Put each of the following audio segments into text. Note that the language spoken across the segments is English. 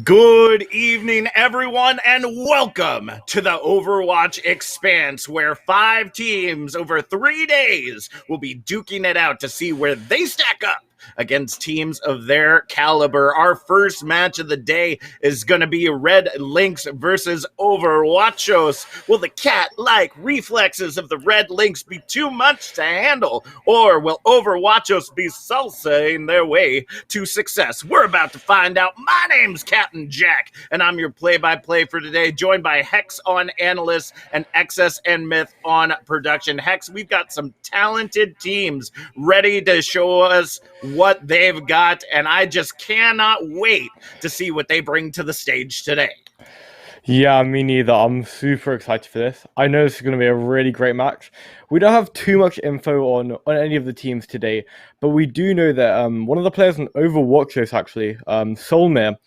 Good evening, everyone, and welcome to the Overwatch Expanse, where 5 teams over 3 days will be duking it out to see where they stack up against teams of their caliber. Our first match of the day is going to be Red Lynx versus Overwachos. Will the cat-like reflexes of the Red Lynx be too much to handle, or will Overwachos be salsaing their way to success? We're about to find out. My name's Captain Jack, and I'm your play-by-play for today, joined by Hex on Analyst and Excess and Myth on Production. Hex, we've got some talented teams ready to show us what they've got, and I just cannot wait to see what they bring to the stage today. Yeah, me neither. I'm super excited for this. I know this is going to be a really great match. We don't have too much info on any of the teams today, but we do know that one of the players in Overwatch, actually, Solmir,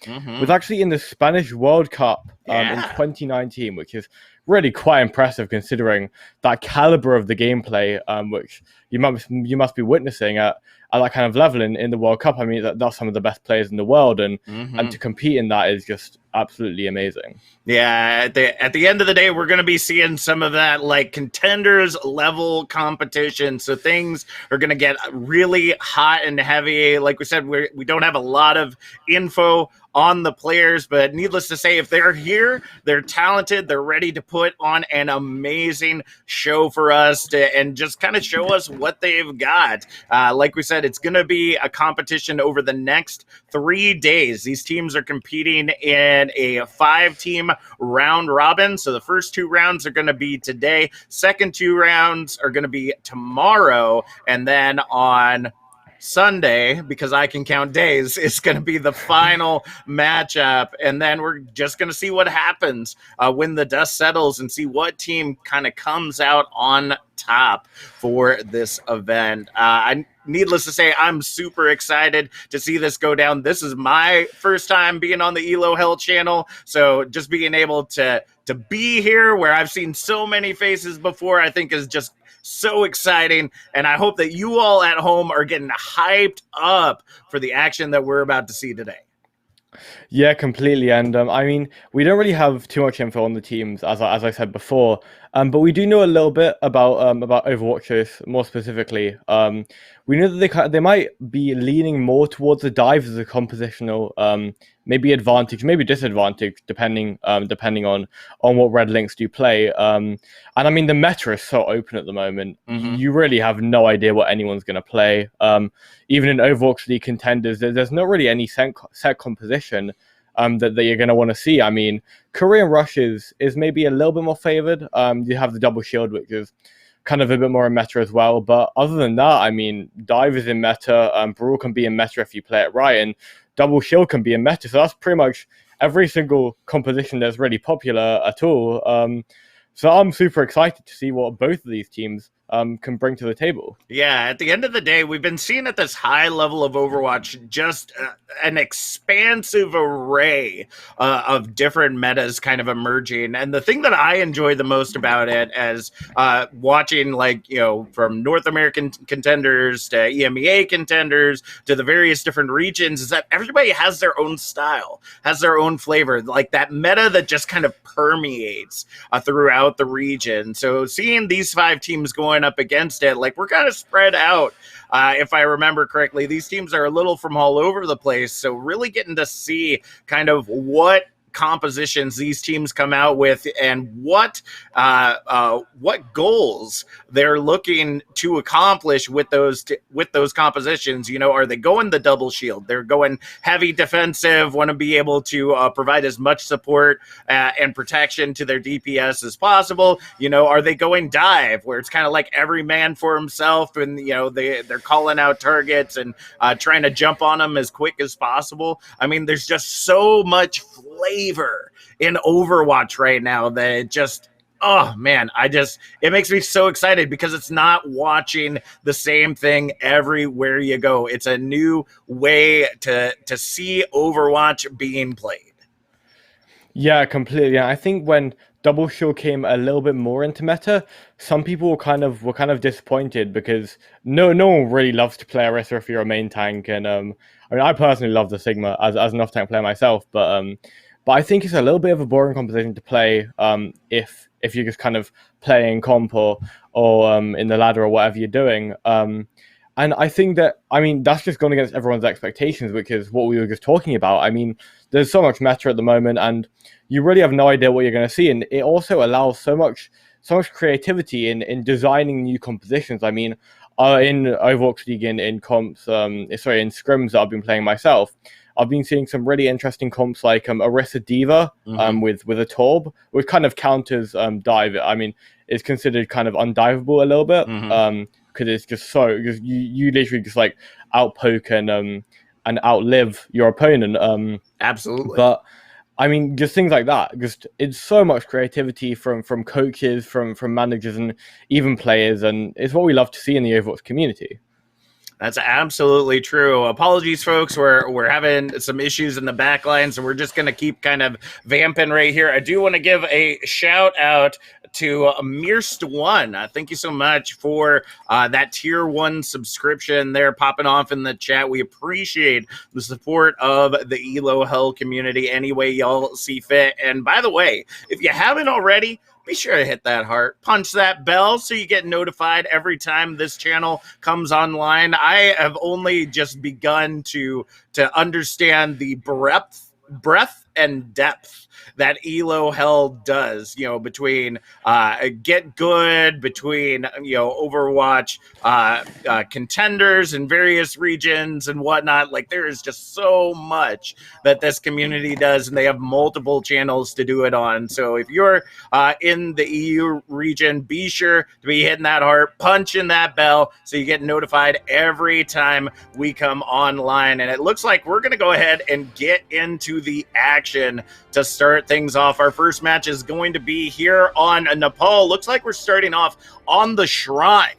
was actually in the Spanish World Cup in 2019, which is really quite impressive considering that caliber of the gameplay, which you must be witnessing at that kind of level in the World Cup. I mean, that's some of the best players in the world, and to compete in that is just absolutely amazing. Yeah, at the end of the day, we're going to be seeing some of that like contenders level competition. So things are going to get really hot and heavy. Like we said, we don't have a lot of info on the players, but needless to say, if they're here, they're talented, they're ready to put on an amazing show for us and just kind of show us what they've got. Like we said, it's going to be a competition over the next 3 days. These teams are competing in a 5-team round robin. So the first 2 rounds are going to be today. Second 2 rounds are going to be tomorrow. And then on Sunday, because I can count days, is going to be the final matchup, and then we're just going to see what happens when the dust settles and see what team kind of comes out on top for this event. Needless to say, I'm super excited to see this go down. This is my first time being on the Elo Hell channel, so just being able to be here where I've seen so many faces before, I think is just so exciting, and I hope that you all at home are getting hyped up for the action that we're about to see today. Yeah, completely. And I mean, we don't really have too much info on the teams, as I said before. But we do know a little bit about Overwatch, more specifically. We know that they might be leaning more towards the dive as a compositional, maybe advantage, maybe disadvantage, depending on what Red Lynx do play. And I mean, the meta is so open at the moment. You really have no idea what anyone's going to play. Even in Overwatch League contenders, there's not really any set composition that you're going to want to see. I mean, Korean Rush is maybe a little bit more favored. You have the double shield, which is kind of a bit more in meta as well. But other than that, I mean, dive is in meta. Brawl can be in meta if you play it right, and double shield can be in meta. So that's pretty much every single composition that's really popular at all. So I'm super excited to see what both of these teams can bring to the table. Yeah, at the end of the day, we've been seeing at this high level of Overwatch just an expansive array of different metas kind of emerging. And the thing that I enjoy the most about it as watching, like, you know, from North American contenders to EMEA contenders to the various different regions, is that everybody has their own style, has their own flavor, like that meta that just kind of permeates throughout the region. So seeing these 5 teams going up against it, like, we're kind of spread out. If I remember correctly, these teams are a little from all over the place, so really getting to see kind of what compositions these teams come out with and what goals they're looking to accomplish with those compositions. You know, are they going the double shield? They're going heavy defensive, want to be able to provide as much support and protection to their DPS as possible. You know, are they going dive, where it's kind of like every man for himself, and you know they're calling out targets and trying to jump on them as quick as possible? I mean, there's just so much flavor in Overwatch right now that it just, oh man, it makes me so excited, because it's not watching the same thing everywhere you go. It's a new way to see Overwatch being played. Yeah, completely. I think when double shield came a little bit more into meta, some people were kind of disappointed because no one really loves to play Orisa if you're a main tank, and I mean I personally love the Sigma as an off tank player myself, but I think it's a little bit of a boring composition to play if you're just kind of playing comp or in the ladder or whatever you're doing. And I think that, I mean, that's just gone against everyone's expectations, which is what we were just talking about. I mean, there's so much meta at the moment, and you really have no idea what you're going to see. And it also allows so much creativity in designing new compositions. I mean, in Overwatch League, in comps, in scrims that I've been playing myself, I've been seeing some really interesting comps like Orisa Diva with a Torb, which kind of counters dive. I mean, it's considered kind of undiveable a little bit. Because it's just so you literally just like outpoke and outlive your opponent. Absolutely. But I mean, just things like that. Just it's so much creativity from coaches, from managers, and even players, and it's what we love to see in the Overwatch community. That's absolutely true. Apologies, folks. We're having some issues in the back line, so we're just going to keep kind of vamping right here. I do want to give a shout out to Mirst1. Thank you so much for that tier 1 subscription there popping off in the chat. We appreciate the support of the Elo Hell community any way y'all see fit. And by the way, if you haven't already, be sure to hit that heart, punch that bell so you get notified every time this channel comes online. I have only just begun to understand the breadth and depth that Elo Hell does, between Get Good, between, Overwatch contenders in various regions and whatnot. Like, there is just so much that this community does, and they have multiple channels to do it on. So if you're in the EU region, be sure to be hitting that heart, punching that bell, so you get notified every time we come online. And it looks like we're going to go ahead and get into the action to start things off. Our first match is going to be here on Nepal. Looks like we're starting off on the Shrine.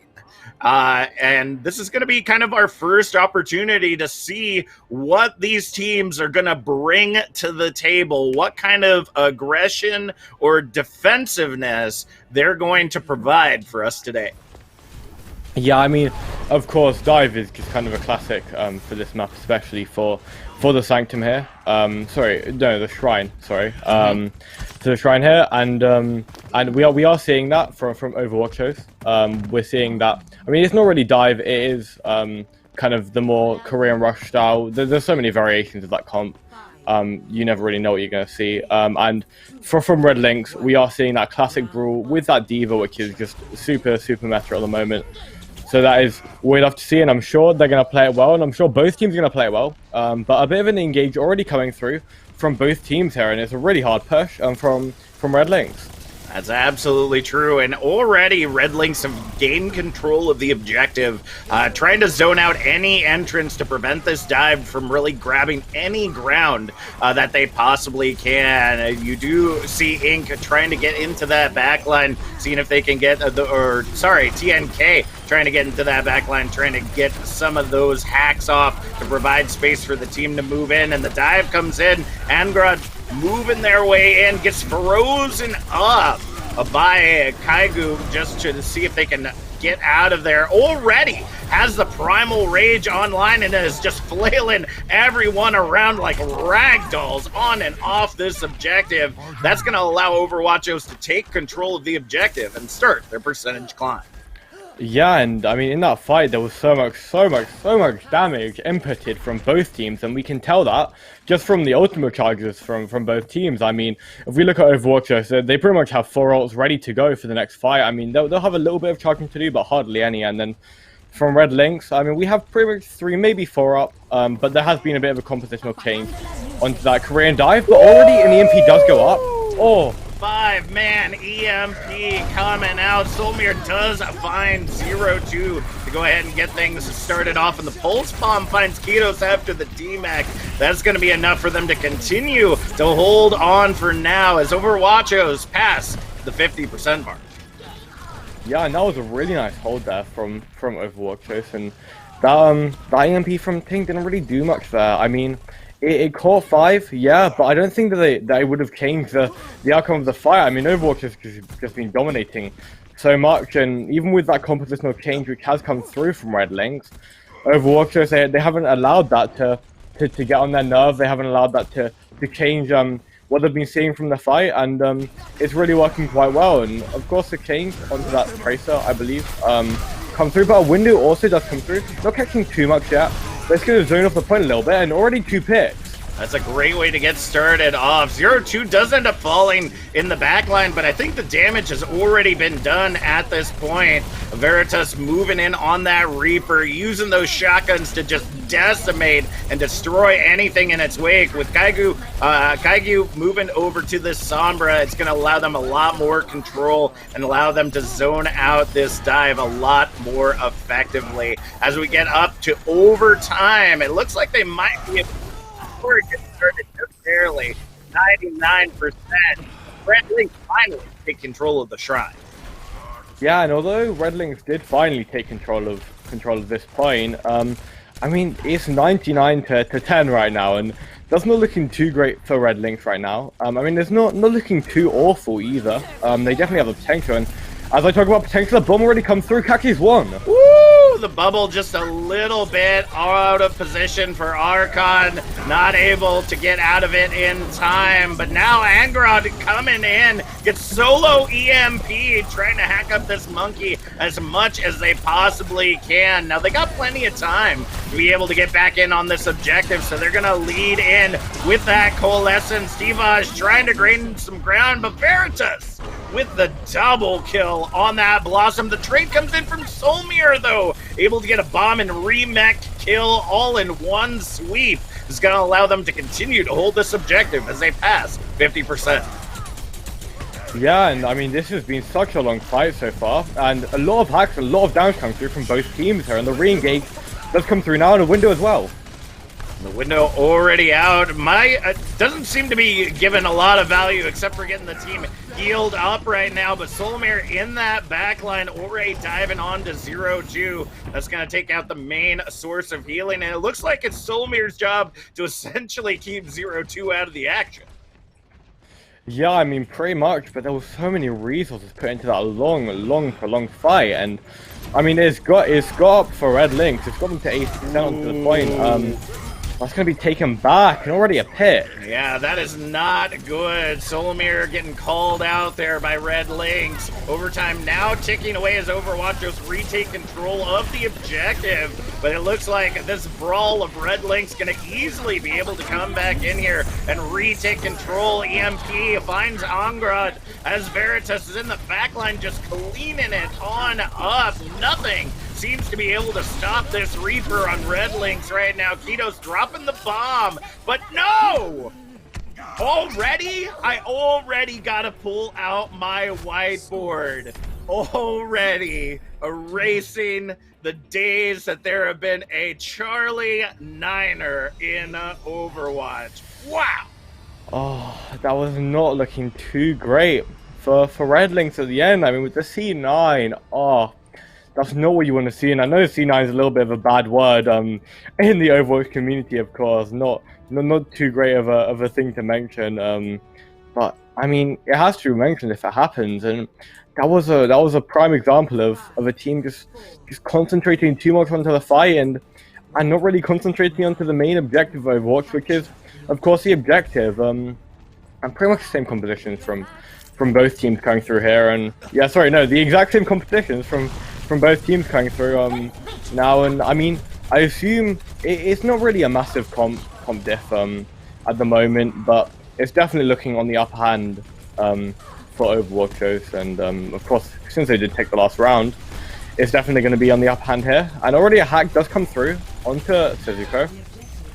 And this is going to be kind of our first opportunity to see what these teams are going to bring to the table, what kind of aggression or defensiveness they're going to provide for us today. Yeah, I mean, of course, Dive is just kind of a classic for this map, especially for the Sanctum here. The Shrine. To the Shrine here, and we are seeing that from Overwachos. We're seeing that. I mean, it's not really Dive. It is kind of the more Korean Rush style. There's so many variations of that comp. You never really know what you're going to see. And from Red Lynx, we are seeing that classic brawl with that Diva, which is just super meta at the moment. So that is what we'd love to see, and I'm sure they're going to play it well, and I'm sure both teams are going to play it well. But a bit of an engage already coming through from both teams here, and it's a really hard push from Red Lynx. That's absolutely true, and already Red Lynx have gained control of the objective, trying to zone out any entrance to prevent this dive from really grabbing any ground that they possibly can. You do see Ink trying to get into that backline, seeing if they can get TNK trying to get into that backline, trying to get some of those hacks off to provide space for the team to move in, and the dive comes in. Angrod moving their way in, gets frozen up by Kaigu just to see if they can get out of there. Already has the Primal Rage online and is just flailing everyone around like rag dolls on and off this objective. That's going to allow Overwachos to take control of the objective and start their percentage climb. Yeah, and I mean, in that fight, there was so much damage inputted from both teams, and we can tell that just from the ultimate charges from both teams. I mean, if we look at Overwatch, they pretty much have 4 ults ready to go for the next fight. I mean, they'll have a little bit of charging to do, but hardly any. And then from Red Lynx, I mean, we have pretty much 3, maybe 4 up, but there has been a bit of a compositional change onto that Korean dive, but already an EMP does go up. Oh! 5-man EMP coming out. Solmir does find 0-2 to go ahead and get things started off, and the Pulse Bomb finds Kitos after the DMAC. That's going to be enough for them to continue to hold on for now as Overwachos pass the 50% mark. Yeah, and that was a really nice hold there from Overwachos, and that EMP from Ting didn't really do much there. I mean, It caught 5, yeah, but I don't think that they would have changed the outcome of the fight. I mean, Overwatch has just been dominating so much, and even with that compositional change which has come through from Red Lynx, Overwatch, they haven't allowed that to get on their nerve. They haven't allowed that to change what they've been seeing from the fight, and it's really working quite well. And of course, the change onto that Tracer, I believe, come through, but a window also does come through. Not catching too much yet. Let's get a zone off the point a little bit, and already 2 picks. That's a great way to get started off. 0-2 does end up falling in the backline, but I think the damage has already been done at this point. Veritas moving in on that Reaper, using those shotguns to just decimate and destroy anything in its wake. With Kaiju moving over to this Sombra, it's going to allow them a lot more control and allow them to zone out this dive a lot more effectively. As we get up to overtime, it looks like they might be able before it gets started just barely, 99%. Red Lynx finally take control of the shrine. Yeah, and although Red Lynx did finally take control of this point, I mean, it's 99 to 10 right now, and that's not looking too great for Red Lynx right now. I mean, it's not looking too awful either. They definitely have the potential, and as I talk about potential, the bomb already come through. Kaki's won. Woo! The bubble just a little bit out of position for Archon. Not able to get out of it in time. But now Angrod coming in. Gets solo EMP. Trying to hack up this monkey as much as they possibly can. Now they got plenty of time to be able to get back in on this objective. So they're going to lead in with that Coalescence. Stivage trying to gain some ground. But Veritas with the double kill on that Blossom. The trade comes in from Solmir, though. Able to get a bomb and remech kill all in one sweep. This is going to allow them to continue to hold this objective as they pass 50%. Yeah, and I mean, this has been such a long fight so far, and a lot of hacks, a lot of damage coming through from both teams here, and the re-engage does come through now, and a window as well. The window already out. Doesn't seem to be given a lot of value except for getting the team healed up right now. But Solmir in that backline already diving on to 0-2. That's going to take out the main source of healing. And it looks like it's Solmir's job to essentially keep 0-2 out of the action. Yeah, I mean, pretty much. But there was so many resources put into that long, prolonged fight. And I mean, it's got up for Red Lynx. It's got them to 80% onto the point. That's going to be taken back, and already a pick. Yeah, that is not good. Solomir getting called out there by Red Lynx. Overtime now ticking away as Overwachos retake control of the objective. But it looks like this brawl of Red Lynx going to easily be able to come back in here and retake control. EMP finds Angrod as Veritas is in the backline just cleaning it on up. Nothing seems to be able to stop this Reaper on Red Lynx right now. Keto's dropping the bomb, but no! Already? I already gotta pull out my whiteboard. Already erasing the days that there have been a Charlie Niner in Overwatch. Wow! Oh, that was not looking too great for Red Lynx at the end. I mean, with the C9, that's not what you want to see, and I know C9 is a little bit of a bad word in the Overwatch community, of course. Not too great of a thing to mention, but I mean, it has to be mentioned if it happens, and that was a prime example of a team just concentrating too much onto the fight and not really concentrating onto the main objective of Overwatch, which is, of course, the objective. And pretty much the same compositions from both teams coming through here, and yeah, sorry, no, the exact same compositions from both teams coming through now. And I mean, I assume it's not really a massive comp diff at the moment, but it's definitely looking on the upper hand for Overwachos, and of course, since they did take the last round, it's definitely going to be on the upper hand here. And already a hack does come through onto Suzuko.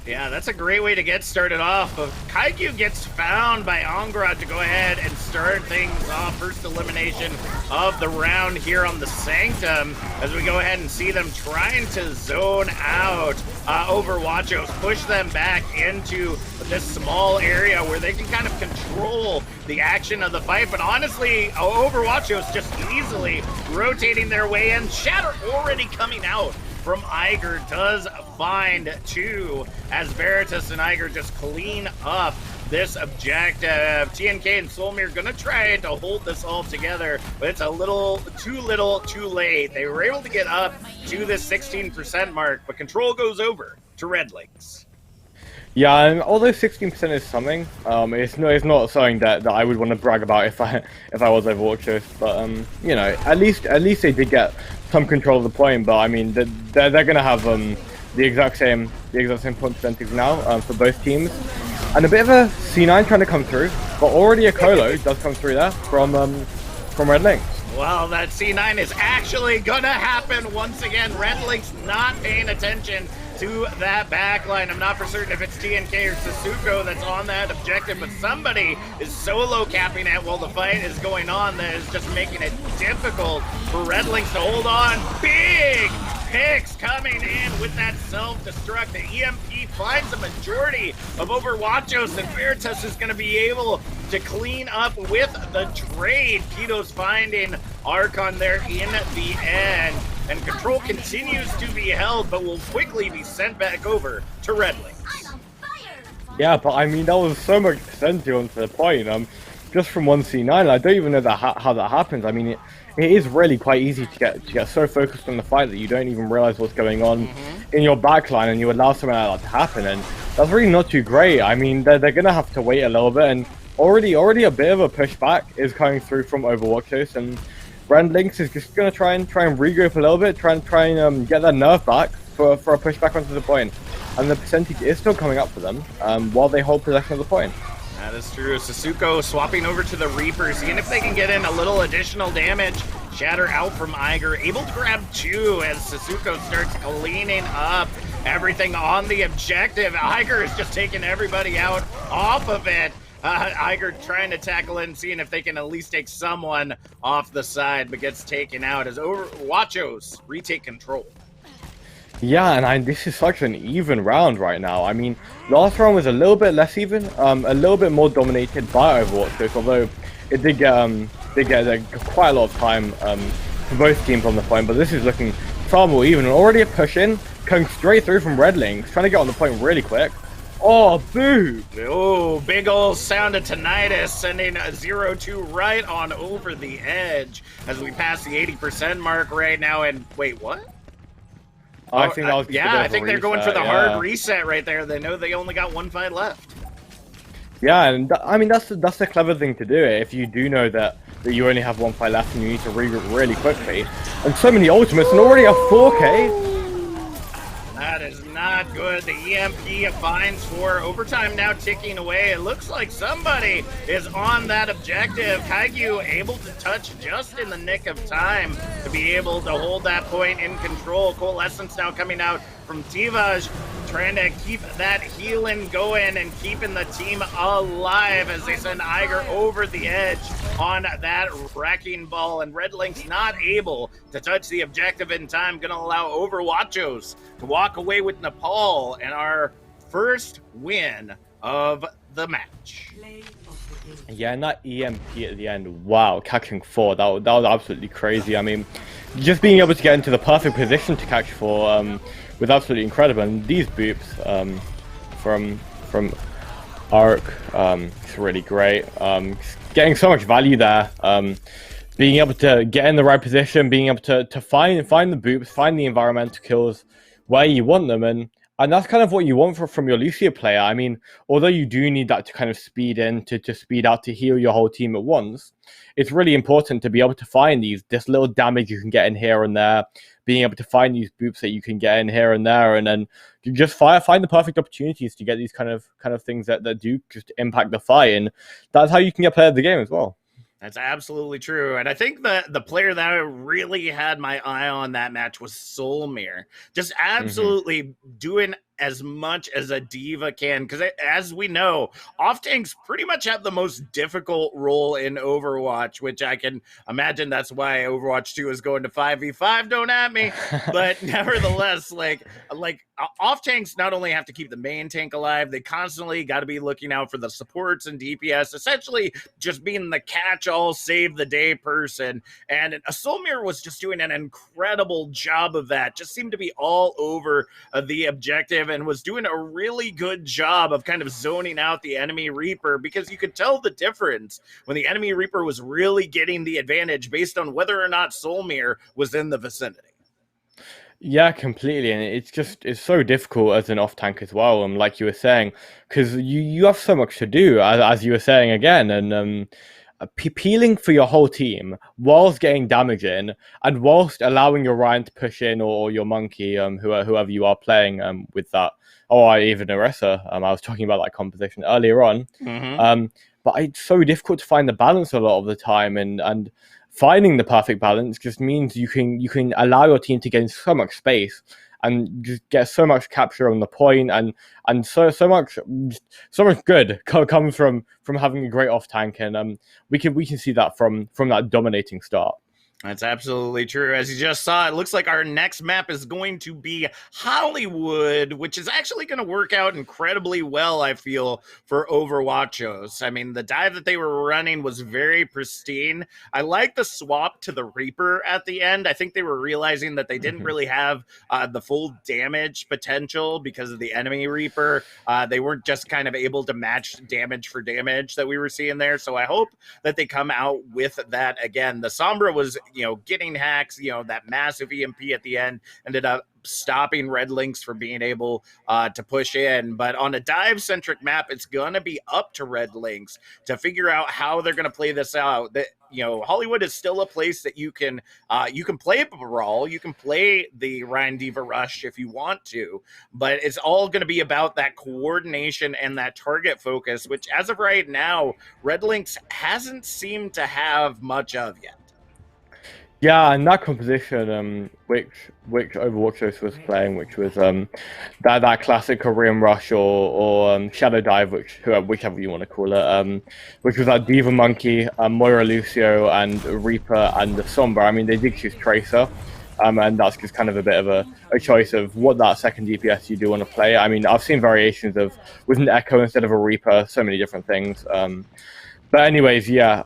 Yeah, that's a great way to get started off. Kaiju gets found by Angrod to go ahead and start things off. First elimination of the round here on the Sanctum as we go ahead and see them trying to zone out Overwachos, push them back into this small area where they can kind of control the action of the fight. But honestly, Overwachos just easily rotating their way in. Shatter already coming out from Iger does find 2 as Veritas and Iger just clean up this objective. TNK and Solmir gonna try to hold this all together, but it's a little, too late. They were able to get up to this 16% mark, but control goes over to Red Lynx. Yeah, and although 16% is something, it's not something that I would want to brag about if I was Overwatchos. But you know, at least they did get some control of the point. But I mean, they're gonna have the exact same point percentage now for both teams, and a bit of a C9 trying to come through, but already a Colo does come through there from Red Lynx. Well, that C9 is actually gonna happen once again. Red Lynx not paying attention to that backline. I'm not for certain if it's TNK or Sasuko that's on that objective, but somebody is solo capping it while the fight is going on. That is just making it difficult for Red Lynx to hold on. Big picks coming in with that self-destruct. The EMP finds the majority of Overwachos, and Veritas is going to be able to clean up with the trade. Keto's finding Archon there in the end, and control continues to be held, but will quickly be sent back over to Red Lynx. Yeah, but I mean, that was so much percentage onto the point. Just from one C9, I don't even know how that happens. I mean, it is really quite easy to get so focused on the fight that you don't even realize what's going on in your backline, and you allow something like that to happen, and that's really not too great. I mean, they're gonna have to wait a little bit, and already a bit of a pushback is coming through from Overwatchos, and Red Lynx is just gonna try and regroup a little bit, try and get their nerve back for a pushback onto the point, and the percentage is still coming up for them while they hold possession of the point. That is true. Sasuko swapping over to the Reaper, seeing if they can get in a little additional damage. Shatter out from Iger, able to grab 2 as Sasuko starts cleaning up everything on the objective. Iger is just taking everybody out off of it. Iger trying to tackle it and seeing if they can at least take someone off the side, but gets taken out as Overwachos retake control. Yeah, and this is such an even round right now. I mean, last round was a little bit less even, a little bit more dominated by Overwatch, although it did get quite a lot of time for both teams on the point, but this is looking far more even. And already a push in, coming straight through from Red Lynx, trying to get on the point really quick. Oh, boo! Oh, big ol' sound of tinnitus, sending a 0-2 right on over the edge as we pass the 80% mark right now. And wait, what? I think that was I think they're going for the hard reset right there. They know they only got 1 fight left. Yeah, and I mean that's a clever thing to do. If you do know that you only have 1 fight left and you need to regroup really quickly, and so many ultimates and already a 4K. That is not good. The EMP finds for overtime now ticking away. It looks like somebody is on that objective. Kaigyu able to touch just in the nick of time to be able to hold that point in control. Coalescence now coming out from Tivaj, trying to keep that healing going and keeping the team alive as they send Iger over the edge on that wrecking ball. And Red Lynx not able to touch the objective in time. Going to allow Overwachos to walk away with Nepal and our first win of the match. Yeah, and that EMP at the end, wow, catching 4, that was absolutely crazy. I mean, just being able to get into the perfect position to catch 4 was absolutely incredible. And these boops from Arc, it's really great. Getting so much value there. Being able to get in the right position, being able to find the boops, find the environmental kills where you want them, and that's kind of what you want from your Lucio player. I mean, although you do need that to kind of speed in, to speed out, to heal your whole team at once, it's really important to be able to find this little damage you can get in here and there, being able to find these boops that you can get in here and there, and then you just find the perfect opportunities to get these kind of things that do just impact the fight, and that's how you can get player of the game as well. That's absolutely true. And I think the player that I really had my eye on that match was Solmir. Just absolutely doing as much as a diva can, because as we know, off tanks pretty much have the most difficult role in Overwatch, which I can imagine that's why Overwatch 2 is going to 5v5. Don't at me, but nevertheless, like off tanks not only have to keep the main tank alive, they constantly got to be looking out for the supports and DPS, essentially just being the catch-all, save the day person. And Solmir was just doing an incredible job of that. Just seemed to be all over the objective and was doing a really good job of kind of zoning out the enemy Reaper, because you could tell the difference when the enemy Reaper was really getting the advantage based on whether or not Solmir was in the vicinity. Yeah, completely, and it's so difficult as an off tank as well. Like you were saying, because you have so much to do, as you were saying again, and peeling for your whole team whilst getting damage in, and whilst allowing your Ryan to push in, or your Monkey, whoever you are playing with that, or even Orisa. I was talking about that composition earlier on. But it's so difficult to find the balance a lot of the time, and finding the perfect balance just means you can allow your team to gain so much space and just get so much capture on the point, and so much good comes from having a great off tank, and we can see that from that dominating start. That's absolutely true. As you just saw, it looks like our next map is going to be Hollywood, which is actually going to work out incredibly well, I feel, for Overwachos. I mean, the dive that they were running was very pristine. I like the swap to the Reaper at the end. I think they were realizing that they didn't really have the full damage potential because of the enemy Reaper. They weren't just kind of able to match damage for damage that we were seeing there. So I hope that they come out with that again. The Sombra was, getting hacks, that massive EMP at the end ended up stopping Red Lynx from being able to push in. But on a dive-centric map, it's going to be up to Red Lynx to figure out how they're going to play this out. That Hollywood is still a place that you can play Brawl, you can play the Ryan Diva Rush if you want to, but it's all going to be about that coordination and that target focus, which as of right now, Red Lynx hasn't seemed to have much of yet. Yeah, and that composition, which Overwachos was playing, which was that classic Korean Rush or Shadow Dive, whichever you want to call it, which was that Diva Monkey, Moira Lucio, and Reaper and the Sombra. I mean, they did choose Tracer, and that's just kind of a bit of a choice of what that second DPS you do want to play. I mean, I've seen variations of with an Echo instead of a Reaper, so many different things. But anyways, yeah,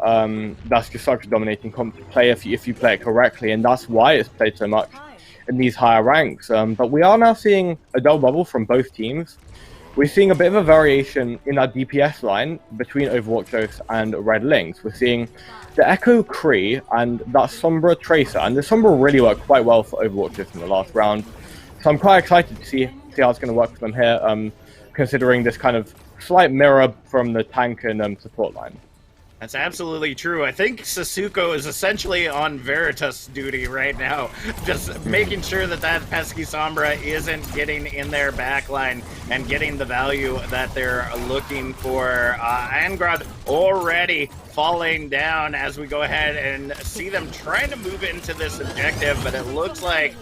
that's just such a dominating comp to play if you play it correctly, and that's why it's played so much in these higher ranks. But we are now seeing a double bubble from both teams. We're seeing a bit of a variation in our DPS line between Overwachos and Red Lynx. We're seeing the Echo Kree and that Sombra Tracer, and the Sombra really worked quite well for Overwachos in the last round. So I'm quite excited to see how it's going to work for them here, considering this kind of slight mirror from the tank and support line. That's absolutely true. I think Sasuko is essentially on Veritas duty right now, just making sure that pesky Sombra isn't getting in their backline and getting the value that they're looking for. Angrod already falling down as we go ahead and see them trying to move into this objective, but it looks like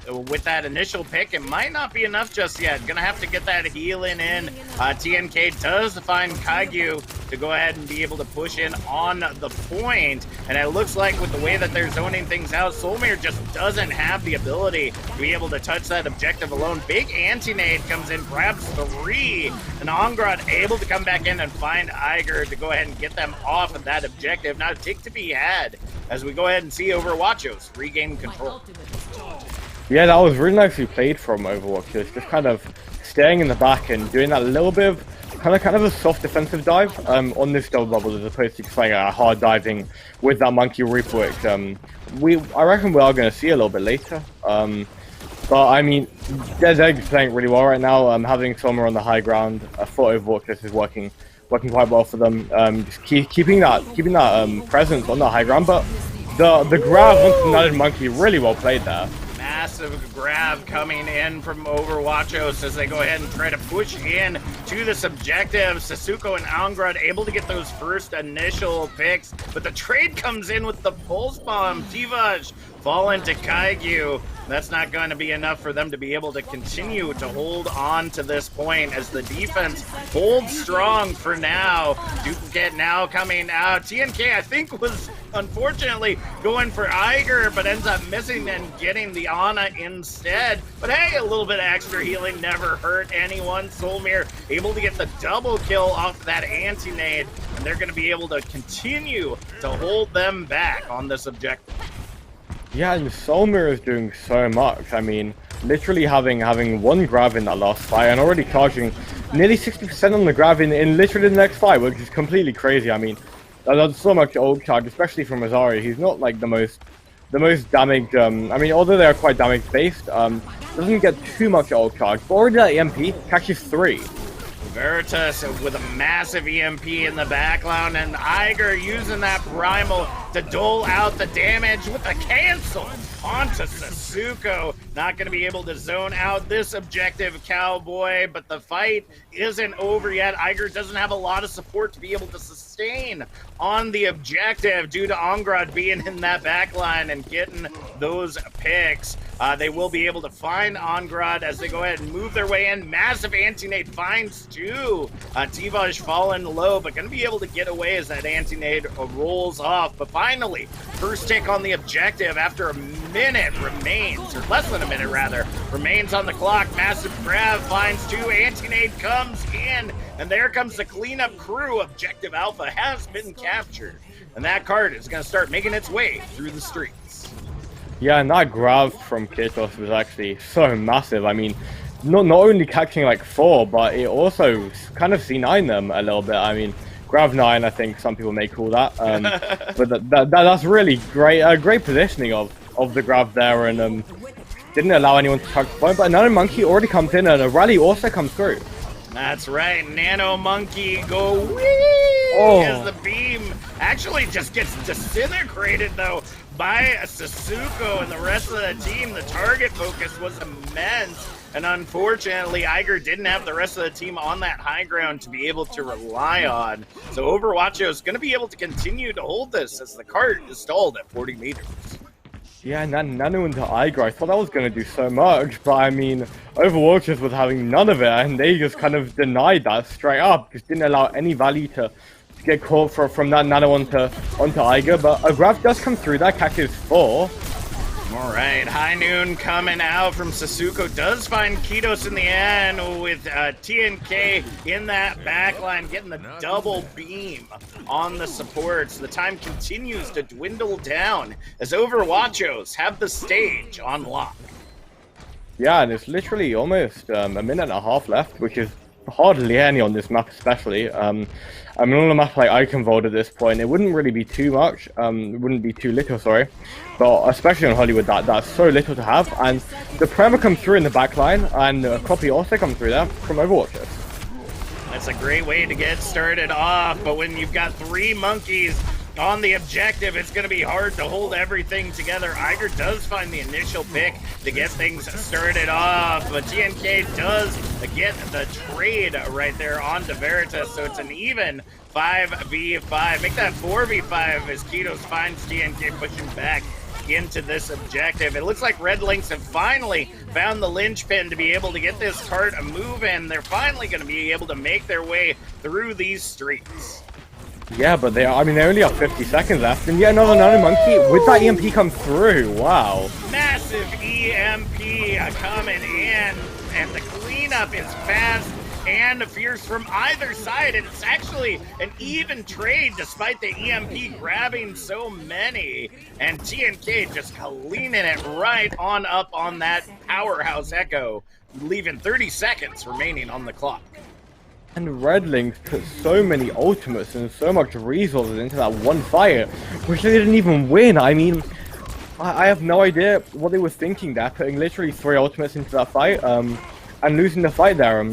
with that initial pick, it might not be enough just yet. Gonna have to get that healing in. TNK does find Kaiju to go ahead and be able to push in on the point, and it looks like with the way that they're zoning things out, Solmir just doesn't have the ability to be able to touch that objective alone. Big anti-nade comes in, grabs 3, and Angrod able to come back in and find Iger to go ahead and get them off of that objective. Now a tick to be had as we go ahead and see Overwachos regain control. Yeah, that was really nicely played from Overwatch. Just kind of staying in the back and doing that little bit of kind of a soft defensive dive on this double bubble, as opposed to playing a hard diving with that Monkey Reaper, which I reckon we are going to see a little bit later. But I mean, they're playing really well right now. Having Sommer on the high ground for Overwatch is working quite well for them. Just keeping that presence on the high ground, but the grab onto the nutted Monkey, really well played there. Massive grab coming in from Overwachos as they go ahead and try to push in to this objective. Sasuko and Angrod able to get those first initial picks, but the trade comes in with the pulse bomb. Divaj fall into Kaiju. That's not going to be enough for them to be able to continue to hold on to this point as the defense holds strong for now. Duplicate now coming out. TNK, I think, was unfortunately going for Iger, but ends up missing and getting the Ana instead. But hey, a little bit of extra healing never hurt anyone. Solmir able to get the double kill off that anti-nade, and they're going to be able to continue to hold them back on this objective. Yeah, and Solmir is doing so much. I mean, literally having one grab in that last fight and already charging nearly 60% on the grab in literally the next fight, which is completely crazy. I mean, that's so much ult charge, especially from Azari. He's not like the most damage. I mean, although they are quite damage based, doesn't get too much ult charge. But already that EMP catches 3. Veritas with a massive EMP in the background, and Iger using that primal to dole out the damage with a cancel onto Sasuko. Not going to be able to zone out this objective, Cowboy, but the fight isn't over yet. Iger doesn't have a lot of support to be able to sustain on the objective due to Ongrad being in that backline and getting those picks. They will be able to find Ongrad as they go ahead and move their way in. Massive anti-nade finds 2. Tivaj falling low, but going to be able to get away as that anti-nade rolls off. But finally, first take on the objective after a minute remains, or less than a minute rather, remains on the clock. Massive grab finds 2. Anti-nade comes in, and there comes the cleanup crew. Objective Alpha has been captured, and that card is going to start making its way through the streets. Yeah, and that grab from Kratos was actually so massive. I mean, not only catching like 4, but it also kind of C9 them a little bit. I mean, grab 9, I think some people may call that. But that's really great. Great positioning of the grab there, and didn't allow anyone to touch the point. But another monkey already comes in, and a rally also comes through. That's right, Nano Monkey go whee as the beam actually just gets disintegrated though by Sasuko and the rest of the team. The target focus was immense, and unfortunately Iger didn't have the rest of the team on that high ground to be able to rely on. So Overwachos is going to be able to continue to hold this as the cart is stalled at 40 meters. Yeah, and Nano into Iger, I thought that was going to do so much, but I mean, Overwatch was having none of it, and they just kind of denied that straight up. Just didn't allow any value to get caught from that Nano onto Iger, but a grab does come through, that catches 4. All right, High Noon coming out from Sasuko does find Kitos in the end with TNK in that backline, getting the double beam on the supports. The time continues to dwindle down as Overwachos have the stage on lock. Yeah, and it's literally almost a minute and a half left, which is hardly any on this map especially. I mean, on a map like Iconvolt at this point, it wouldn't really be too much, it wouldn't be too little, sorry. But especially on Hollywood, that's so little to have. And the Prema comes through in the backline, and Copy also comes through there from Overwatch. That's a great way to get started off, but when you've got 3 monkeys on the objective, it's going to be hard to hold everything together. Iger does find the initial pick to get things started off, but TNK does get the trade right there onto Veritas, so it's an even 5v5. Make that 4v5 as Kitos finds TNK pushing back into this objective. It looks like Red Lynx have finally found the linchpin to be able to get this cart a move in. They're finally going to be able to make their way through these streets. Yeah, but they only have 50 seconds left, and yet another Nano Monkey with that EMP come through. Wow. Massive EMP coming in, and the cleanup is fast and fierce from either side, and it's actually an even trade despite the EMP grabbing so many, and TNK just cleaning it right on up on that powerhouse Echo, leaving 30 seconds remaining on the clock. And Red Lynx put so many ultimates and so much resources into that one fight, which they didn't even win. I mean, I have no idea what they were thinking there, putting literally 3 ultimates into that fight, and losing the fight there.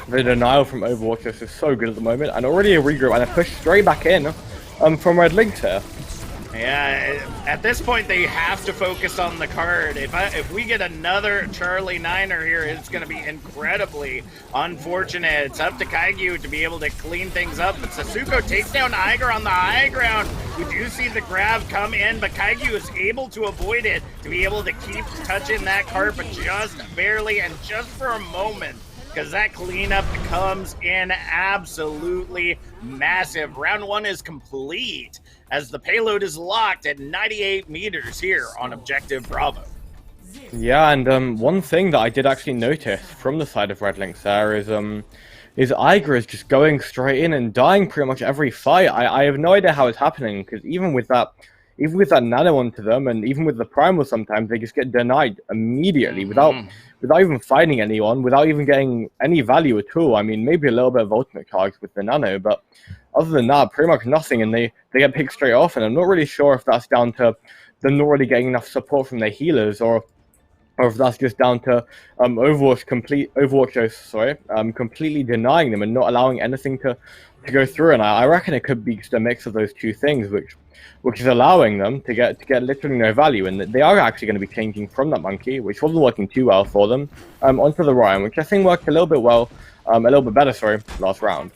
The denial from Overwatch is so good at the moment, and already a regroup and a push straight back in from Red Lynx here. Yeah, at this point they have to focus on the card. If we get another Charlie Niner here, it's going to be incredibly unfortunate. It's up to Kaiju to be able to clean things up, but Sasuko takes down Iger on the high ground. We do see the grab come in, but Kaiju is able to avoid it, to be able to keep touching that card, but just barely and just for a moment, because that cleanup comes in absolutely massive. Round 1 is complete as the payload is locked at 98 meters here on Objective Bravo. Yeah, and one thing that I did actually notice from the side of Red Lynx there is Iger is just going straight in and dying pretty much every fight. I have no idea how it's happening, because even with that nano onto them, and even with the primal, sometimes they just get denied immediately without even fighting anyone, without even getting any value at all. I mean, maybe a little bit of ultimate charge with the nano, but other than that, pretty much nothing, and they get picked straight off, and I'm not really sure if that's down to them not really getting enough support from their healers, or if that's just down to Overwatchos completely denying them and not allowing anything to go through. And I reckon it could be just a mix of those two things, which is allowing them to get literally no value. And they are actually going to be changing from that monkey, which wasn't working too well for them, onto the Ryan, which I think worked a little bit better, last round.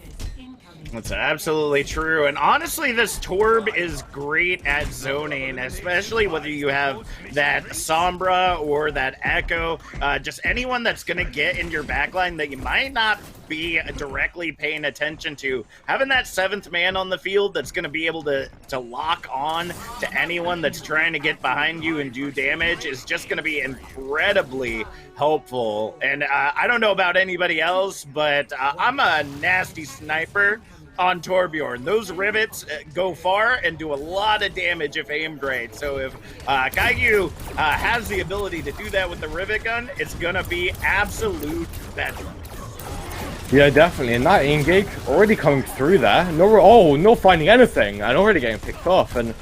That's absolutely true. And honestly, this Torb is great at zoning, especially whether you have that Sombra or that Echo. Just anyone that's going to get in your backline that you might not be directly paying attention to. Having that 7th man on the field that's going to be able to lock on to anyone that's trying to get behind you and do damage is just going to be incredibly helpful. And I don't know about anybody else, but I'm a nasty sniper on Torbjorn. Those rivets go far and do a lot of damage if aimed right. So if Kaiju has the ability to do that with the rivet gun, it's gonna be absolute bedrock. Yeah, definitely. And that engage already coming through there. No finding anything, and already getting picked off. And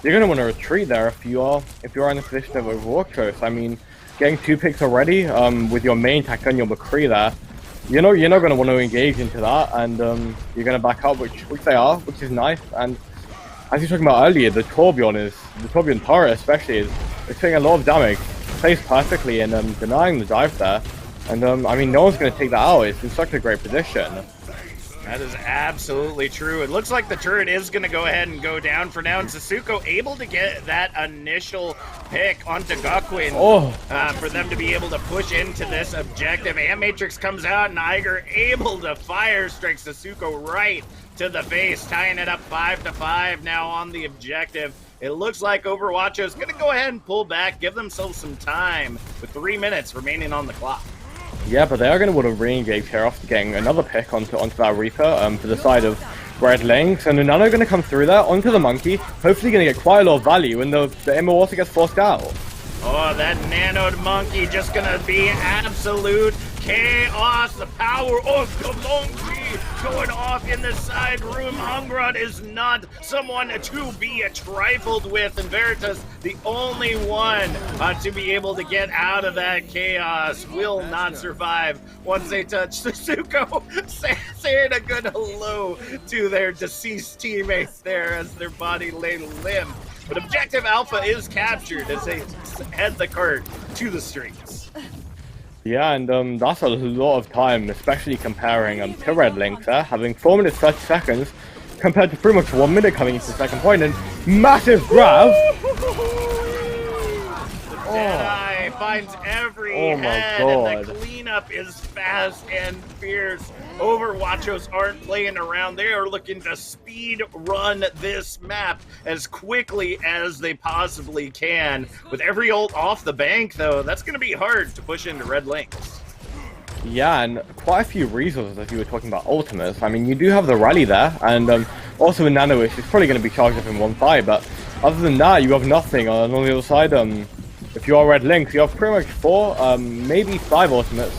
you're gonna want to retreat there if you are in the position of Overwachos. I mean, getting 2 picks already with your main tank on your McCree there. You're not going to want to engage into that, and you're going to back up, which they are, which is nice. And as you were talking about earlier, the Torbjorn turret especially is taking a lot of damage, plays perfectly in denying the dive there. And I mean, no one's going to take that out. It's in such a great position. That is absolutely true. It looks like the turret is going to go ahead and go down for now. And Sasuko able to get that initial pick onto Gakuin for them to be able to push into this objective. And Matrix comes out, and Iger able to fire strike Sasuko right to the face, tying it up 5-5 now on the objective. It looks like Overwatch is going to go ahead and pull back, give themselves some time with 3 minutes remaining on the clock. Yeah, but they are going to want to re-engage here after getting another pick onto that Reaper for the side of Red Lynx. And the Nano going to come through there onto the Monkey, hopefully going to get quite a lot of value, and the Immo also gets forced out. Oh, that nanoed Monkey just going to be absolute chaos. The power of the Monkey going off in the side room. Hungrod is not someone to be trifled with, and Veritas, the only one to be able to get out of that chaos, will not survive once they touch Sasuko, saying a good hello to their deceased teammates there as their body lay limp. But Objective Alpha is captured as they head the cart to the streets. Yeah, and that's a lot of time, especially comparing to Red Lynx, having 4 minutes 30 seconds compared to pretty much 1 minute coming into the second point, and massive grab! Deadeye finds every head, and the cleanup is fast and fierce. Overwatchos aren't playing around. They are looking to speed run this map as quickly as they possibly can. With every ult off the bank, though, that's going to be hard to push into Red Lynx. Yeah, and quite a few resources if you were talking about ultimates. I mean, you do have the rally there, and also a Nanoish is probably going to be charged up in one fight, but other than that, you have nothing on the other side. If you are Red Lynx, you have pretty much 4, maybe 5 ultimates,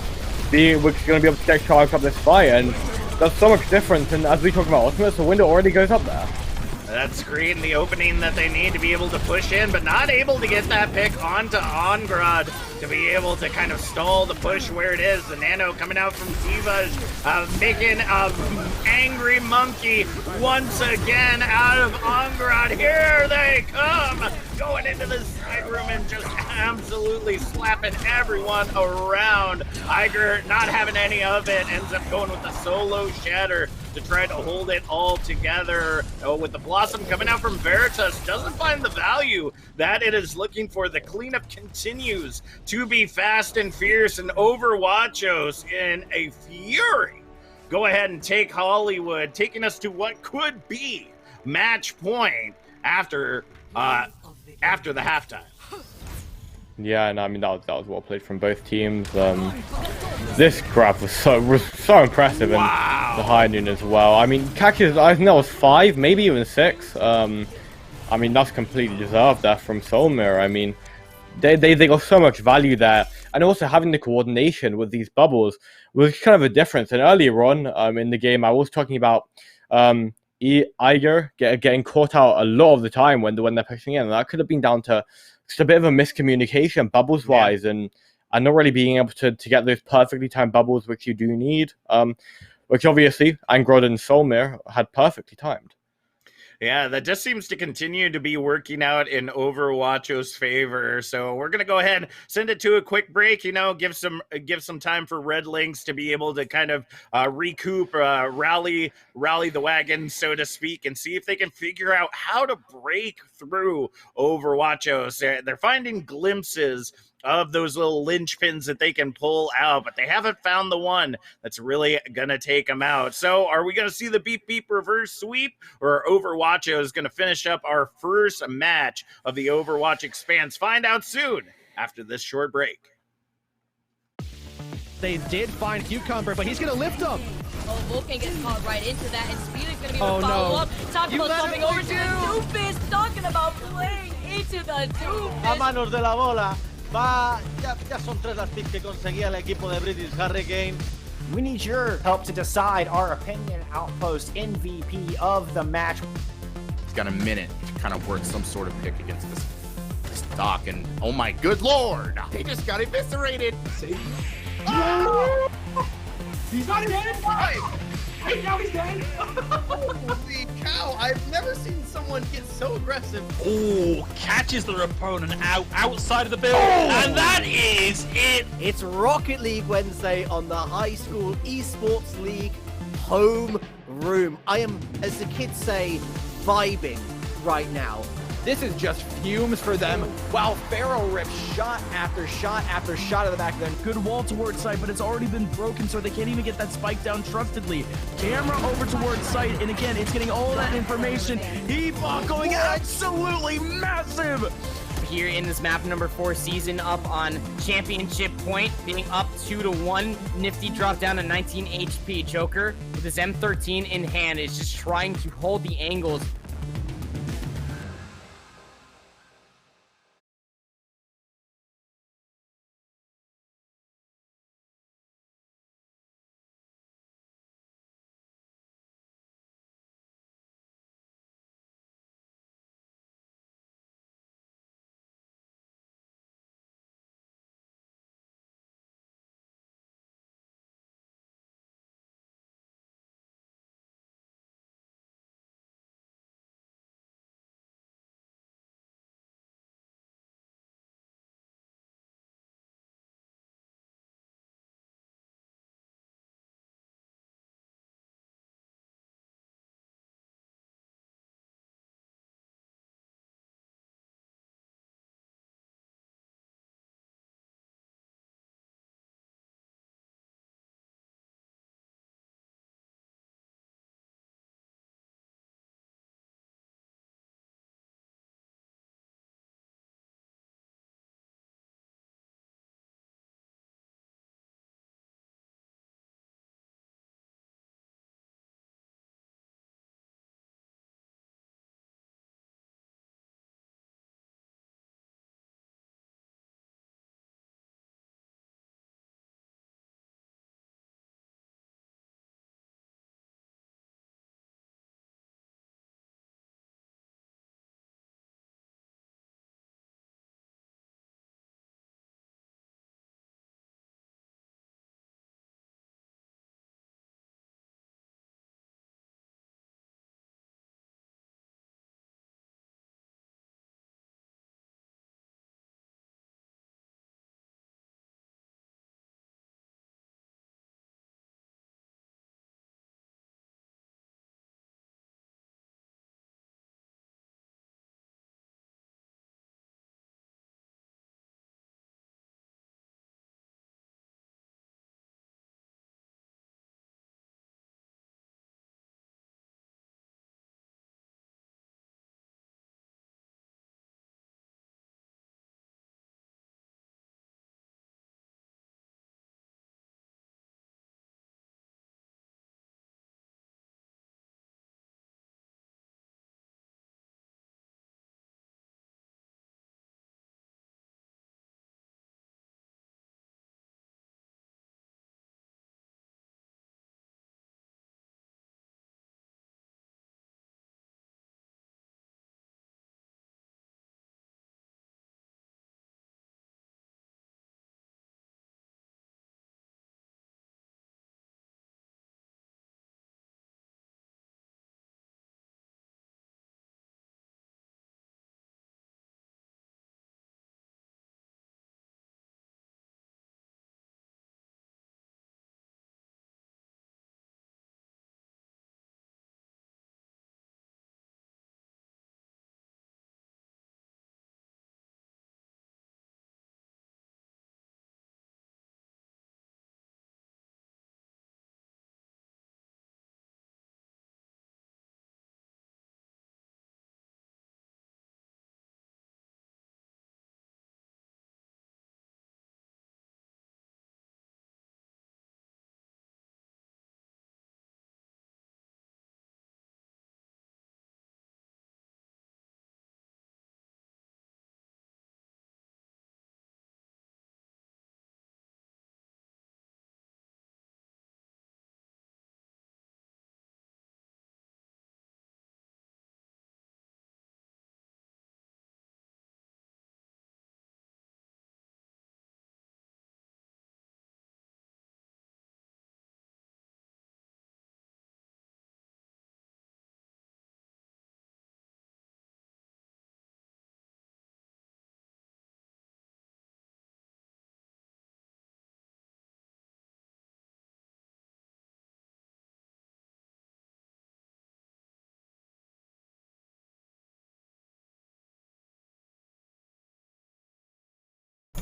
which is going to be able to get charged up this fight, and that's so much different. And as we talk about ultimates, the window already goes up there. That's creating the opening that they need to be able to push in, but not able to get that pick onto Ongrad to be able to kind of stall the push where it is. The Nano coming out from Tivas, making an angry monkey once again out of Ongrad. Here they come, going into the side room and just absolutely slapping everyone around. Iger not having any of it, ends up going with the solo shatter to try to hold it all together. With the Blossom coming out from Veritas, doesn't find the value that it is looking for. The cleanup continues to be fast and fierce, and Overwachos in a fury go ahead and take Hollywood, taking us to what could be match point after the halftime. Yeah, and I mean that was well played from both teams. This grab was so impressive, Wow. And the high noon as well. I mean, Kaki's, I think that was 5, maybe even 6. I mean that's completely deserved there from Solmir. I mean, they got so much value there, and also having the coordination with these bubbles was kind of a difference. And earlier on in the game, I was talking about Iger getting caught out a lot of the time when they're pushing in, and that could have been down to just a bit of a miscommunication bubbles wise, and not really being able to get those perfectly timed bubbles which you do need, which obviously Angrod and Solmir had perfectly timed. Yeah, that just seems to continue to be working out in Overwatch's favor. So we're gonna go ahead, send it to a quick break. Give some time for Red Lynx to be able to kind of recoup, rally the wagon, so to speak, and see if they can figure out how to break through Overwatchos. They're finding glimpses of those little linchpins that they can pull out, but they haven't found the one that's really gonna take them out. So are we gonna see the beep beep reverse sweep, or Overwatch is gonna finish up our first match of the Overwatch Expanse? Find out soon after this short break. They did find Cucumber, but he's gonna lift him. Oh, Vulcan gets caught right into that, and Speed is gonna be able to follow up. Talking about jumping over to the Doofus, talking about playing into the Doofus. A manos de la bola. Ya son 3 las picks que conseguía el equipo de British Hurricane. We need your help to decide our Opinion Outpost MVP of the match. He's got a minute to kind of work some sort of pick against this Doc, and oh my good lord, they just got eviscerated. Oh! He's not dead! Hey, now he's dead! Holy cow, I've never seen someone get so aggressive. Oh, catches their opponent outside of the building, and that is it! It's Rocket League Wednesday on the High School Esports League home room. I am, as the kids say, vibing right now. This is just fumes for them, while Pharaoh rips shot after shot after shot of the back of them. Good wall towards site, but it's already been broken, so they can't even get that spike down trustedly. Camera over towards site, and again, it's getting all that information. Ebot going absolutely massive! Here in this map number 4 season, up on championship point, being up 2-1. Nifty dropped down to 19 HP. Joker with his M13 in hand is just trying to hold the angles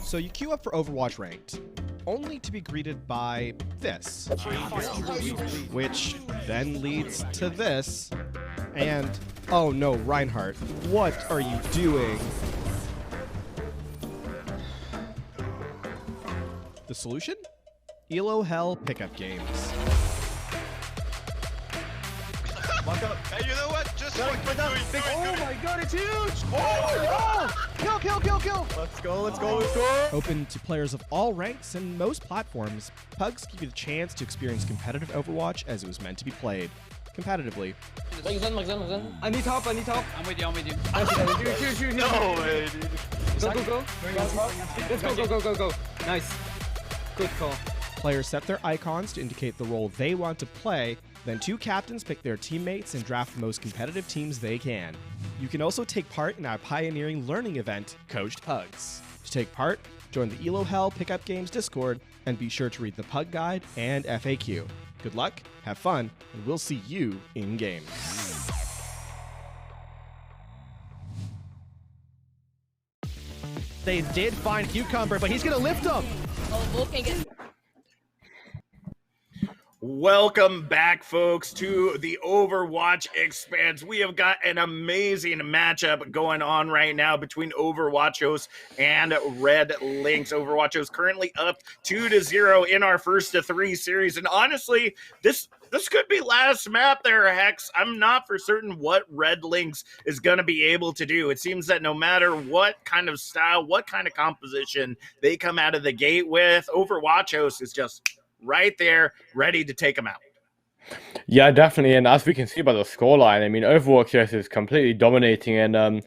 So you queue up for Overwatch Ranked, only to be greeted by this, which then leads to this, and oh no, Reinhardt, what are you doing? The solution? Elo Hell pickup games. Hey, you know what? Just Oh my god, it's huge! Oh, kill! Let's go. Open to players of all ranks and most platforms, Pugs give you the chance to experience competitive Overwatch as it was meant to be played. Competitively. I need help. I'm with you. Shoot. No way, dude. Go. Let's go. Nice. Good call. Players set their icons to indicate the role they want to play, then 2 captains pick their teammates and draft the most competitive teams they can. You can also take part in our pioneering learning event, Coached Pugs. To take part, join the Elo Hell Pickup Games Discord, and be sure to read the Pug Guide and FAQ. Good luck, have fun, and we'll see you in-game. They did find Cucumber, but he's gonna lift him. Oh, Vulcan gets... Welcome back, folks, to the Overwatch Expanse. We have got an amazing matchup going on right now between Overwachos and Red Lynx. Overwachos currently up 2-0 in our first of 3 series, and honestly, this could be last map there, Hex. I'm not for certain what Red Lynx is going to be able to do. It seems that no matter what kind of style, what kind of composition they come out of the gate with, Overwachos is just right there, ready to take them out. Yeah, definitely. And as we can see by the scoreline, I mean, Overwatch is completely dominating. And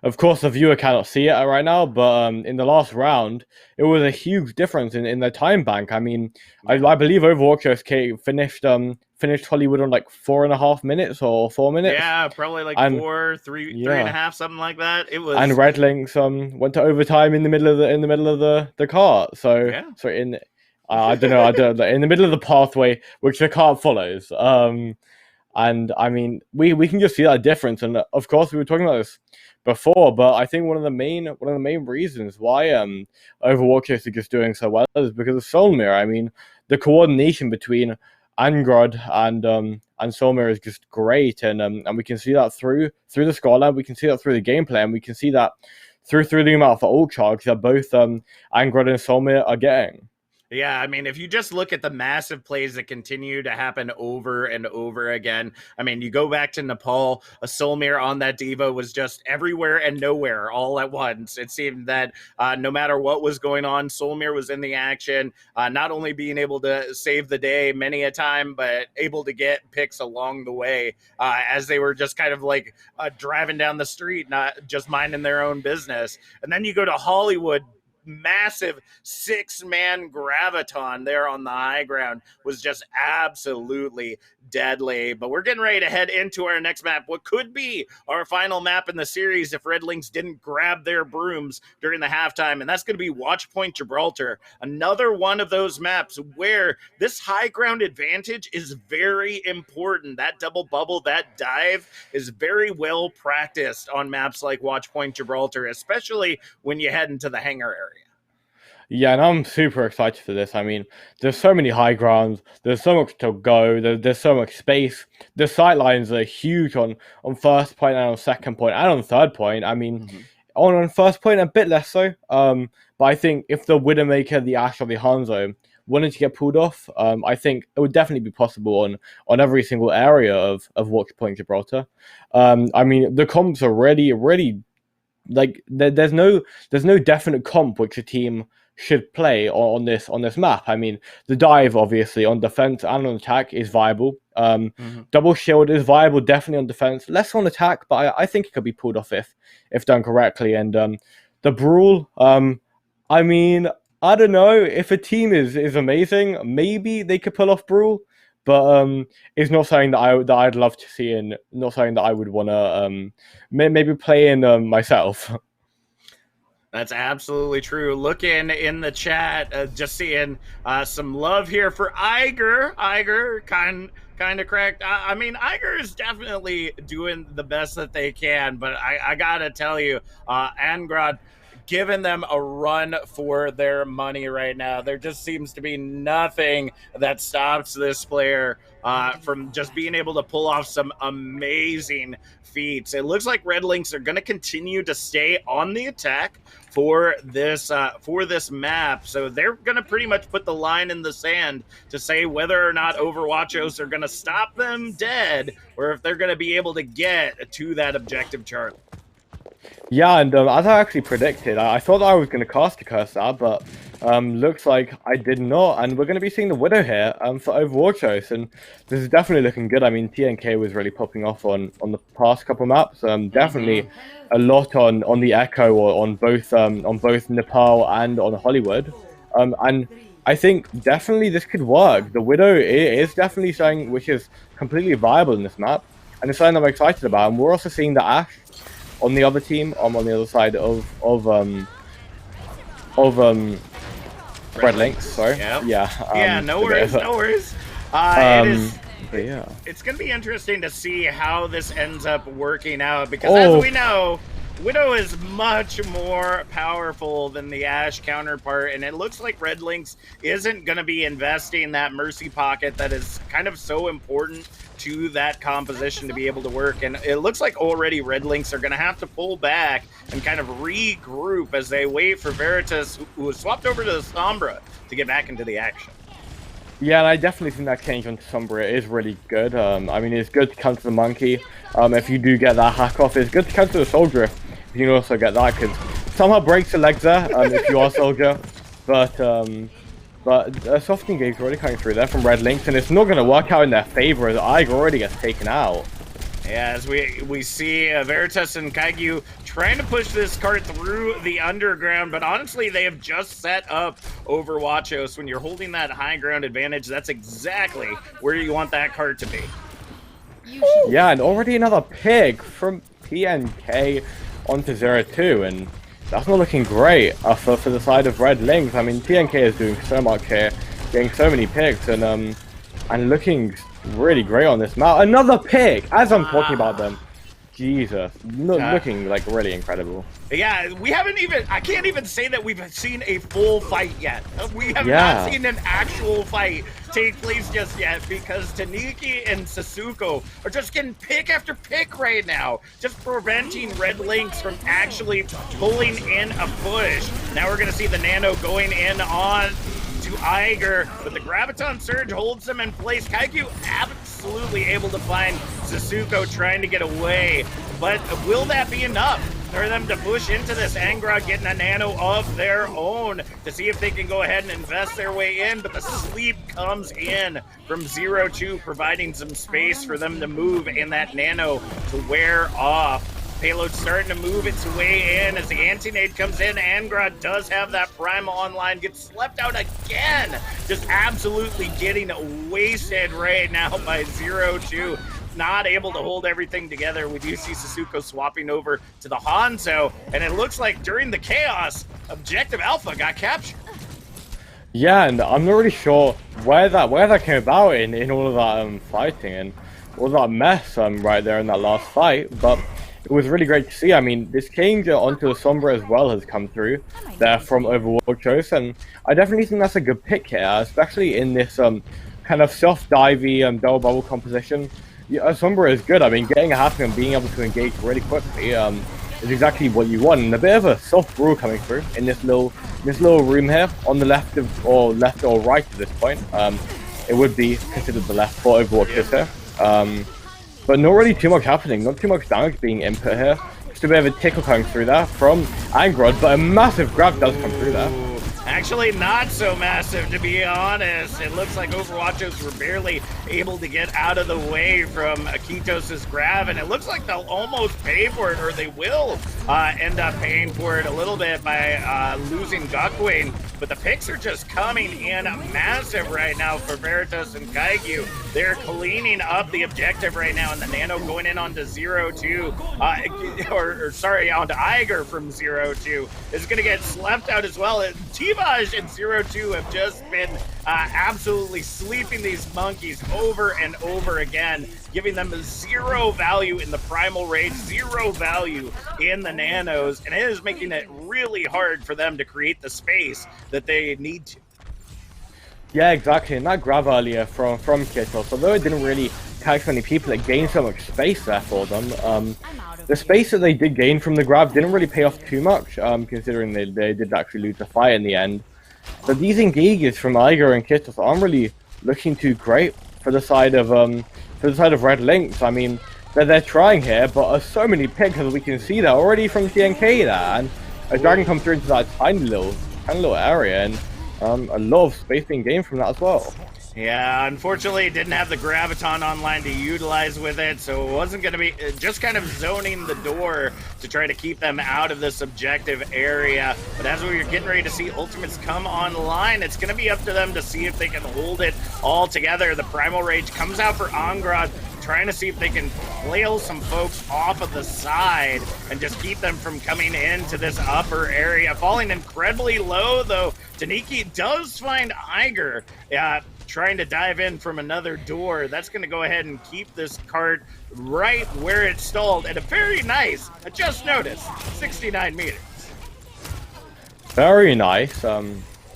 of course, the viewer cannot see it right now, but in the last round, it was a huge difference in their time bank. I mean, I believe Overwatch finished Hollywood on like 4.5 minutes or 4 minutes. Yeah, probably like 3.5, something like that. It was. And Red Lynx went to overtime in the middle of the cart. So yeah. So in. I don't know, in the middle of the pathway, which the cart follows. And I mean, we can just see that difference. And of course, we were talking about this before, but I think one of the main reasons why Overwatch is just doing so well is because of Solmir. I mean, the coordination between Angrod and Solmir is just great, and we can see that through the scoreline, we can see that through the gameplay, and we can see that through the amount of ult charge that both Angrod and Solmir are getting. Yeah, I mean, if you just look at the massive plays that continue to happen over and over again, I mean, you go back to Nepal, a Solmir on that Diva was just everywhere and nowhere all at once. It seemed that no matter what was going on, Solmir was in the action, not only being able to save the day many a time, but able to get picks along the way as they were just kind of like driving down the street, not just minding their own business. And then you go to Hollywood, massive 6-man graviton there on the high ground was just absolutely deadly. But we're getting ready to head into our next map, what could be our final map in the series if Red Lynx didn't grab their brooms during the halftime, and that's going to be Watch Point Gibraltar, another one of those maps where this high ground advantage is very important. That double bubble, that dive is very well practiced on maps like Watch Point Gibraltar, especially when you head into the hangar area. Yeah, and I'm super excited for this. I mean, there's so many high grounds. There's so much to go. There's so much space. The sight lines are huge on first point and on second point and on third point. I mean, on first point, a bit less so. But I think if the Widowmaker, the Ashe, or the Hanzo wanted to get pulled off, I think it would definitely be possible on every single area of Watch Point Gibraltar. I mean, the comps are already like there's no definite comp which a team should play on this map. I mean, the dive obviously on defense and on attack is viable. Double shield is viable definitely on defense, less on attack, but I think it could be pulled off if done correctly. And the brawl, I mean, I don't know, if a team is amazing, maybe they could pull off brawl, but it's not something that I'd love to see, and not something that I would want to maybe play in myself. That's absolutely true. Looking in the chat, just seeing some love here for Iger. Iger, kind of correct. I mean, Iger is definitely doing the best that they can, but I gotta tell you, Angrod, giving them a run for their money right now. There just seems to be nothing that stops this player from just being able to pull off some amazing feats. It looks like Red Lynx are going to continue to stay on the attack for this map. So they're going to pretty much put the line in the sand to say whether or not Overwachos are going to stop them dead or if they're going to be able to get to that objective, Charlie. Yeah, and as I actually predicted, I thought I was going to cast a curse out, but looks like I did not, and we're going to be seeing the Widow here for Overwatch, and this is definitely looking good. I mean, TNK was really popping off on the past couple maps, definitely a lot on the Echo or on both Nepal and on Hollywood, and I think definitely this could work. The Widow is definitely something which is completely viable in this map, and it's something I'm excited about. And we're also seeing the Ashe on the other team, on the other side of Red Lynx. Sorry. Yep. Yeah. No worries. No worries. It's going to be interesting to see how this ends up working out because, as we know, Widow is much more powerful than the Ashe counterpart, and it looks like Red Lynx isn't going to be investing that mercy pocket that is kind of so important to that composition to be able to work. And it looks like already Red Lynx are going to have to pull back and kind of regroup as they wait for Veritas, who was swapped over to the Sombra, to get back into the action. Yeah, and I definitely think that change onto Sombra is really good. I mean, it's good to counter the Monkey. If you do get that hack off, it's good to counter the Soldier. You can also get that, because somehow breaks the legs there if you are Soldier. But a soft engage already coming through there from Red Lynx, and it's not going to work out in their favor as Eiger already gets taken out. Yeah, as we see Veritas and Kaigyu trying to push this cart through the underground, but honestly, they have just set up Overwachos. When you're holding that high ground advantage, that's exactly where you want that cart to be. Yeah, and already another pig from TNK onto 0-2, and that's not looking great for the side of Red Lynx. I mean, TNK is doing so much here, getting so many picks, and looking really great on this map. Another pick as I'm talking about them. Jesus, looking like really incredible. Yeah, we haven't even, I can't even say that we've seen a full fight yet. We have not seen an actual fight take place just yet, because Taniki and Sasuko are just getting pick after pick right now, just preventing Red Lynx from actually pulling in a push. Now we're going to see the Nano going in on to Eiger, but the Graviton Surge holds them in place. Kaigyu absolutely able to find Sasuko trying to get away, but will that be enough for them to push into this? Angra getting a Nano of their own to see if they can go ahead and invest their way in, but the sleep comes in from 0-2, providing some space for them to move and that Nano to wear off. Payload starting to move its way in as the anti-nade comes in. Angra does have that Primal online, gets slept out again. Just absolutely getting wasted right now by 0-2. Not able to hold everything together. We do see Sasuko swapping over to the Hanzo, and it looks like during the chaos, Objective Alpha got captured. Yeah, and I'm not really sure where that came about in all of that fighting and all that mess right there in that last fight, but it was really great to see. I mean, this change onto the Sombra as well has come through there from Overwachos, and I definitely think that's a good pick here, especially in this kind of soft divey double bubble composition. Yeah, Sombra is good. I mean, getting a half and being able to engage really quickly is exactly what you want. And a bit of a soft brawl coming through in this little room here on the left or right at this point. It would be considered the left for Overwatch here. But not really too much happening, not too much damage being input here. Just a bit of a tickle coming through there from Angrod, but a massive grab does come through there. Actually, not so massive, to be honest. It looks like Overwatchos were barely able to get out of the way from Akitos' grab, and it looks like they'll almost pay for it, or they will end up paying for it a little bit by losing Gakwain. But the picks are just coming in massive right now for Veritas and Kaigyu. They're cleaning up the objective right now, and the Nano going in onto 0-2, onto Eiger from 0-2 is going to get slept out as well. T-Vaj and 0-2 have just been absolutely sleeping these monkeys over and over again, giving them 0 value in the Primal Rage, 0 value in the Nanos, and it is making it really hard for them to create the space that they need to. Yeah, exactly, and that grab earlier from Kittle, although it didn't really catch many people, it gained so much space there for them. The space that they did gain from the grab didn't really pay off too much, considering they did actually lose the fight in the end. But these engages from Iger and Kittle aren't really looking too great for the side of Red Lynx. I mean, they're trying here, but so many picks, as we can see there already from TNK there, and a dragon comes through into that tiny little area, and a lot of space being gained from that as well. Yeah, unfortunately, it didn't have the Graviton online to utilize with it, so it wasn't going to be just kind of zoning the door to try to keep them out of this objective area. But as we were getting ready to see Ultimates come online, it's going to be up to them to see if they can hold it all together. The Primal Rage comes out for Angrod, trying to see if they can flail some folks off of the side and just keep them from coming into this upper area. Falling incredibly low, though, Taniki does find Iger trying to dive in from another door. That's going to go ahead and keep this cart right where it stalled at a very nice, I just noticed, 69 meters. Very nice.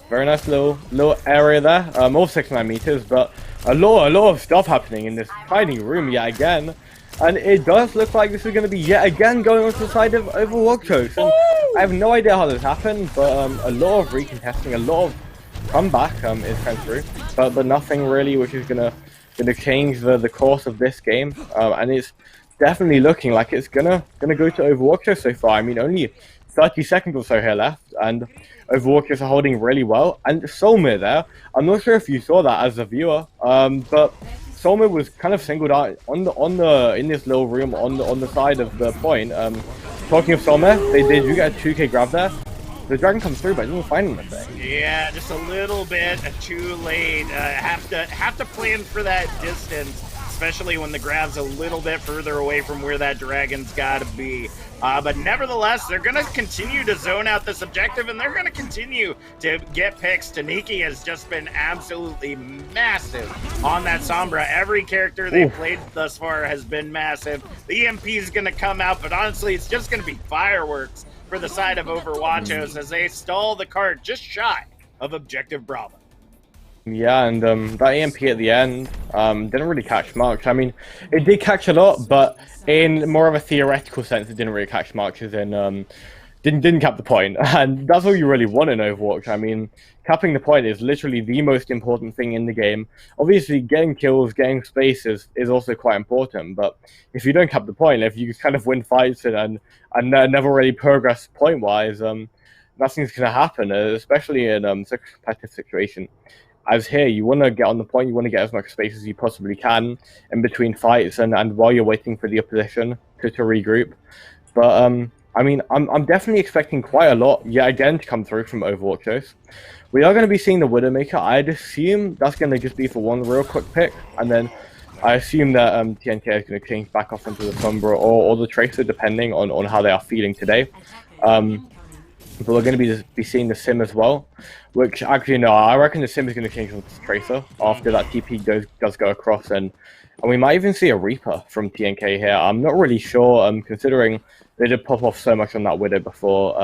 Very nice little area there. All 69 meters, but a lot of stuff happening in this tiny room yet again. And it does look like this is going to be yet again going on to the side of Overwachos. And I have no idea how this happened, but a lot of recontesting, a lot of comeback is coming through, but nothing really which is gonna change the course of this game. And it's definitely looking like it's gonna go to Overwatch so far. I mean, only 30 seconds or so here left, and Overwatch are holding really well. And Solmir there, I'm not sure if you saw that as a viewer, but Solmir was kind of singled out in this little room on the side of the point. Talking of Solmir, they did get a 2k grab there. The dragon comes through, but it doesn't find anything. Yeah, just a little bit too late. Have to plan for that distance, especially when the grab's a little bit further away from where that dragon's got to be. But nevertheless, they're going to continue to zone out this objective, and they're going to continue to get picks. Taniki has just been absolutely massive on that Sombra. Every character they've played thus far has been massive. The EMP is going to come out, but honestly, it's just going to be fireworks for the side of Overwachos as they stall the cart just shy of Objective Bravo. Yeah, and that EMP at the end didn't really catch much. I mean, it did catch a lot, but in more of a theoretical sense, it didn't really catch much, as in didn't cap the point. And that's all you really want in Overwatch. I mean, capping the point is literally the most important thing in the game. Obviously, getting kills, getting spaces is also quite important, but if you don't cap the point, if you kind of win fights and never really progress point-wise, nothing's going to happen, especially in such a competitive situation. As here, you want to get on the point, you want to get as much space as you possibly can in between fights and while you're waiting for the opposition to regroup. But, I mean, I'm definitely expecting quite a lot yet again to come through from Overwatchos. We are going to be seeing the Widowmaker. I'd assume that's going to just be for one real quick pick, and then I assume that TNK is going to change back off into the Sombra or the Tracer, depending on how they are feeling today. But we're going to be seeing the Sim as well, which actually, no, I reckon the Sim is going to change onto the Tracer after that TP does go across, and we might even see a Reaper from TNK here. I'm not really sure, considering they did pop off so much on that Widow before,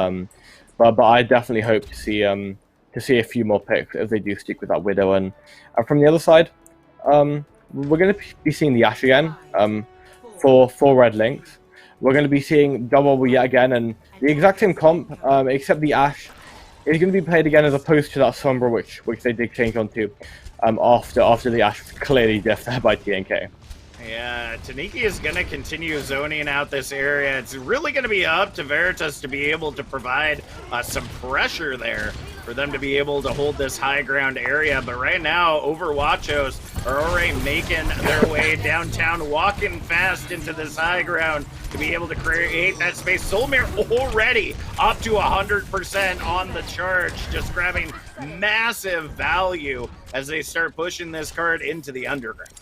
but I definitely hope to see a few more picks if they do stick with that Widow. And from the other side, we're going to be seeing the Ashe again for Red Lynx. We're going to be seeing double yet again, and the exact same comp, except the Ashe is going to be played again as opposed to that Sombra, which they did change onto after the Ashe was clearly diffed there by TNK. Yeah, Taniki is going to continue zoning out this area. It's really going to be up to Veritas to be able to provide some pressure there for them to be able to hold this high ground area. But right now, Overwachos are already making their way downtown, walking fast into this high ground to be able to create that space. Solmir already up to 100% on the charge, just grabbing massive value as they start pushing this card into the underground.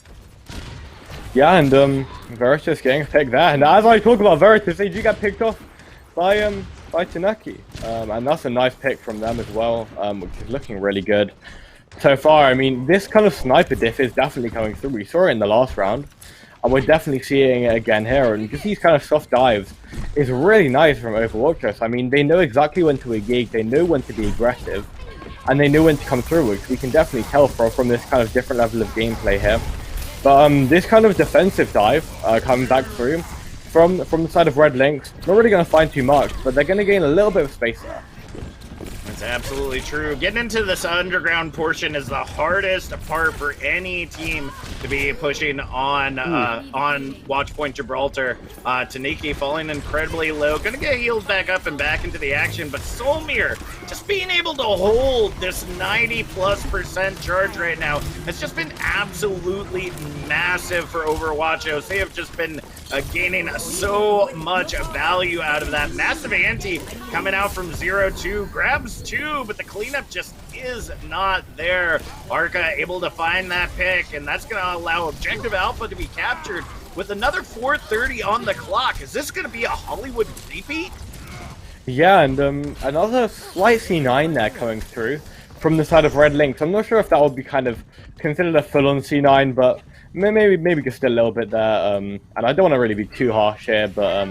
Yeah, and Veritas getting picked there. And as I talk about Veritas, they do get picked off by Tanaki. And that's a nice pick from them as well, which is looking really good. so far. I mean, this kind of sniper diff is definitely coming through. We saw it in the last round, and we're definitely seeing it again here. And just these kind of soft dives is really nice from Overwatchos. I mean, they know exactly when to engage, they know when to be aggressive, and they know when to come through, which we can definitely tell from this kind of different level of gameplay here. But this kind of defensive dive coming back through from the side of Red Lynx, not really going to find too much, but they're going to gain a little bit of space there. That's absolutely true. Getting into this underground portion is the hardest part for any team to be pushing on Watchpoint Gibraltar. Taniki falling incredibly low, gonna get healed back up and back into the action, but Solmir just being able to hold this 90+% charge right now has just been absolutely massive for Overwachos. They have just been gaining so much value out of that. Massive ante coming out from 0-2, grabs 2, but the cleanup just is not there. Arca able to find that pick, and that's going to allow Objective Alpha to be captured with another 4:30 on the clock. Is this going to be a Hollywood repeat? Yeah, and another slight C9 there coming through from the side of Red Lynx. I'm not sure if that would be kind of considered a full-on C9, but maybe just a little bit there. And I don't want to really be too harsh here, but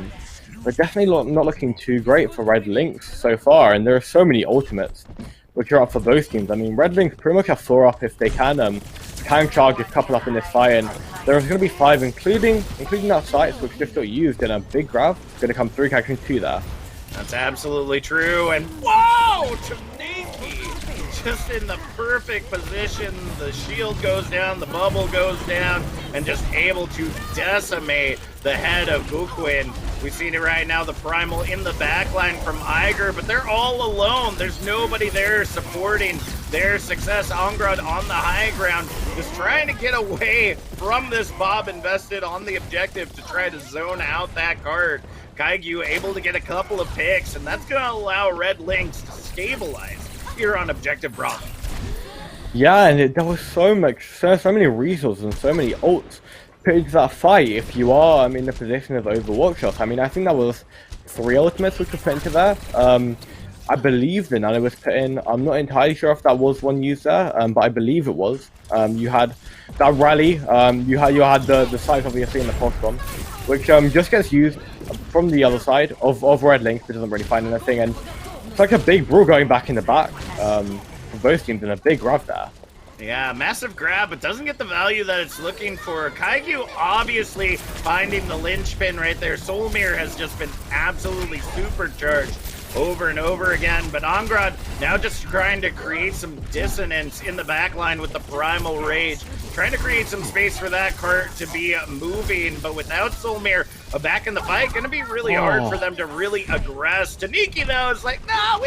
definitely not looking too great for Red Lynx so far. And there are so many ultimates which are up for both teams. I mean, Red Lynx pretty much have 4 up if they can charge a couple up in this fight, and there's going to be 5, including that sight, which just got used in a big grab. Going to come through, catching 2 there. That's absolutely true, and whoa! Taniki just in the perfect position. The shield goes down, the bubble goes down, and just able to decimate the head of Gukwin. We've seen it right now, the Primal in the backline from Iger, but they're all alone. There's nobody there supporting their success. Angrad on the high ground, just trying to get away from this Bob invested on the objective to try to zone out that card. Kaigyu able to get a couple of picks, and that's going to allow Red Lynx to stabilize here on Objective Bravo. Yeah, and there was so many resources and so many ults put into that fight if you are in the position of Overwatch. I mean, I think that was 3 ultimates which were put into there. I believe the Nano was put in. I'm not entirely sure if that was one used there, but I believe it was. You had that rally, you had the sight obviously in the pulse bomb, which just gets used from the other side of Red Lynx, but doesn't really find anything, and it's like a big brawl going back in the back for both teams, and a big grab there. Yeah, massive grab, but doesn't get the value that it's looking for. Kaigyu obviously finding the linchpin right there. Solmir has just been absolutely supercharged over and over again, but Angrad now just trying to create some dissonance in the backline with the Primal Rage, trying to create some space for that cart to be moving, but without Solmir back in the fight, gonna be really hard for them to really aggress. Taniki though is like, no,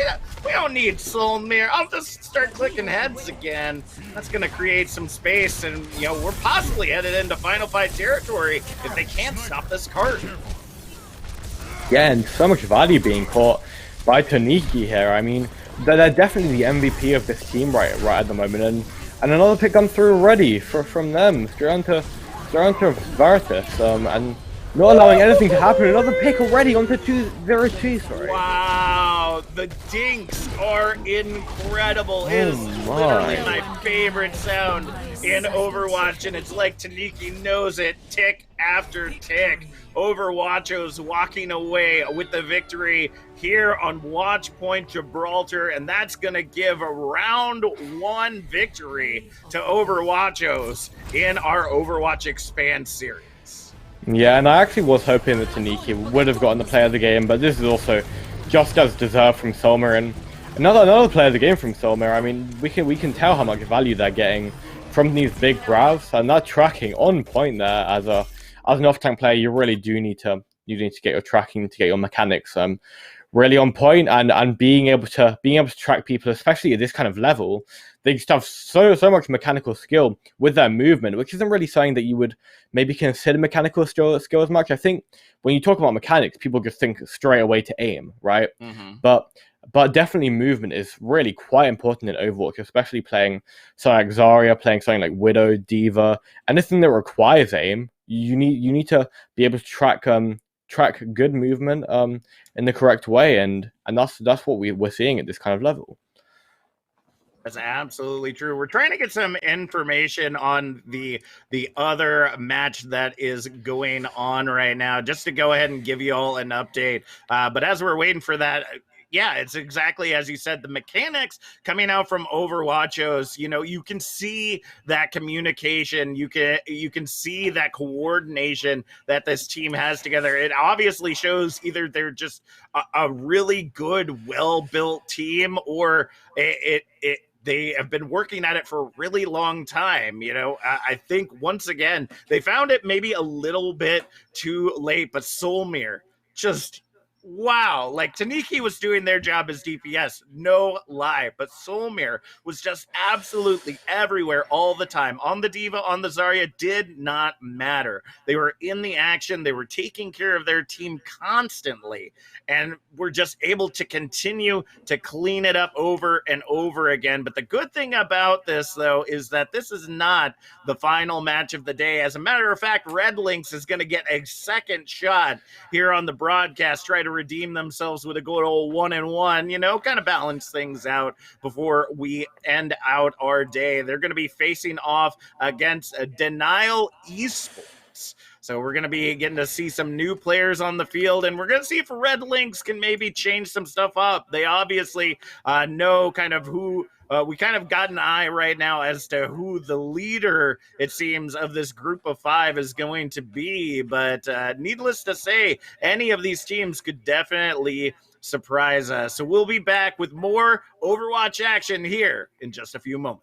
we don't need Solmir. I'll just start clicking heads again. That's gonna create some space, and we're possibly headed into final fight territory if they can't stop this cart. Yeah, and so much value being caught by Taniki here. I mean, they're definitely the MVP of this team right at the moment, and another pick come through already from them, straight onto Vartus, and not allowing anything to happen. Another pick already onto 2-0-2, sorry. Wow, the dinks are incredible. It is literally my favorite sound in Overwatch, and it's like Taniki knows it, tick after tick. Overwachos walking away with the victory here on Watchpoint Gibraltar, and that's going to give a round 1 victory to Overwachos in our Overwatch Expanse series. Yeah, and I actually was hoping that Taniki would have gotten the player of the game, but this is also just as deserved from Solmir, and another player of the game from Solmir. I mean, we can tell how much value they're getting from these big grabs, and that tracking on point there as an off-tank player. You really do need to get your tracking, to get your mechanics really on point, and being able to track people, especially at this kind of level. They just have so much mechanical skill with their movement, which isn't really something that you would maybe consider mechanical skill as much. I think when you talk about mechanics, people just think straight away to aim, right? Mm-hmm. But definitely movement is really quite important in Overwatch, especially playing something like Zarya, playing something like Widow, Diva, anything that requires aim. You need to be able to track good movement in the correct way, and that's what we're seeing at this kind of level. That's absolutely true. We're trying to get some information on the other match that is going on right now, just to go ahead and give you all an update. But as we're waiting for that, yeah, it's exactly as you said. The mechanics coming out from Overwachos, you know, you can see that communication. You can see that coordination that this team has together. It obviously shows either they're just a really good, well-built team, or they have been working at it for a really long time. You know, I think once again, they found it maybe a little bit too late, but Solmir just, wow. Like, Taniki was doing their job as DPS, no lie, but Solmir was just absolutely everywhere all the time. On the Diva, on the Zarya, did not matter. They were in the action. They were taking care of their team constantly, and were just able to continue to clean it up over and over again. But the good thing about this, though, is that this is not the final match of the day. As a matter of fact, Red Lynx is going to get a second shot here on the broadcast, try to redeem themselves with a good old 1-1, you know, kind of balance things out before we end out our day. They're going to be facing off against Denial Esports. So we're going to be getting to see some new players on the field, and we're going to see if Red Lynx can maybe change some stuff up. They obviously know kind of who we kind of got an eye right now as to who the leader, it seems, of this group of five is going to be. But needless to say, any of these teams could definitely surprise us. So we'll be back with more Overwatch action here in just a few moments.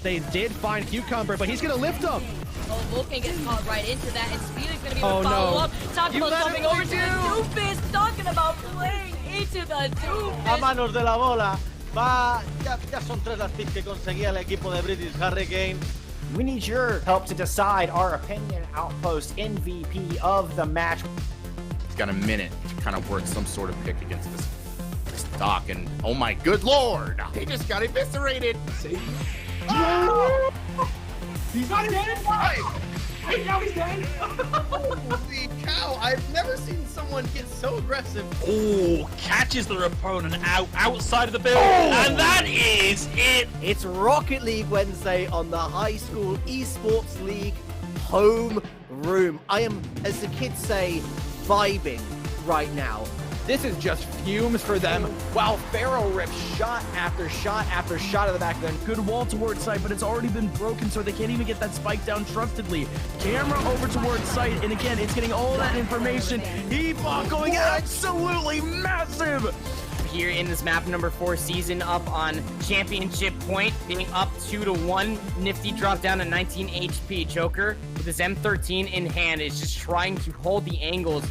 They did find Cucumber, but he's going to lift him. Oh, Vulcan gets caught right into that, and Speed is going to be Oh, able to follow no. up. Talking about something over to the Doofus, talking about playing into the Doofus. A manos de la bola. Ya son 3 las picks que conseguía el equipo de British Hurricane. We need your help to decide our opinion outpost MVP of the match. He's got a minute to kind of work some sort of pick against this Doc, and oh my good lord, they just got eviscerated. See? Oh! He's not dead! Wait, now he's dead! Holy cow, I've never seen someone get so aggressive. Oh, catches their opponent outside of the building, and that is it! It's Rocket League Wednesday on the High School Esports League home room. I am, as the kids say, vibing right now. This is just fumes for them, while Pharaoh rips shot after shot after shot of the back of them. Good wall towards site, but it's already been broken, so they can't even get that spike down trustedly. Camera over towards site, and again, it's getting all that information. Ebot going absolutely massive! Here in this map number 4 season, up on championship point, being up 2-1. Nifty dropped down to 19 HP. Joker with his M13 in hand is just trying to hold the angles.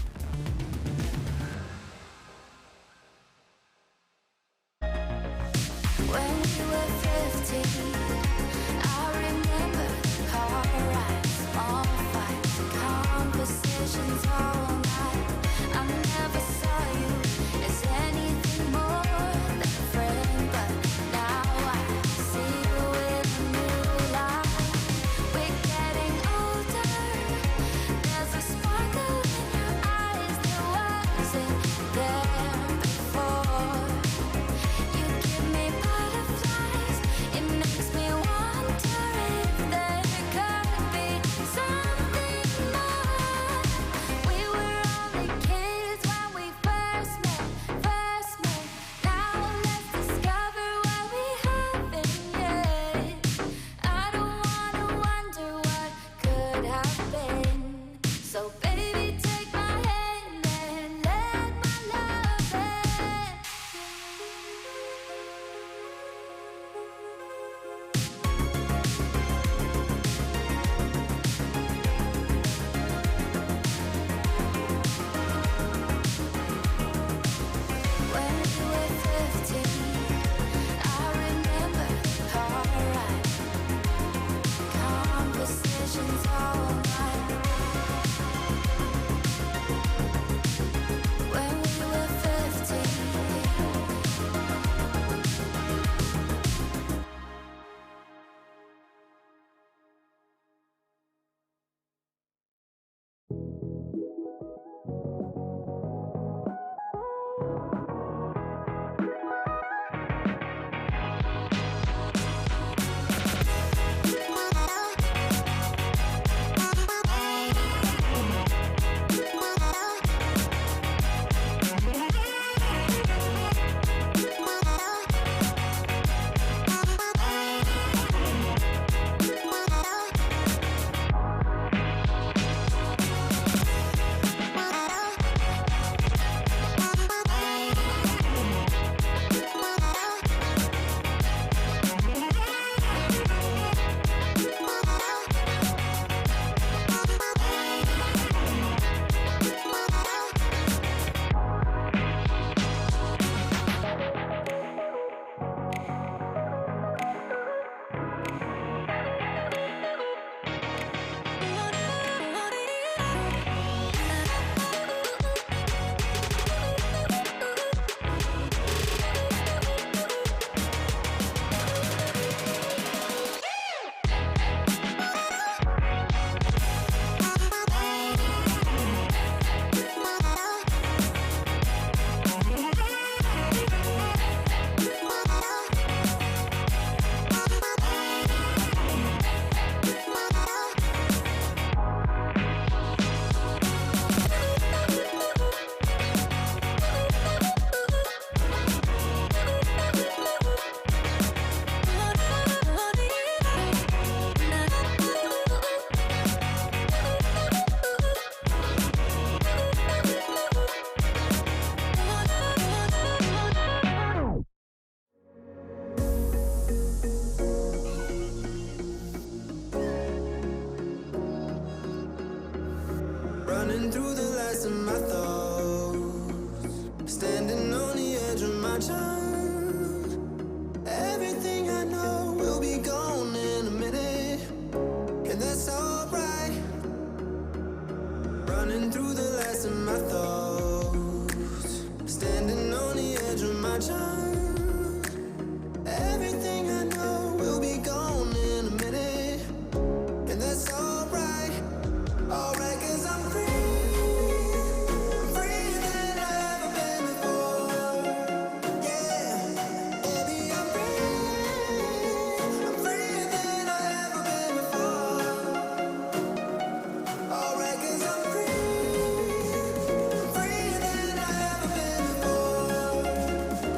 Now Running through the last of my thoughts, standing on the edge of my time. Everything I know will be gone in a minute, and that's alright. Running through the last of my thoughts, standing on the edge of my time. Everything I know will be gone in a minute, and that's alright. Alright, 'cause I'm free.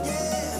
Yeah.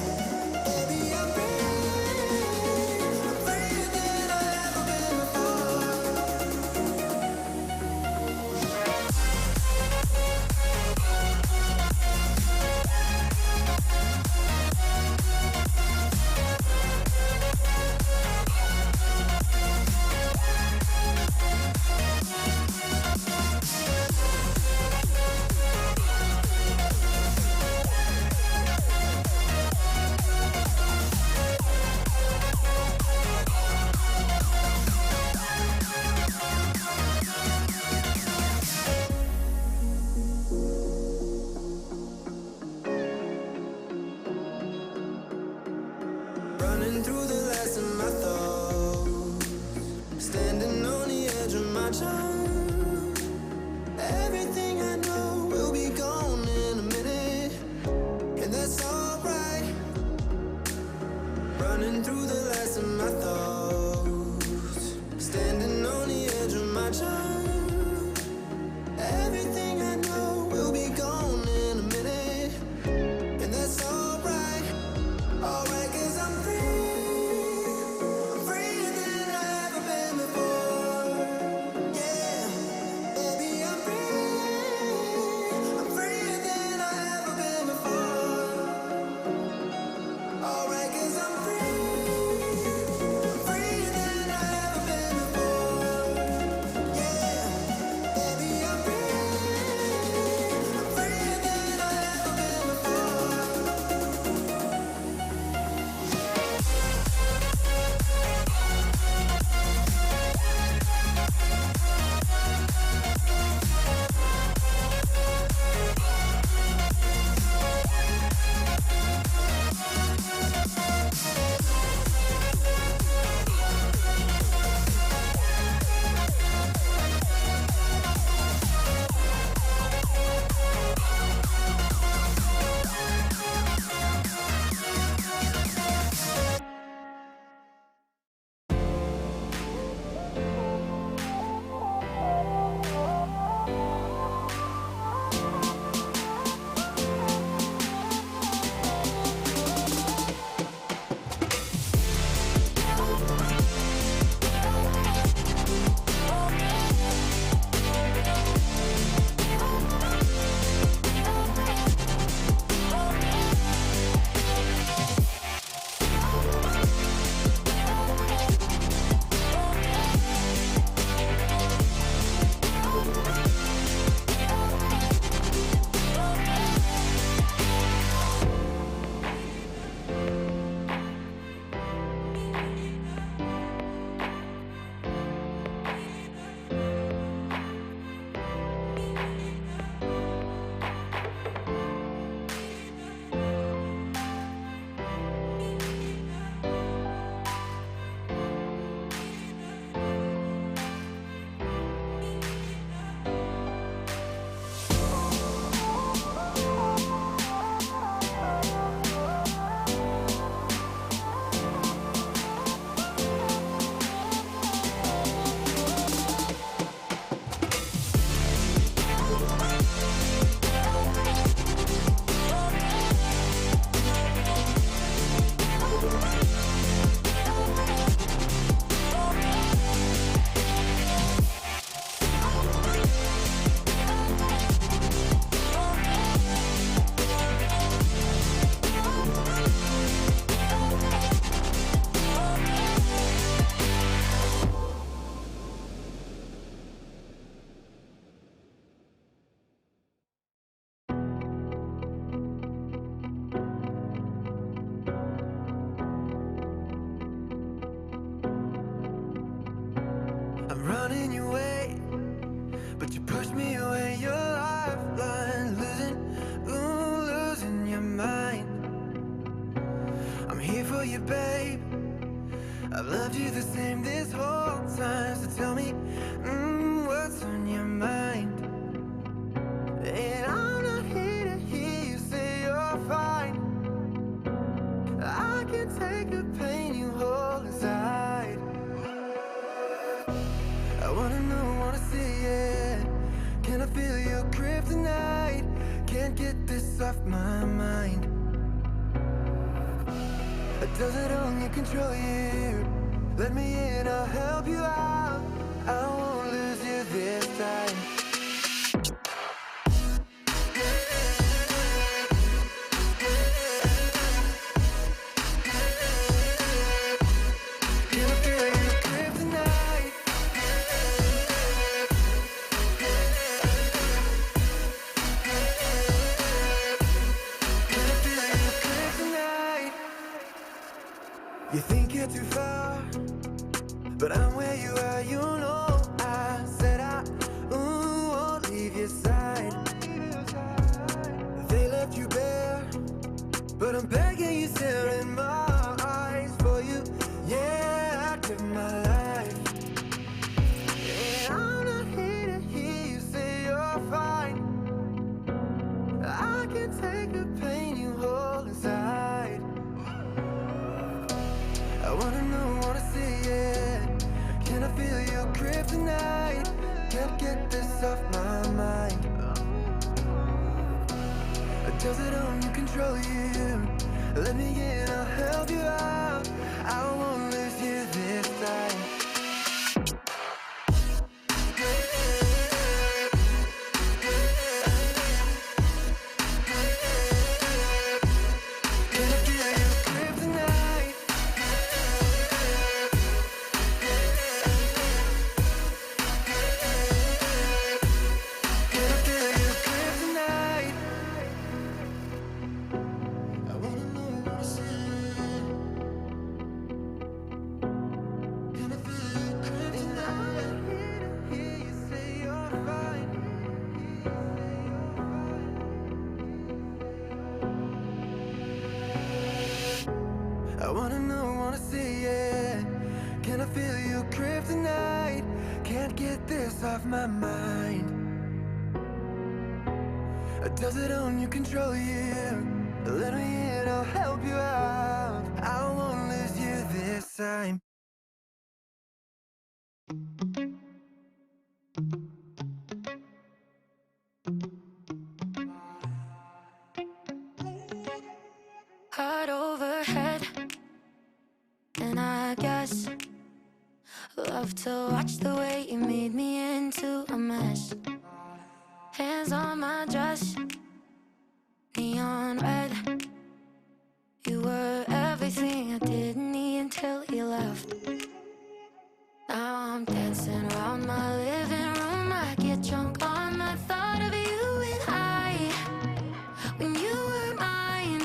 the same this whole time. So tell me, what's on your mind? And I'm not here to hear you say you're fine. I can take the pain you hold inside. I wanna know, wanna see it. Can I feel your kryptonite? Can't get this off my mind. Does it only control you? Let me in, I'll help you out. I won't lose you this time. You think you're too far, but I'm where you are, you know. I said I won't leave your side. They left you bare, but I'm begging you, stare in my eyes for you. Yeah, I give my life. Yeah, I'm not here to hear you say you're fine. I can take the pain you hold inside. I wanna know, wanna see it. Can I feel your kryptonite? Can't get this off my mind. Does it only control you? Let me in, I'll help you out. I won't lose you this time. I wanna know, wanna see it. Can I feel your kryptonite? Can't get this off my mind. Does it only control you? Let me in, I'll help you out. I won't lose you this time. Heart overhead, and I guess love to watch the way you made me into a mess. Hands on my dress, neon red. You were everything I didn't need until you left. Now I'm dancing around my living room. I get drunk on the thought of you and I. When you were mine,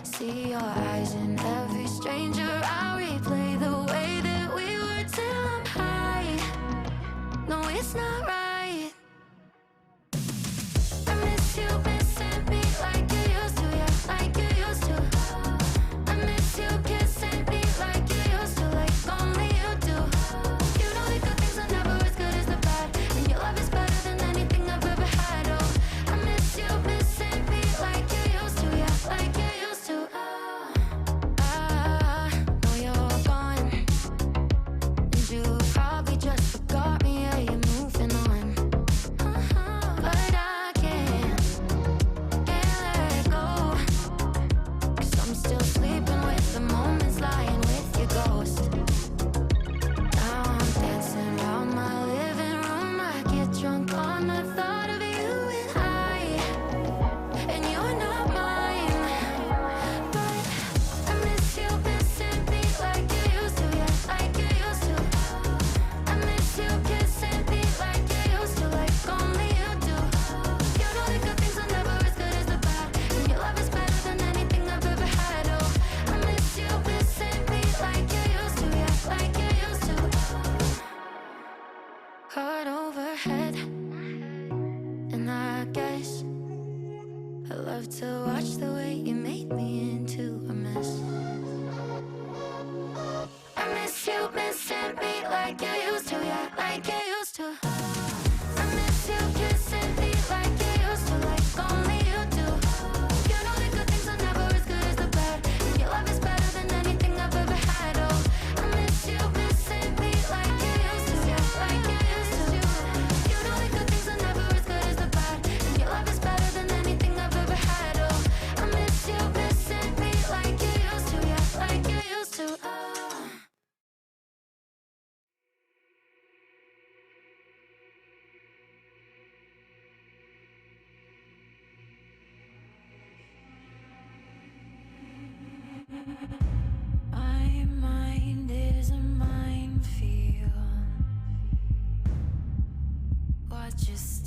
see your eyes in every stranger. I'll replay the way that we were till I'm high. No, it's not right. I miss you missing me like you used to, yeah, like you used to. I miss you kissing me like you used to, like only you do. You know the good things are never as good as the bad, and your love is better than anything I've ever had. Oh, I miss you missing me like you used to, yeah, like you used to. I know you're gone, and you probably just forgot me. Yeah, you're moving on. But I can't let go, 'cause I'm still sleeping with the moments, lying with your ghost. Now I'm dancing around my living room. I get drunk on the thought of you and I, and you're not mine. But I miss you missing me like you used to, yeah, like you used to. I miss you kissing me like you used to, like only you do. You know the good things are never as good as the bad, and your love is better than anything I've ever had. Oh, I miss you missing me like you used to, yeah, like you used to. Heart overhead, and I guess I love to watch the way you made me into a mess. I miss you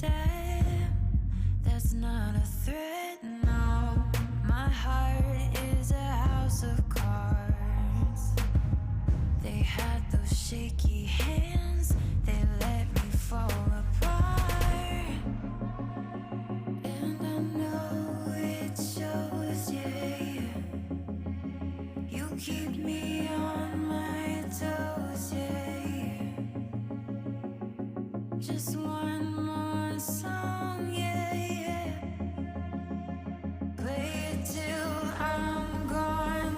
step. That's not a threat, no. My heart is a house of cards. They had those shaky hands, they let me fall apart. And I know it shows, yeah. You keep me on my toes, yeah. Just one more song, yeah, yeah. Play it till I'm gone.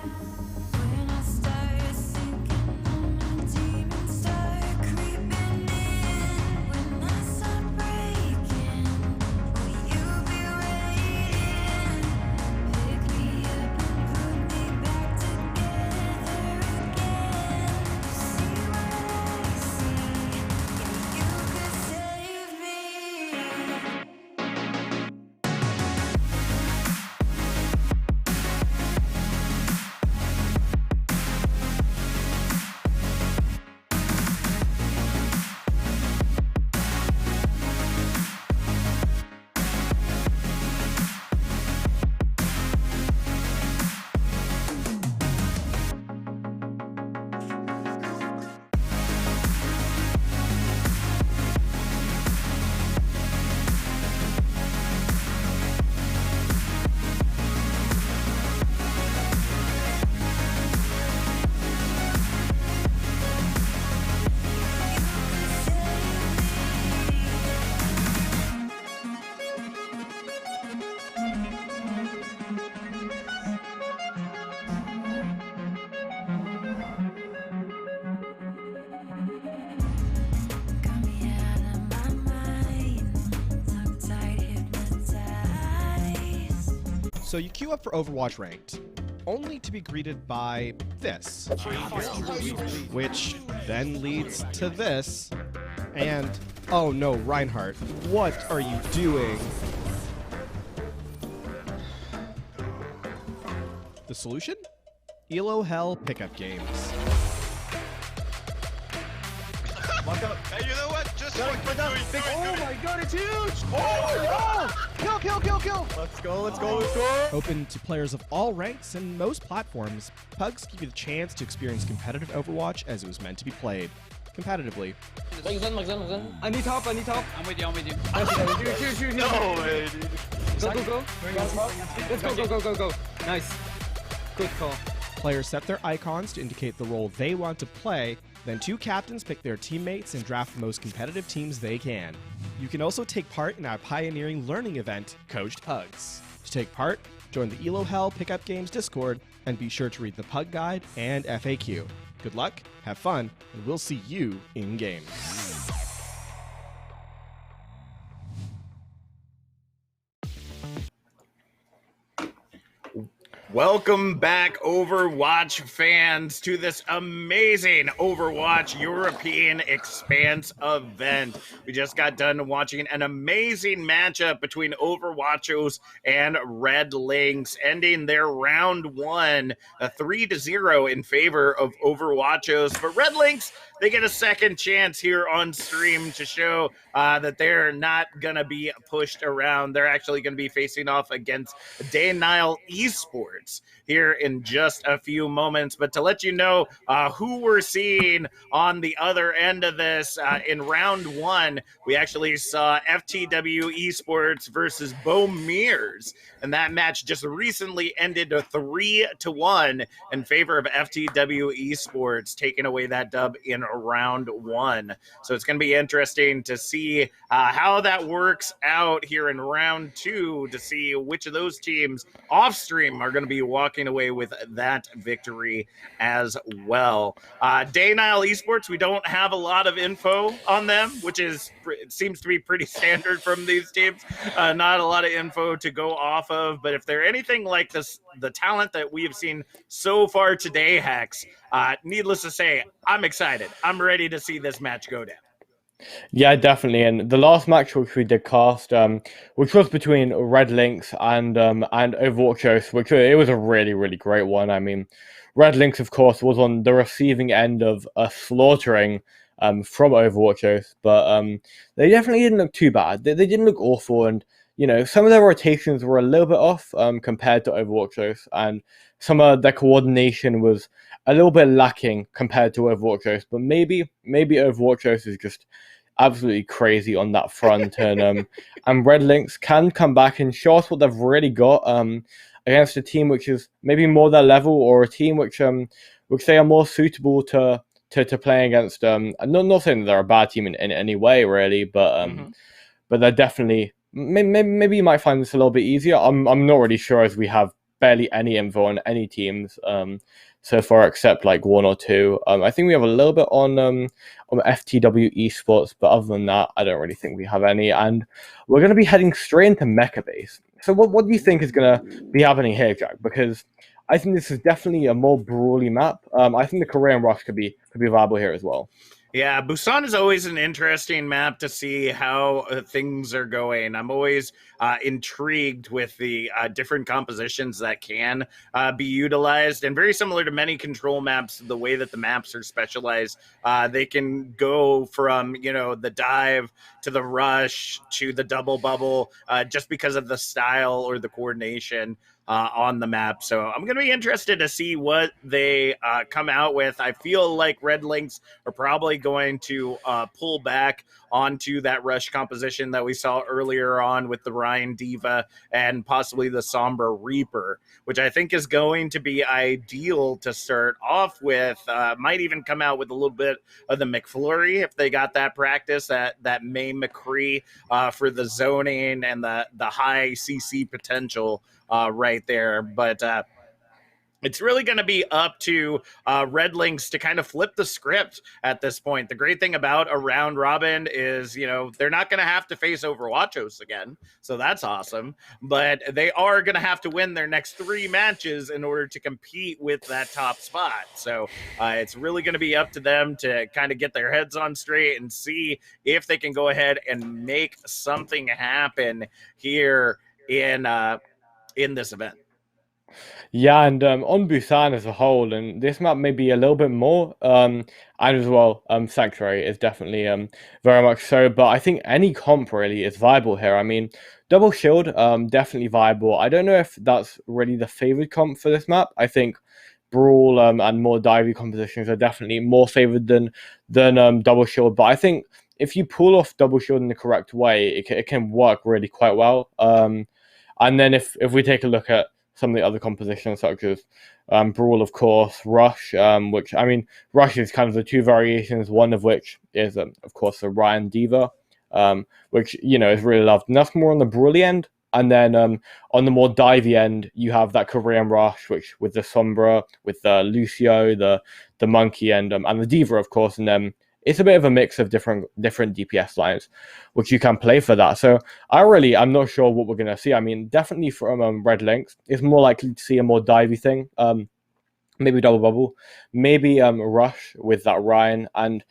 When I start sinking, my demons start creeping in. When I start breaking, will you be waiting? Pick me up and put me back together again. See what I see, yeah, you could save me. So you queue up for Overwatch Ranked, only to be greeted by this, which then leads to this, and oh no, Reinhardt, what are you doing? The solution? ELO Hell pickup games. Hey, you know what? Just Oh my god, it's huge! Oh no! Kill! Let's go! Open to players of all ranks and most platforms, Pugs give you the chance to experience competitive Overwatch as it was meant to be played, competitively. I need help. I'm with you. Shoot. No way, dude. Go. Let's go. Nice. Good call. Players set their icons to indicate the role they want to play, then two captains pick their teammates and draft the most competitive teams they can. You can also take part in our pioneering learning event, Coached Pugs. To take part, join the ELO Hell Pickup Games Discord, and be sure to read the Pug Guide and FAQ. Good luck, have fun, and we'll see you in-game. Welcome back, Overwatch fans, to this amazing Overwatch European Expanse event. We just got done watching an amazing matchup between Overwachos and Red Lynx, ending their round one, a 3-0 in favor of Overwachos. But Red Lynx, they get a second chance here on stream to show that they're not going to be pushed around. They're actually going to be facing off against Denial Esports here in just a few moments. But to let you know who we're seeing on the other end of this, in round one, we actually saw FTW Esports versus Bomeers. And that match just recently ended 3-1 in favor of FTW Esports, taking away that dub in round one. So it's going to be interesting to see how that works out here in round two, to see which of those teams off stream are going to be walking away with that victory as well. Denial Esports, we don't have a lot of info on them, which is, it seems to be pretty standard from these teams. Not a lot of info to go off of, but if they're anything like this, the talent that we have seen so far today, Hex, needless to say, I'm excited. I'm ready to see this match go down. Yeah, definitely. And the last match which we did cast, which was between Red Lynx and Overwachos, which it was a really, really great one. I mean, Red Lynx, of course, was on the receiving end of slaughtering from Overwatchos, but they definitely didn't look too bad. They didn't look awful, and some of their rotations were a little bit off compared to Overwatchos, and some of their coordination was a little bit lacking compared to Overwatchos. But maybe Overwatchos is just absolutely crazy on that front, and Red Lynx can come back and show us what they've really got against a team which is maybe more their level, or a team which they are more suitable to playing against. I'm not saying that they're a bad team in any way, really, but they're definitely maybe you might find this a little bit easier. I'm not really sure, as we have barely any info on any teams so far, except like one or two. I think we have a little bit on FTW Esports, but other than that, I don't really think we have any. And we're going to be heading straight into Mecha Base. So what do you think is going to be happening here, Jack? Because I think this is definitely a more brawly map. I think the Korean Rush could be viable here as well. Yeah, Busan is always an interesting map to see how things are going. I'm always intrigued with the different compositions that can be utilized. And very similar to many control maps, the way that the maps are specialized, they can go from, the dive to the rush to the double bubble just because of the style or the coordination on the map. So I'm going to be interested to see what they come out with. I feel like Red Lynx are probably going to pull back onto that rush composition that we saw earlier on with the Ryan Diva and possibly the Sombra Reaper, which I think is going to be ideal to start off with. Might even come out with a little bit of the McFlurry if they got that practice, that May McCree for the zoning and the high CC potential right there. But it's really going to be up to Red Lynx to kind of flip the script at this point. The great thing about a round robin is, they're not going to have to face Overwachos again. So that's awesome. But they are going to have to win their next 3 matches in order to compete with that top spot. So it's really going to be up to them to kind of get their heads on straight and see if they can go ahead and make something happen here in this event. Yeah, and on Busan as a whole, and this map may be a little bit more, and as well, Sanctuary is definitely very much so, but I think any comp really is viable here. I mean, Double Shield, definitely viable. I don't know if that's really the favored comp for this map. I think Brawl and more divey compositions are definitely more favored than Double Shield, but I think if you pull off Double Shield in the correct way, it can work really quite well. And then if we take a look at some of the other compositions, such as Brawl, of course, Rush, which, I mean, Rush is kind of the 2 variations, one of which is, of course, the Ryan Diva, which, is really loved. And that's more on the Brawly end. And then on the more divey end, you have that Korean Rush, which with the Sombra, with the Lucio, the Monkey, and the Diva, of course, and then it's a bit of a mix of different DPS lines, which you can play for that. So I'm not sure what we're going to see. I mean, definitely from Red Lynx, it's more likely to see a more divey thing. Maybe Double Bubble, maybe Rush with that Ryan. And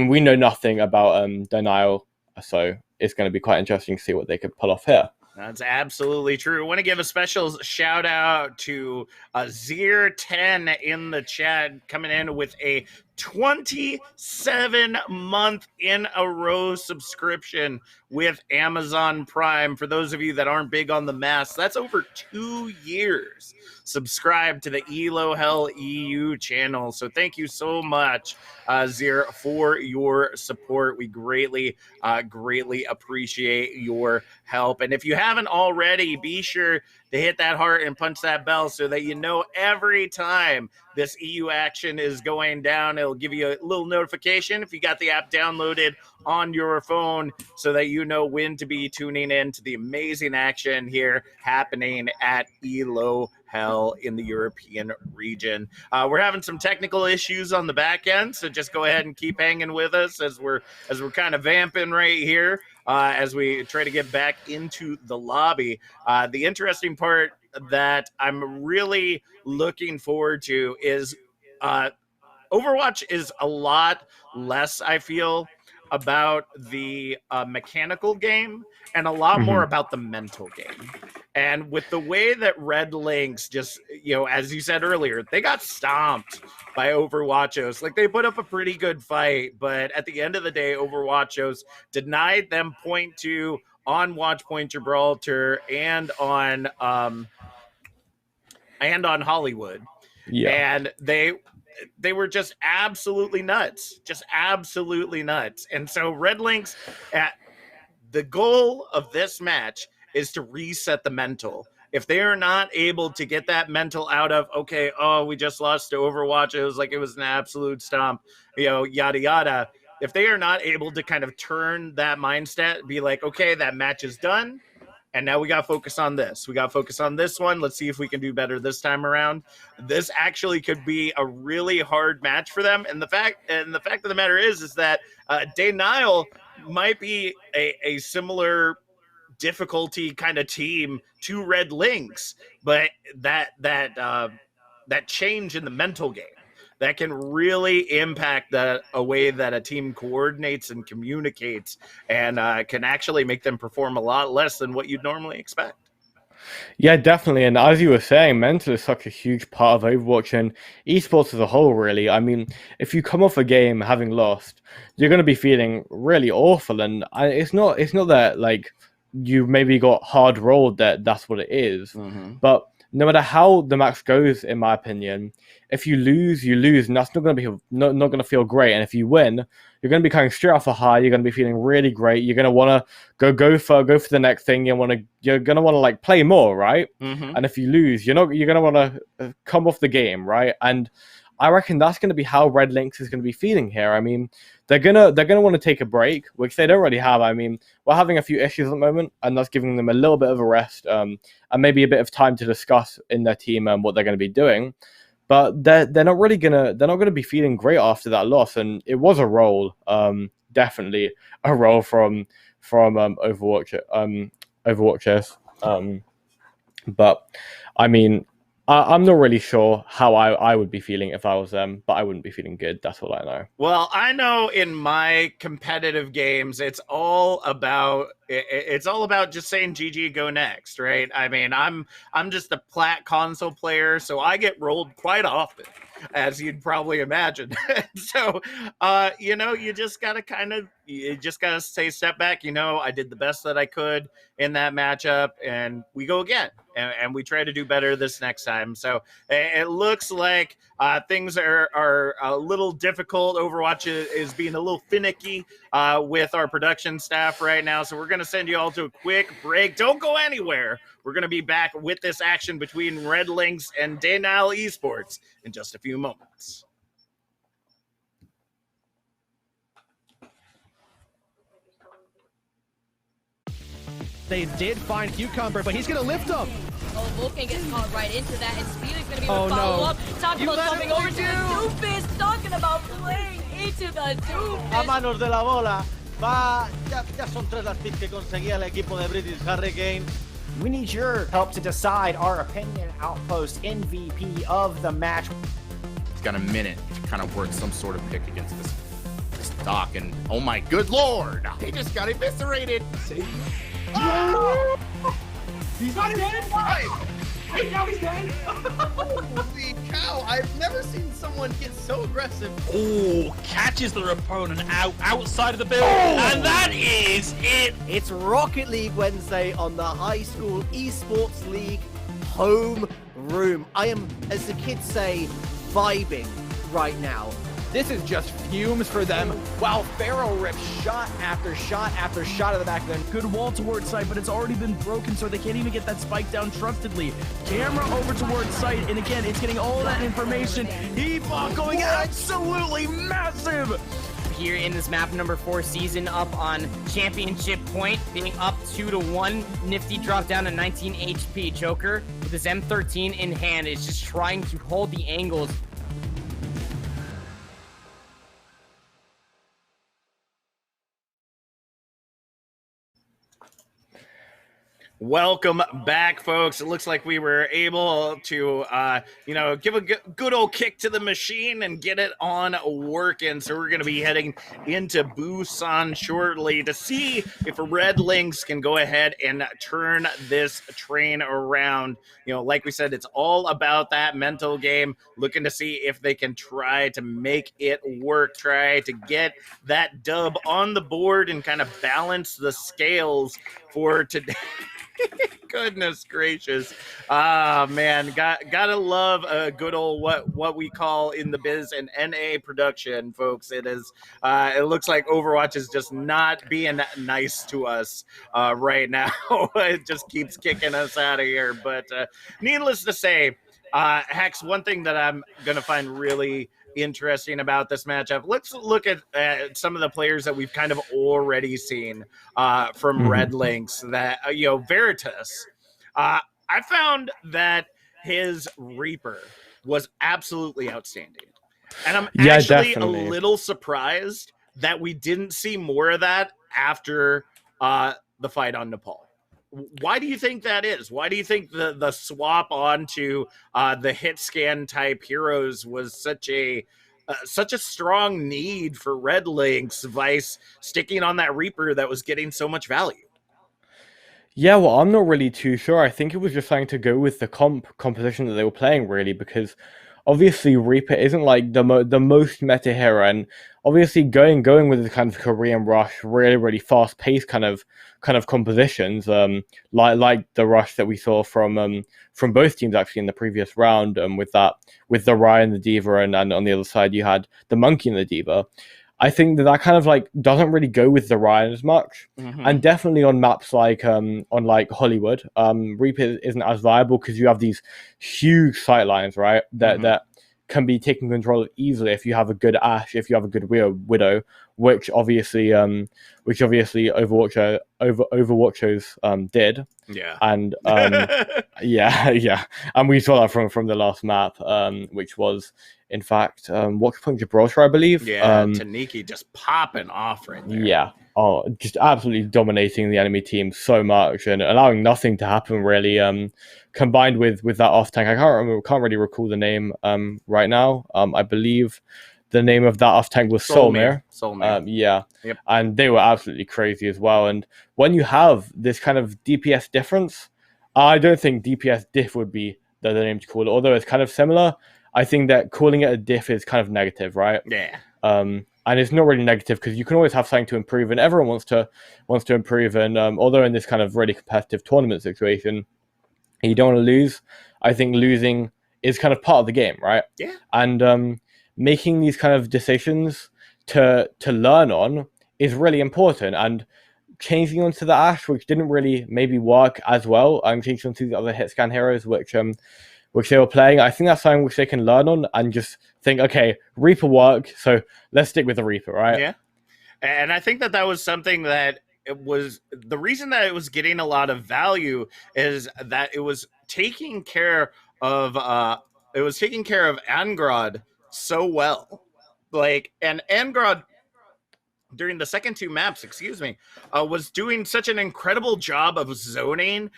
we know nothing about Denial, so it's going to be quite interesting to see what they could pull off here. That's absolutely true. I want to give a special shout out to Zir10 in the chat, coming in with a 27-month in a row subscription with Amazon Prime. For those of you that aren't big on the math, that's over 2 years. Subscribe to the Elo Hell EU channel. So thank you so much, Zir, for your support. We greatly appreciate your help. And if you haven't already, be sure to hit that heart and punch that bell so that you know every time this EU action is going down. It'll give you a little notification if you got the app downloaded on your phone so that you know when to be tuning in to the amazing action here happening at Elo Hell in the European region. We're having some technical issues on the back end, so just go ahead and keep hanging with us as we're kind of vamping right here as we try to get back into the lobby. The interesting part that I'm really looking forward to is Overwatch is a lot less, I feel, about the mechanical game and a lot more about the mental game. And with the way that Red Lynx just, as you said earlier, they got stomped by Overwachos. Like, they put up a pretty good fight, but at the end of the day, Overwachos denied them point two on Watch Point Gibraltar and on Hollywood. Yeah. And they were just absolutely nuts. And so Red Lynx, the goal of this match is to reset the mental. If they are not able to get that mental out of, okay, we just lost to Overwatch, it was an absolute stomp, yada yada. If they are not able to kind of turn that mindset, be like, okay, that match is done, and now we got to focus on this. We got to focus on this one. Let's see if we can do better this time around. This actually could be a really hard match for them. And the fact of the matter is that Denial might be a similar difficulty kind of team to Red Lynx, but that change in the mental game that can really impact a way that a team coordinates and communicates, and can actually make them perform a lot less than what you'd normally expect. Yeah, definitely. And as you were saying, mental is such a huge part of Overwatch and esports as a whole, really. I mean, if you come off a game having lost, you're going to be feeling really awful. And it's not that, like, you maybe got hard rolled that's what it is. Mm-hmm. But no matter how the match goes, in my opinion, if you lose, you lose, and that's not going to be not going to feel great. And if you win, you're going to be coming straight off a high. You're going to be feeling really great. You're going to want to go for the next thing. You're going to want to like play more, right? Mm-hmm. And if you lose, you're going to want to come off the game, right? And I reckon that's going to be how Red Lynx is going to be feeling here. I mean, they're gonna want to take a break, which they don't really have. I mean, we're having a few issues at the moment, and that's giving them a little bit of a rest, and maybe a bit of time to discuss in their team what they're going to be doing. But they're not gonna be feeling great after that loss, and it was a roll, definitely a roll from Overwatch, Overwatchos. But I mean, I'm not really sure how I would be feeling if I was them, but I wouldn't be feeling good. That's all I know. Well, I know in my competitive games, it's all about just saying GG, go next, right? I mean, I'm just a plat console player, so I get rolled quite often, as you'd probably imagine. So, you just gotta say step back. I did the best that I could in that matchup, and we go again, and we try to do better this next time. So it looks like things are a little difficult. Overwatch is being a little finicky with our production staff right now, so we're going to send you all to a quick break. Don't go anywhere. We're going to be back with this action between Red Lynx and Denial Esports in just a few moments. They did find Cucumber, but he's going to lift him. Vulcan gets caught right into that, and Speed is going to be able to follow up. Talking about coming over to the Doofus, talking about playing into the Doofus. A manos de la bola, ya son 3 las picks que conseguía el equipo de British Hurricane. We need your help to decide our opinion outpost MVP of the match. He's got a minute to kind of work some sort of pick against this Doc, and oh my good lord, they just got eviscerated. See? Oh! He's not dead! Wait, now he's dead! Holy cow, I've never seen someone get so aggressive. Oh, catches their opponent outside of the building, and that is it! It's Rocket League Wednesday on the High School Esports League home room. I am, as the kids say, vibing right now. This is just fumes for them, while Pharaoh rips shot after shot after shot of the back of them. Good wall towards site, but it's already been broken, so they can't even get that spike down trustedly. Camera over towards site, and again, it's getting all that information. Hebot going absolutely massive! Here in this map number 4 season, up on championship point, being up 2-1. Nifty dropped down to 19 HP. Joker with his M13 in hand is just trying to hold the angles. Welcome back, folks. It looks like we were able to, give a good old kick to the machine and get it on working. So we're going to be heading into Busan shortly to see if Red Lynx can go ahead and turn this train around. Like we said, it's all about that mental game, looking to see if they can try to make it work, try to get that dub on the board and kind of balance the scales for today. Goodness gracious. Man, gotta love a good old what we call in the biz an NA production, folks. It looks like Overwatch is just not being nice to us right now. It just keeps kicking us out of here. But needless to say, Hex, one thing that I'm gonna find really interesting about this matchup. Let's look at some of the players that we've kind of already seen from Red Lynx. That Veritas. I found that his Reaper was absolutely outstanding, and I'm actually a little surprised that we didn't see more of that after the fight on Nepal. Why do you think that is? Why do you think the swap onto the hit scan type heroes was such a strong need for Red Lynx, Vice sticking on that Reaper that was getting so much value? Yeah, well, I'm not really too sure. I think it was just trying to go with the composition that they were playing, really, because obviously Reaper isn't like the most meta hero, and obviously going with the kind of Korean rush, really fast paced kind of compositions, like the rush that we saw from both teams actually in the previous round, with the Ryan, the Diva, and on the other side you had the Monkey and the Diva. I think that kind of like doesn't really go with the Ryan as much, and definitely on maps like on like Hollywood, Reaper isn't as viable because you have these huge sight lines, right? That can be taken control of easily if you have a good Ashe, if you have a good Widow, which obviously Overwachos did. Yeah. And yeah, and we saw that from the last map, which was in fact Watch Point Gibraltar, I believe. Yeah, Taniki just popping off right there. Yeah. Oh, just absolutely dominating the enemy team so much and allowing nothing to happen really. Combined with that off tank, I can't really recall the name right now. I believe the name of that off tank was Solmir. Yeah. Yep. And they were absolutely crazy as well. And when you have this kind of DPS difference, I don't think DPS diff would be the name to call it. Although it's kind of similar, I think that calling it a diff is kind of negative, right? Yeah. And it's not really negative because you can always have something to improve, and everyone wants to improve. And although in this kind of really competitive tournament situation, you don't want to lose. I think losing is kind of part of the game, right? Yeah. And making these kind of decisions to learn on is really important. And changing onto the Ashe, which didn't really maybe work as well, and changing onto the other hit scan heroes, which they were playing, I think that's something which they can learn on and just think, okay, Reaper work, so let's stick with the Reaper, right? Yeah. And I think that was something that it was the reason that it was getting a lot of value is that it was taking care of Angrod so well. And Angrod during the second two maps, was doing such an incredible job of zoning,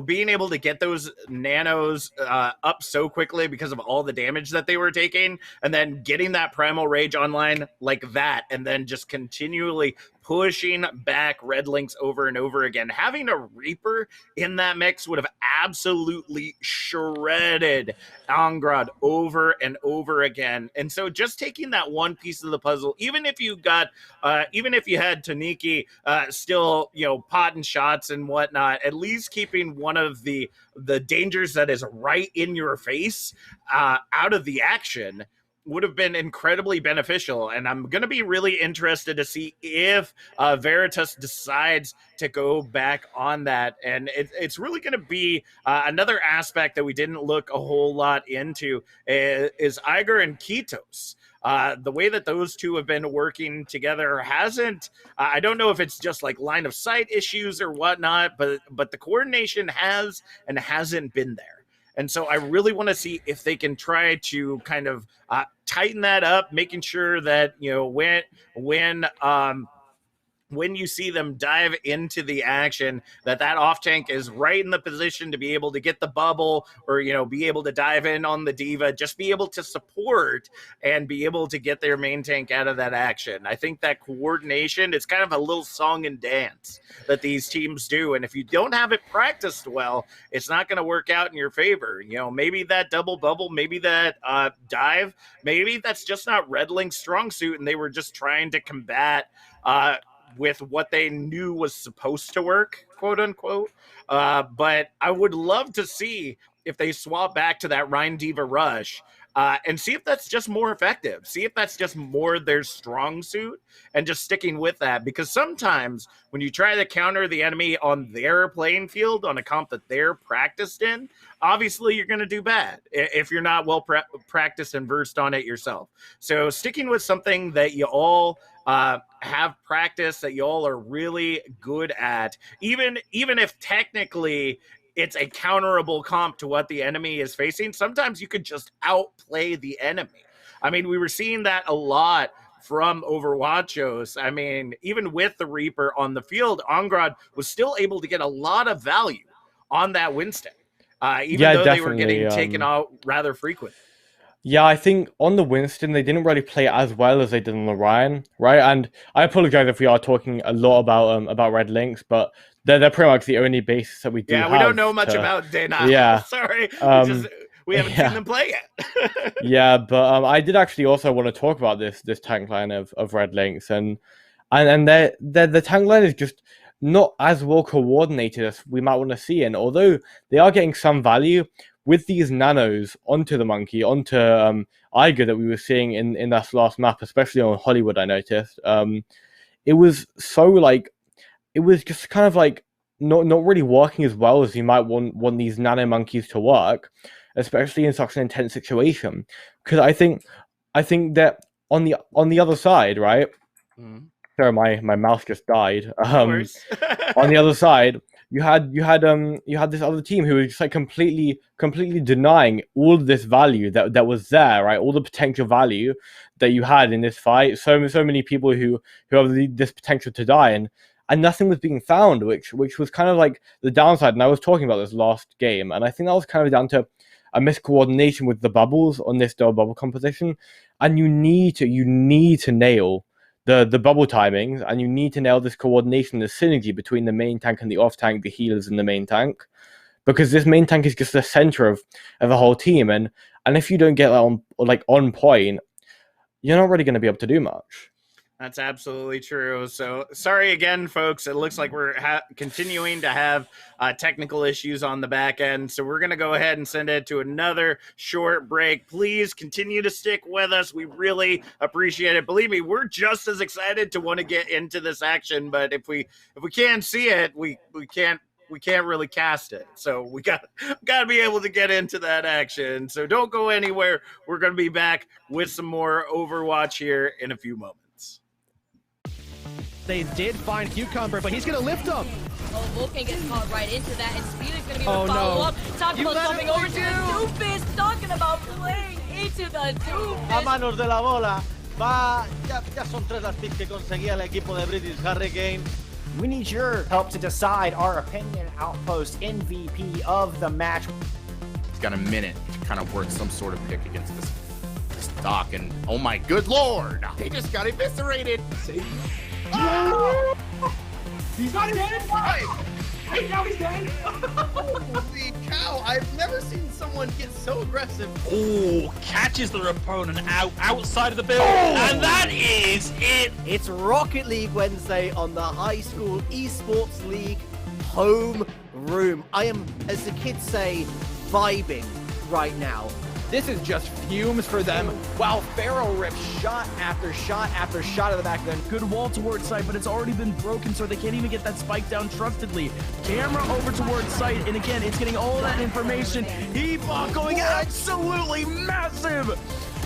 being able to get those nanos up so quickly because of all the damage that they were taking, and then getting that Primal Rage online like that, and then just continually pushing back Red Lynx over and over again. Having a Reaper in that mix would have absolutely shredded Angrod over and over again. And so just taking that one piece of the puzzle, even if you had Taniki still, potting shots and whatnot, at least keeping one of the dangers that is right in your face out of the action would have been incredibly beneficial. And I'm going to be really interested to see if Veritas decides to go back on that. And it's really going to be another aspect that we didn't look a whole lot into is Iger and Kitos. The way that those two have been working together hasn't, I don't know if it's just like line of sight issues or whatnot, but the coordination has and hasn't been there. And so I really want to see if they can try to kind of tighten that up, making sure that, when when you see them dive into the action, that off tank is right in the position to be able to get the bubble, or be able to dive in on the diva, just be able to support and be able to get their main tank out of that action. I think that coordination, it's kind of a little song and dance that these teams do, and if you don't have it practiced well, it's not going to work out in your favor. Maybe that double bubble, maybe that dive, maybe that's just not Red Lynx's strong suit, and they were just trying to combat with what they knew was supposed to work, quote unquote. But I would love to see if they swap back to that Rhine Diva rush and see if that's just more effective. See if that's just more their strong suit and just sticking with that. Because sometimes when you try to counter the enemy on their playing field, on a comp that they're practiced in, obviously you're going to do bad if you're not well practiced and versed on it yourself. So sticking with something that you all have practice, that you all are really good at, even if technically it's a counterable comp to what the enemy is facing, sometimes you could just outplay the enemy. I mean, we were seeing that a lot from Overwachos. I mean, even with the Reaper on the field, Angrad was still able to get a lot of value on that Winston, even though they were getting taken out rather frequent. Yeah, I think on the Winston, they didn't really play as well as they did on the Ryan, right? And I apologize if we are talking a lot about Red Lynx, but they're pretty much the only basis that we do have. Yeah, we don't know much about Dana. Yeah. Sorry. We haven't seen them play yet. Yeah, but I did actually also want to talk about this tank line of Red Lynx, and the tank line is just not as well coordinated as we might want to see. And although they are getting some value with these nanos onto the monkey, onto Iger that we were seeing in that last map, especially on Hollywood, I noticed. It was it was just kind of like not really working as well as you might want these nano monkeys to work, especially in such an intense situation. Because I think that on the other side, right? Sorry, my mouse just died. On the other side, you had this other team who was just like completely denying all of this value that was there, right? All the potential value that you had in this fight. So many people who have this potential to die, and nothing was being found, which was kind of like the downside. And I was talking about this last game, and I think that was kind of down to a miscoordination with the bubbles on this double bubble composition. And you need to nail the bubble timings, and you need to nail this coordination, the synergy between the main tank and the off tank, the healers and the main tank, because this main tank is just the center of the whole team, and if you don't get that on point, you're not really going to be able to do much. That's absolutely true. So sorry again, folks. It looks like we're continuing to have technical issues on the back end. So we're going to go ahead and send it to another short break. Please continue to stick with us. We really appreciate it. Believe me, we're just as excited to want to get into this action. But if we can't see it, we can't really cast it. So we got to be able to get into that action. So don't go anywhere. We're going to be back with some more Overwatch here in a few moments. They did find Cucumber, but he's going to lift him. Oh, Vulcan gets caught right into that, and Speed is going to be able to follow up. Talking about jumping over to the Doofus, talking about playing into the Doofus. A manos de la bola. Ya son 3 las picks que conseguía el equipo de British Hurricane. We need your help to decide our opinion outpost MVP of the match. He's got a minute to kind of work some sort of pick against this Doc, and oh my good lord, he just got eviscerated. See? He's not dead! Hey, now he's dead! Holy cow, I've never seen someone get so aggressive. Oh, catches their opponent outside of the build, and that is it! It's Rocket League Wednesday on the High School Esports League home room. I am, as the kids say, vibing right now. This is just fumes for them, while Pharaoh rips shot after shot after shot of the back then. Good wall towards site, but it's already been broken, so they can't even get that spike down trustedly. Camera over towards site, and again, it's getting all of that information. Hebot going absolutely massive!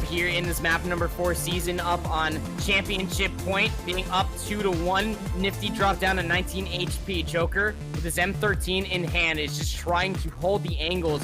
Here in this map number 4 season, up on championship point, being up 2-1. Nifty dropped down to 19 HP. Joker with his M13 in hand is just trying to hold the angles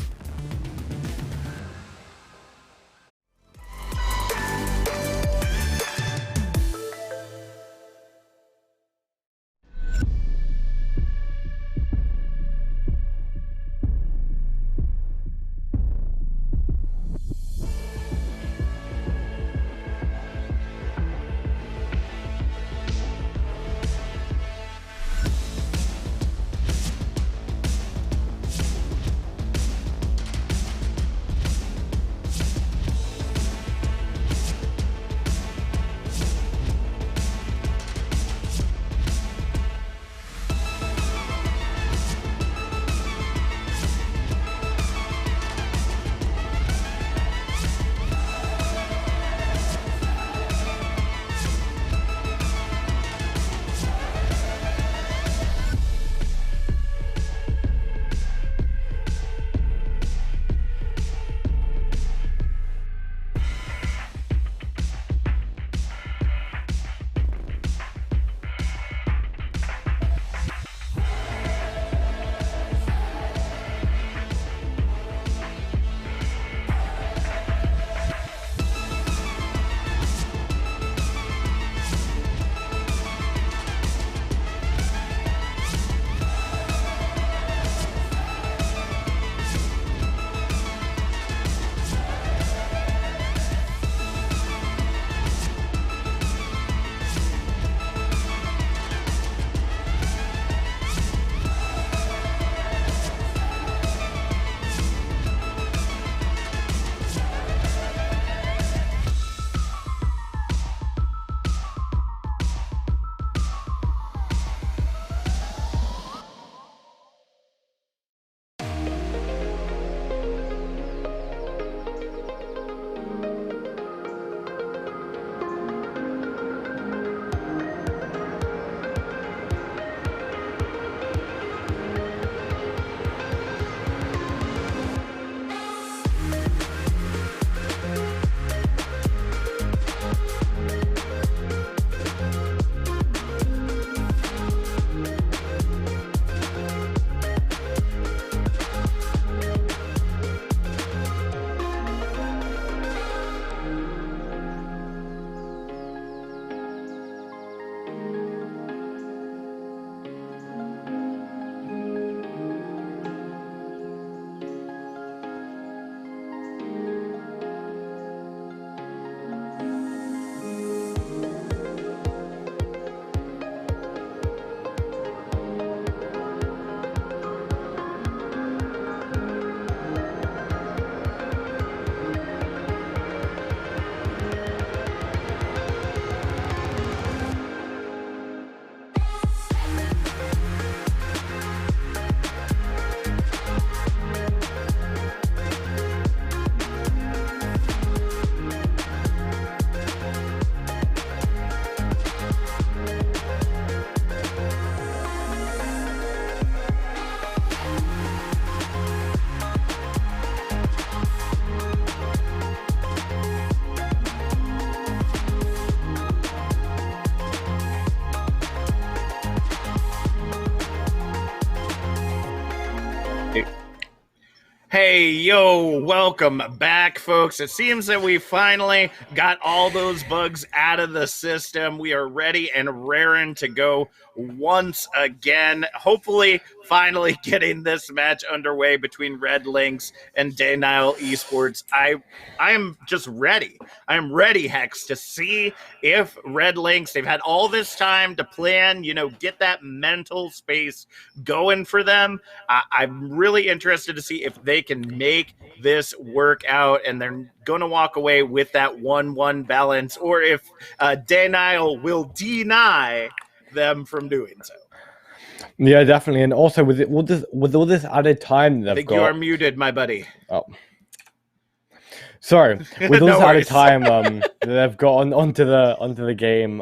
Hey, yo, welcome back, folks. It seems that we finally got all those bugs out of the system. We are ready and raring to go once again. Hopefully, finally getting this match underway between Red Lynx and Denial Esports. I am just ready. I am ready, Hex, to see if Red Lynx, they've had all this time to plan, get that mental space going for them. I'm really interested to see if they can make this work out and they're going to walk away with that 1-1 balance, or if Denial will deny them from doing so. Yeah, definitely. And also with all this added time they've I think got, you are muted, my buddy. Oh, sorry. With all No this added worries. time that they've got onto the game,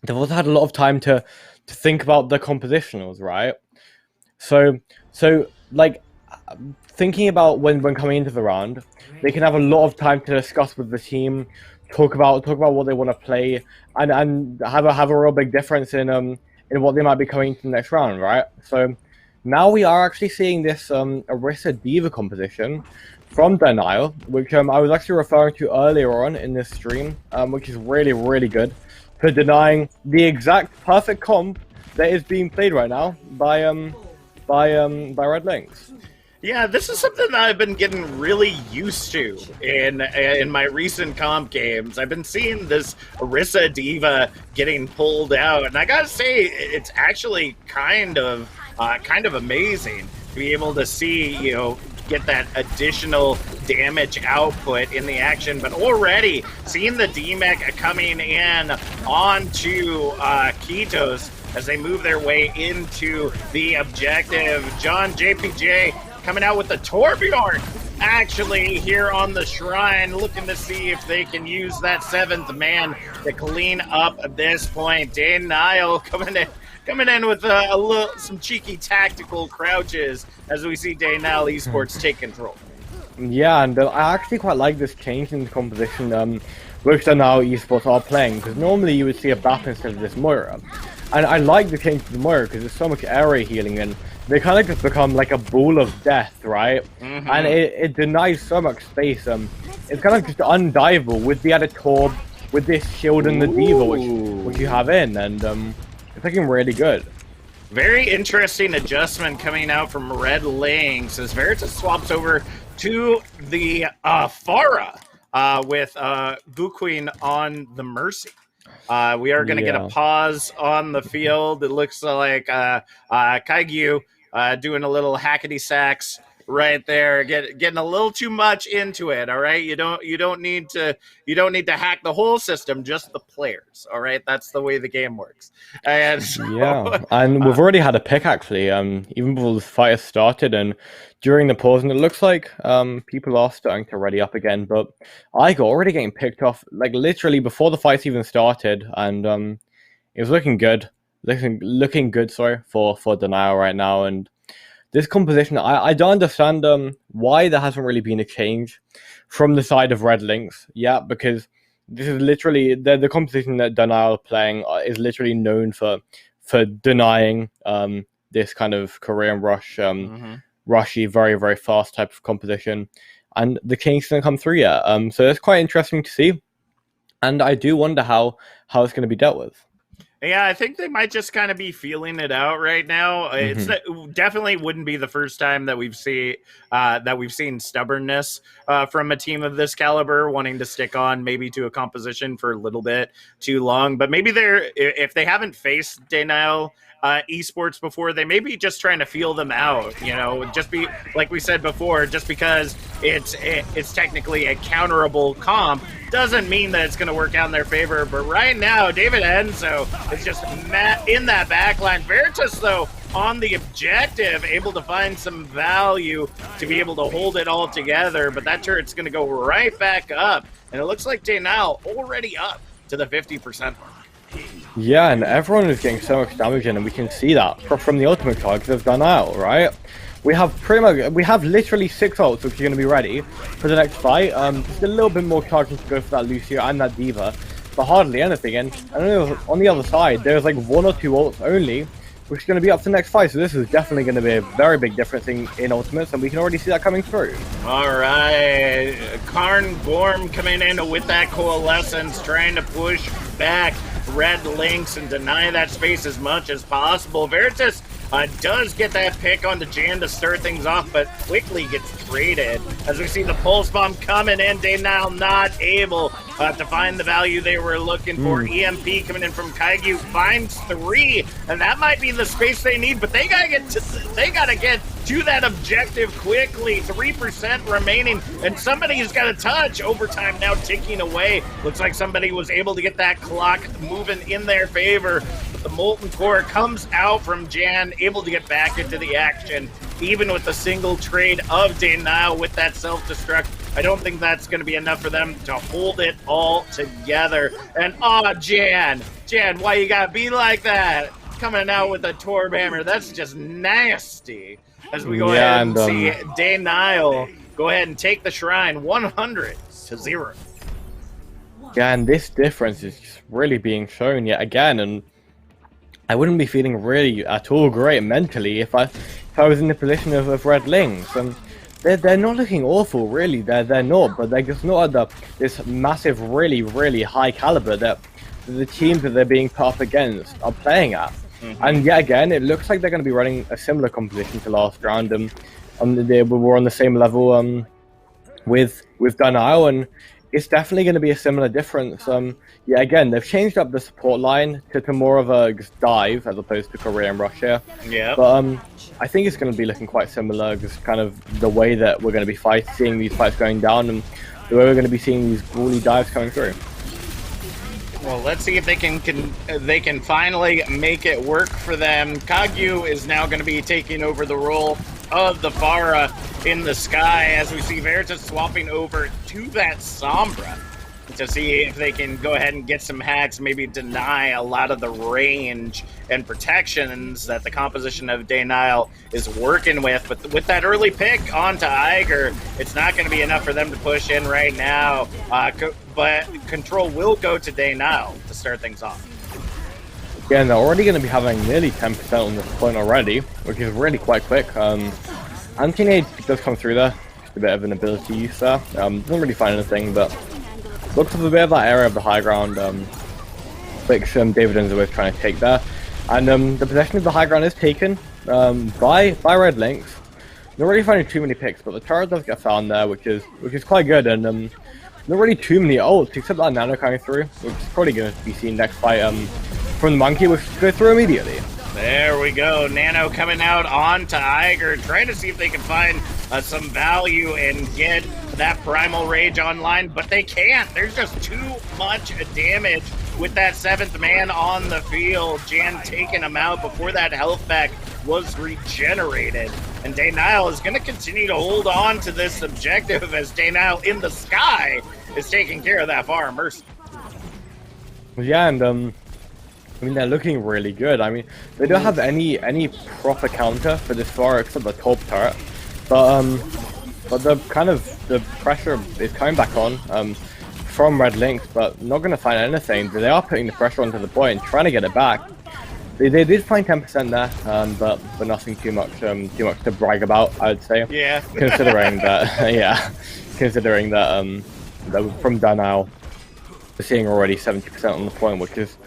they've also had a lot of time to think about the compositionals, right? So like thinking about when coming into the round, they can have a lot of time to discuss with the team, talk about what they want to play, and have a real big difference in what they might be coming to the next round, right? So now we are actually seeing this Orisa Diva composition from Denial, which I was actually referring to earlier on in this stream, which is really, really good for denying the exact perfect comp that is being played right now by Red Lynx. Yeah, this is something that I've been getting really used to in my recent comp games. I've been seeing this Orisa Diva getting pulled out, and I gotta say, it's actually kind of amazing to be able to see, get that additional damage output in the action. But already seeing the DMEC coming in onto Kitos as they move their way into the objective. John JPJ coming out with the Torbjorn actually here on the shrine, looking to see if they can use that 7th man to clean up this point. Denial coming in with some cheeky tactical crouches as we see Denial Esports take control. Yeah, and I actually quite like this change in the composition which Denial Esports are playing, because normally you would see a BAP instead of this Moira. And I like the change to the Moira because there's so much area healing, and they kind of just become like a ball of death, right? Mm-hmm. And it denies so much space. It's kind of just undiveable with the added Torb, with this shield and the Diva, which you have in, and it's looking really good. Very interesting adjustment coming out from Red Lynx as Veritas swaps over to the Pharah with Guqueen on the Mercy. We are going to get a pause on the field. It looks like Kaigyu doing a little hackety sacks right there, getting a little too much into it. All right, you don't need to hack the whole system, just the players. All right, that's the way the game works. And so, yeah, and we've already had a pick actually, even before the fight has started and during the pause, and it looks like people are starting to ready up again. But I got already getting picked off like literally before the fights even started, and it was looking good, looking good. Sorry for Denial right now. And this composition, I don't understand why there hasn't really been a change from the side of Red Lynx. Yeah, because this is literally the composition that Denial are playing is literally known for denying this kind of Korean rush, rushy, very, very fast type of composition. And the change didn't come through yet. So it's quite interesting to see. And I do wonder how it's going to be dealt with. Yeah, I think they might just kind of be feeling it out right now. It definitely wouldn't be the first time that we've seen stubbornness from a team of this caliber, wanting to stick on maybe to a composition for a little bit too long. But maybe if they haven't faced Denial Esports before, they may be just trying to feel them out. Just be like we said before, just because it's technically a counterable comp doesn't mean that it's going to work out in their favor. But right now, David Enzo is just in that backline. Veritas, though, on the objective, able to find some value to be able to hold it all together. But that turret's going to go right back up. And it looks like Denial already up to the 50% mark. Yeah, and everyone is getting so much damage in, and we can see that from the ultimate charge they've done out, right? We have literally 6 ults which are going to be ready for the next fight. Just a little bit more charging to go for that Lucio and that Diva, but hardly anything. And on the other side, there's like 1 or 2 ults only which is going to be up for the next fight. So this is definitely going to be a very big difference in Ultimates, and we can already see that coming through. All right, Karn Gorm coming in with that Coalescence, trying to push back Red Lynx and deny that space as much as possible. Veritas does get that pick onto Jan to start things off, but quickly gets traded. As we see the Pulse Bomb coming in, they now not able to find the value they were looking for. EMP coming in from Kaiju finds 3, and that might be the space they need, but they gotta get to that objective quickly. 3% remaining, and somebody's got to touch. Overtime now ticking away. Looks like somebody was able to get that clock moving in their favor. But the Molten Core comes out from Jan, able to get back into the action, even with the single trade of Denial with that self-destruct. I don't think that's going to be enough for them to hold it all together. And Jan, why you gotta be like that? Coming out with a Torb Hammer, that's just nasty. As we go ahead and see Denial go ahead and take the Shrine 100-0. Yeah, and this difference is just really being shown yet again, and I wouldn't be feeling really at all great mentally if I was in the position of Red Lynx. And they're not looking awful, really. They're not, but they're just not at this massive, really high caliber that the teams that they're being put up against are playing at. And yet again, it looks like they're going to be running a similar composition to last round. They were on the same level with Denial, and it's definitely going to be a similar difference. Yeah, again, they've changed up the support line to more of a dive as opposed to Korean rush here. Yeah. But I think it's going to be looking quite similar, just kind of the way that we're going to be seeing these fights going down, and the way we're going to be seeing these brawly dives coming through. Well, let's see if they can finally make it work for them. Kagyu is now going to be taking over the role of the Pharah in the sky, as we see Veritas swapping over to that Sombra to see if they can go ahead and get some hacks, maybe deny a lot of the range and protections that the composition of Denial is working with. But with that early pick onto Iger, it's not going to be enough for them to push in right now. But control will go to Denial to start things off. Yeah, and they're already going to be having nearly 10% on this point already, which is really quite quick. Anti-Nade does come through there, just a bit of an ability use there. Doesn't really find anything, but looks like a bit of that area of the high ground, which David is always trying to take there. And the possession of the high ground is taken by Red Lynx. Not really finding too many picks, but the turret does get found there, which is quite good. And not really too many ults, except that Nano coming through, which is probably going to be seen next fight from the Monkey, which goes through immediately. There we go. Nano coming out onto Iger, trying to see if they can find some value and get that Primal Rage online, but they can't. There's just too much damage with that 7th man on the field. Jan taking him out before that health pack was regenerated. And Denial is going to continue to hold on to this objective as Denial in the sky is taking care of that Pharah Mercy. Yeah, and I mean, they're looking really good. I mean, they don't have any proper counter for this Pharah except the top turret. But the pressure is coming back on from Red Lynx, but not going to find anything. They are putting the pressure onto the point, trying to get it back. They did find 10% there, but nothing too much to brag about, I would say. Yeah. Considering that, considering that from Denial, we're seeing already 70% on the point, which is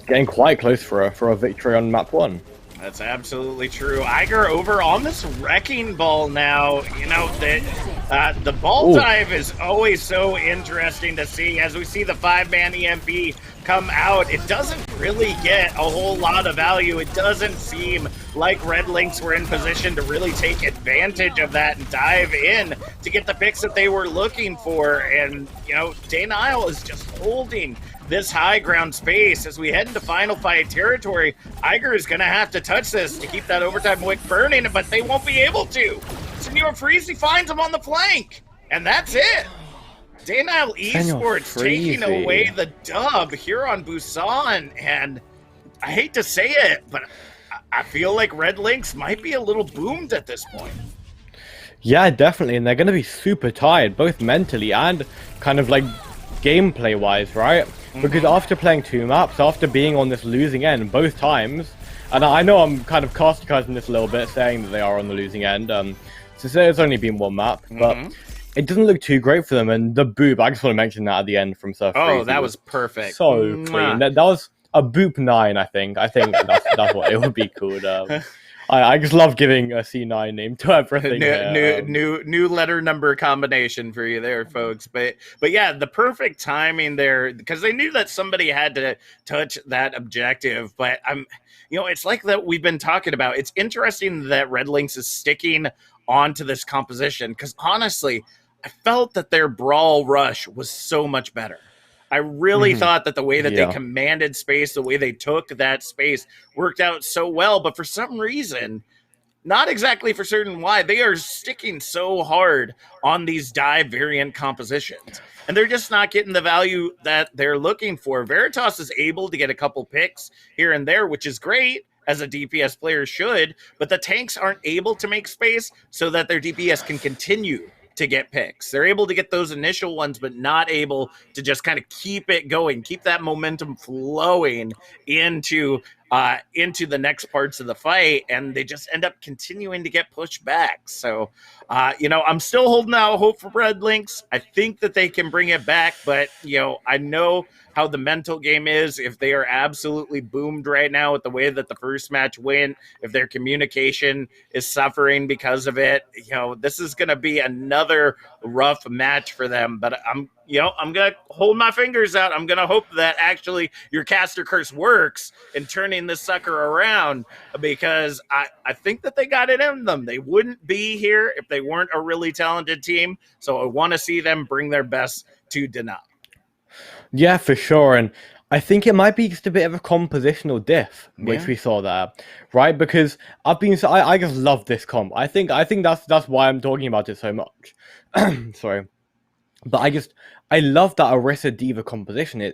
getting quite close for a victory on map 1. That's absolutely true. Iger over on this Wrecking Ball now. You know, the ball dive is always so interesting to see. As we see the 5-man EMP come out, it doesn't really get a whole lot of value. It doesn't seem like Red Lynx were in position to really take advantage of that and dive in to get the picks that they were looking for. And, you know, Denial is just holding this high ground space as we head into final fight territory. Iger is going to have to touch this to keep that overtime wick burning, but they won't be able to. Senor Freezy finds him on the flank, and that's it. Denial Esports taking away the dub here on Busan, and I hate to say it, but I feel like Red Lynx might be a little boomed at this point. Yeah, definitely, and they're going to be super tired, both mentally and kind of like gameplay-wise, right? Because after playing 2 maps, after being on this losing end both times, And I know I'm kind of casting this a little bit, saying that they are on the losing end. Since there's only been one map, but it doesn't look too great for them. And the boop, I just want to mention that at the end from Surf. Oh, that was perfect. So clean. That was a boop 9, I think. I think that's what it would be called. I just love giving a C9 name to everything. New letter number combination for you there, folks. But yeah, the perfect timing there, because they knew that somebody had to touch that objective. But it's like that we've been talking about. It's interesting that Red Lynx is sticking onto this composition, because honestly, I felt that their brawl rush was so much better. I really thought that the way that they commanded space, the way they took that space worked out so well. But for some reason, not exactly for certain why, they are sticking so hard on these dive variant compositions. And they're just not getting the value that they're looking for. Veritas is able to get a couple picks here and there, which is great, as a DPS player should. But the tanks aren't able to make space so that their DPS can continue to get picks. They're able to get those initial ones, but not able to just kind of keep it going, keep that momentum flowing into the next parts of the fight, and they just end up continuing to get pushed back. So, I'm still holding out hope for Red Lynx. I think that they can bring it back, but, I know how the mental game is. If they are absolutely boomed right now with the way that the first match went, if their communication is suffering because of it, this is going to be another rough match for them. But I'm going to hold my fingers out. I'm going to hope that actually your caster curse works in turning this sucker around, because I think that they got it in them. They wouldn't be here if they weren't a really talented team. So I want to see them bring their best to Denial. Yeah, for sure. And I think it might be just a bit of a compositional diff, which we saw there, right? Because I just love this comp. I think that's why I'm talking about it so much. Sorry. But I love that Orisa D.Va composition.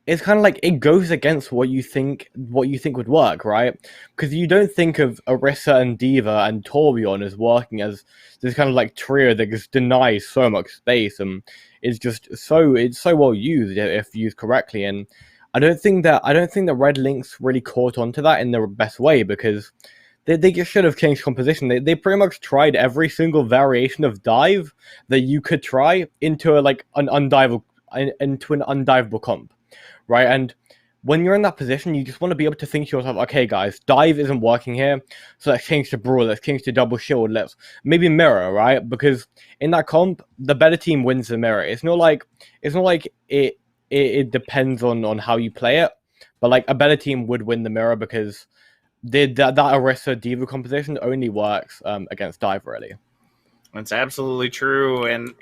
It's kind of like it goes against what you think would work, right? Because you don't think of Orisa and D.Va and Torbjorn as working as this kind of like trio that just denies so much space, and it's so well used if used correctly. And I don't think that Red Lynx really caught onto that in the best way, because they just should have changed composition. They pretty much tried every single variation of dive that you could try into an undiveable comp, right? And when you're in that position, you just want to be able to think to yourself, okay, guys, dive isn't working here, so let's change to brawl, let's change to double shield, let's maybe mirror, right? Because in that comp, the better team wins the mirror. It's not like it depends on how you play it, but like a better team would win the mirror, because that Orisa D.Va composition only works against dive, really. That's absolutely true. And,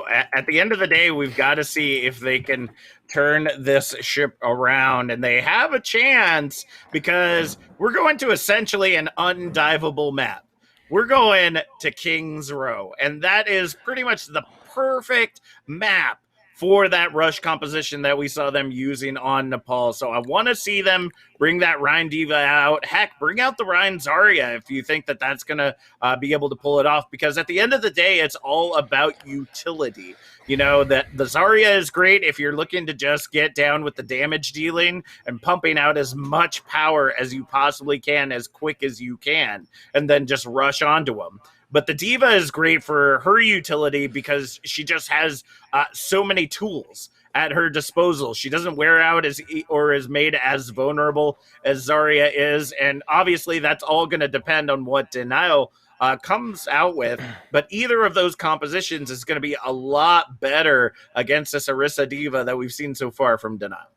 at the end of the day, we've got to see if they can turn this ship around. And they have a chance, because we're going to essentially an undiveable map. We're going to King's Row. And that is pretty much the perfect map for that rush composition that we saw them using on Nepal. So I want to see them bring that Rhine D.Va out. Heck, bring out the Rhine Zarya if you think that that's going to be able to pull it off, because at the end of the day, it's all about utility. That the Zarya is great if you're looking to just get down with the damage dealing and pumping out as much power as you possibly can, as quick as you can, and then just rush onto them. But the D.Va is great for her utility, because she just has so many tools at her disposal. She doesn't wear out or is made as vulnerable as Zarya is. And obviously that's all going to depend on what Denial comes out with. But either of those compositions is going to be a lot better against this Orisa D.Va that we've seen so far from Denial.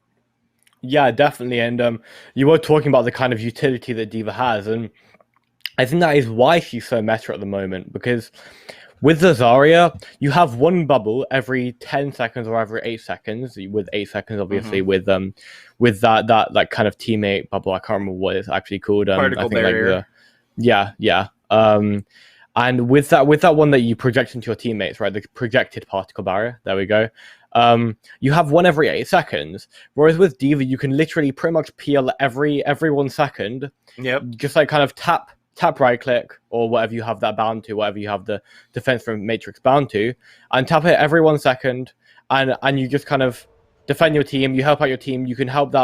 Yeah, definitely. And you were talking about the kind of utility that D.Va has, and I think that is why she's so meta at the moment, because with the Zarya, you have one bubble every 10 seconds or every 8 seconds, with 8 seconds, obviously, with that kind of teammate bubble. I can't remember what it's actually called. Particle barrier. And with that one that you project into your teammates, right, the projected particle barrier, there we go. You have one every 8 seconds, whereas with D.Va, you can literally pretty much peel every 1 second. Yep. Just like kind of tap right click, or whatever you have that bound to, whatever you have the defense from Matrix bound to, and tap it every 1 second, and you just kind of defend your team, you help out your team, you can help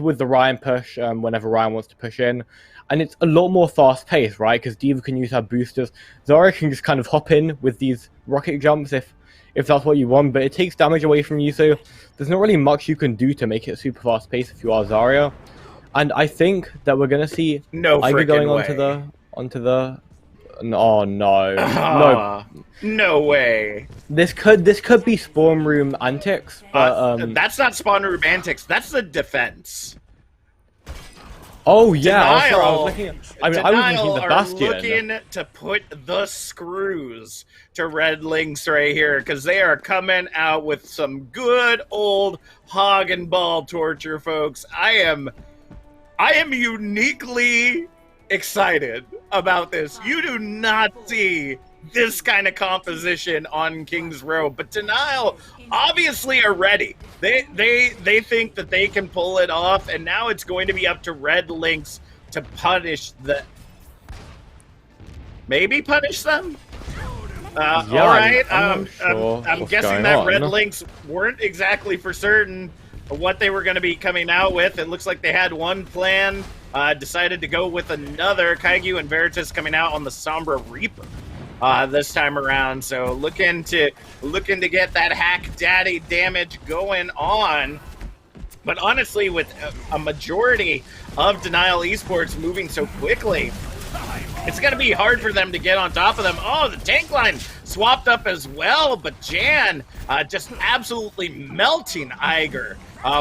with the Ryan push whenever Ryan wants to push in. And it's a lot more fast-paced, right? Because D.Va can use her boosters. Zarya can just kind of hop in with these rocket jumps if that's what you want, but it takes damage away from you, so there's not really much you can do to make it super fast-paced if you are Zarya. And I think that we're going to see Iger going onto the... Oh, no. No way. This could be Spawn Room antics, but... that's not Spawn Room antics, that's the defense. Oh yeah, Denial, I was thinking the Bastion. Looking to put the screws to Red Lynx right here because they are coming out with some good old hog and ball torture, folks. I am uniquely excited about this. You do not see this kind of composition on King's Row, but Denial obviously are ready. They think that they can pull it off, and now it's going to be up to Red Lynx to punish maybe punish them. Yeah, all right. I'm guessing that Red Lynx weren't exactly for certain what they were going to be coming out with. It looks like they had one plan, decided to go with another. Kaiju and Veritas coming out on the Sombra Reaper this time around. So looking to get that hack daddy damage going on. But honestly, with a majority of Denial Esports moving so quickly, it's going to be hard for them to get on top of them. Oh, the tank line swapped up as well, but Jan just absolutely melting Iger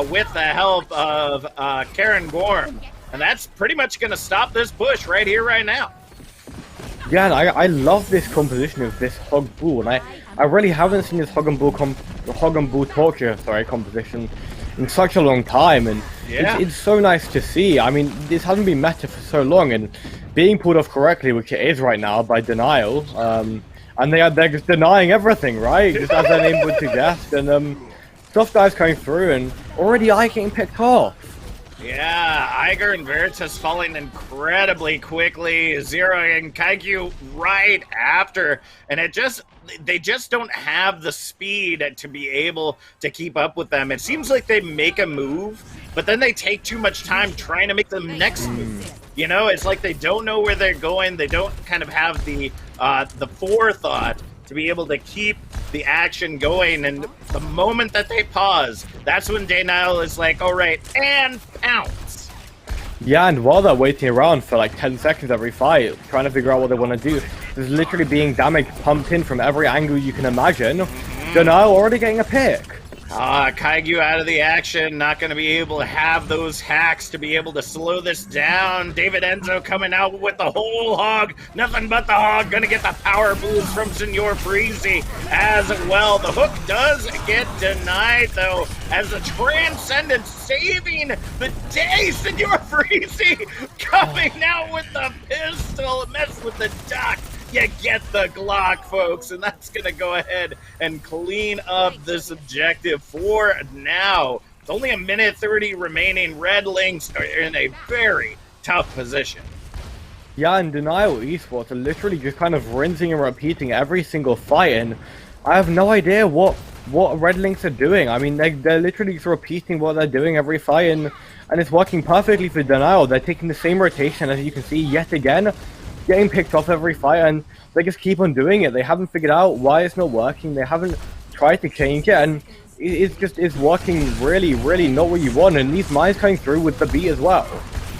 with the help of Karen Gorm. And that's pretty much going to stop this push right here, right now. Yeah, and I love this composition of this Hog Bull, and I really haven't seen this Hog and Bull torture composition in such a long time, and it's so nice to see. I mean, this hasn't been meta for so long, and being pulled off correctly, which it is right now by Denial, and they're just denying everything, right? Just as their name would suggest, and stuff guys coming through, and already getting picked off. Yeah, Iger and Veritas falling incredibly quickly, zeroing Kaiju right after, and they just don't have the speed to be able to keep up with them. It seems like they make a move, but then they take too much time trying to make the next move. You know, it's like they don't know where they're going. They don't kind of have the forethought to be able to keep the action going, and the moment that they pause, that's when Denial is like, all right, and pounce. Yeah, and while they're waiting around for like 10 seconds every fight, trying to figure out what they want to do, there's literally being damage pumped in from every angle you can imagine. Denial already getting a pick. Kaiju out of the action, not going to be able to have those hacks to be able to slow this down. David Enzo coming out with the whole hog, nothing but the hog, going to get the power boost from Senor Freezy as well. The hook does get denied, though, as the Transcendence saving the day. Senor Freezy coming out with the pistol, mess with the duck. You get the Glock, folks, and that's going to go ahead and clean up this objective for now. It's only a minute 30 remaining. Red Lynx are in a very tough position. Yeah, and Denial Esports are literally just kind of rinsing and repeating every single fight, and I have no idea what Red Lynx are doing. I mean, they're literally just repeating what they're doing every fight, and it's working perfectly for Denial. They're taking the same rotation, as you can see, yet again, getting picked off every fight, and they just keep on doing it. They haven't figured out why it's not working. They haven't tried to change it, and it's working really, really not what you want. And these mines coming through with the beat as well.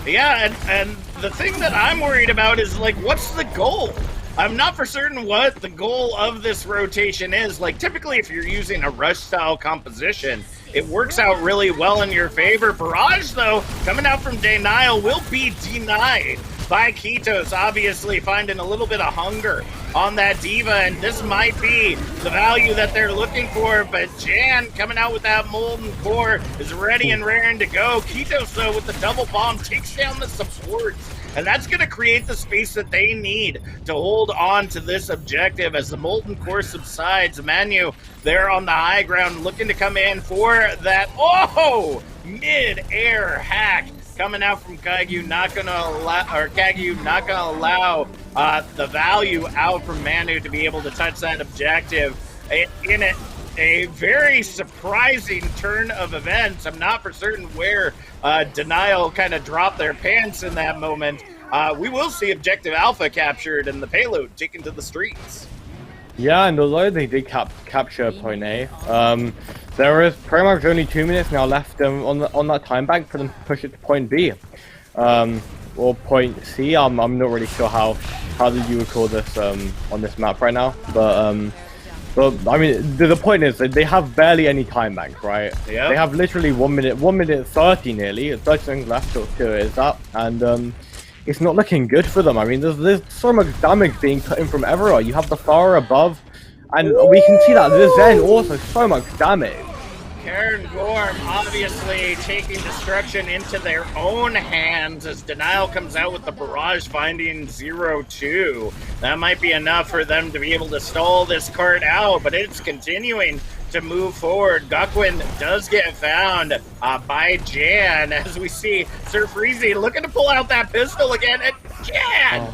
Yeah, and the thing that I'm worried about is, like, what's the goal? I'm not for certain what the goal of this rotation is. Like, typically if you're using a rush-style composition, it works out really well in your favor. Barrage, though, coming out from Denial, will be denied by Kitos, obviously finding a little bit of hunger on that D.Va, and this might be the value that they're looking for, but Jan coming out with that Molten Core is ready and raring to go. Kitos, though, with the double bomb, takes down the supports, and that's going to create the space that they need to hold on to this objective as the Molten Core subsides. Manu, they're on the high ground, looking to come in for that, mid-air hack. Coming out from Kaiju, not gonna allow the value out from Manu to be able to touch that objective. In it, a very surprising turn of events. I'm not for certain where Denial kind of dropped their pants in that moment. We will see Objective Alpha captured and the payload taken to the streets. Yeah, and although they did capture point A, there is pretty much only 2 minutes now left on that time bank for them to push it to point B. Or point C. I'm not really sure how you would call this on this map right now, but I mean the point is that they have barely any time banks, right? Yeah. They have literally 1 minute 30 nearly, 30 seconds left to is that, and it's not looking good for them. I mean, there's so much damage being put in from everywhere. You have the Pharah above, and we can see that the Zen also so much damage. Karen Gorm obviously taking destruction into their own hands as Denial comes out with the barrage finding 0-2. That might be enough for them to be able to stall this cart out, but it's continuing to move forward. Gukwen does get found by Jan as we see Sir Freezy looking to pull out that pistol again, and Jan!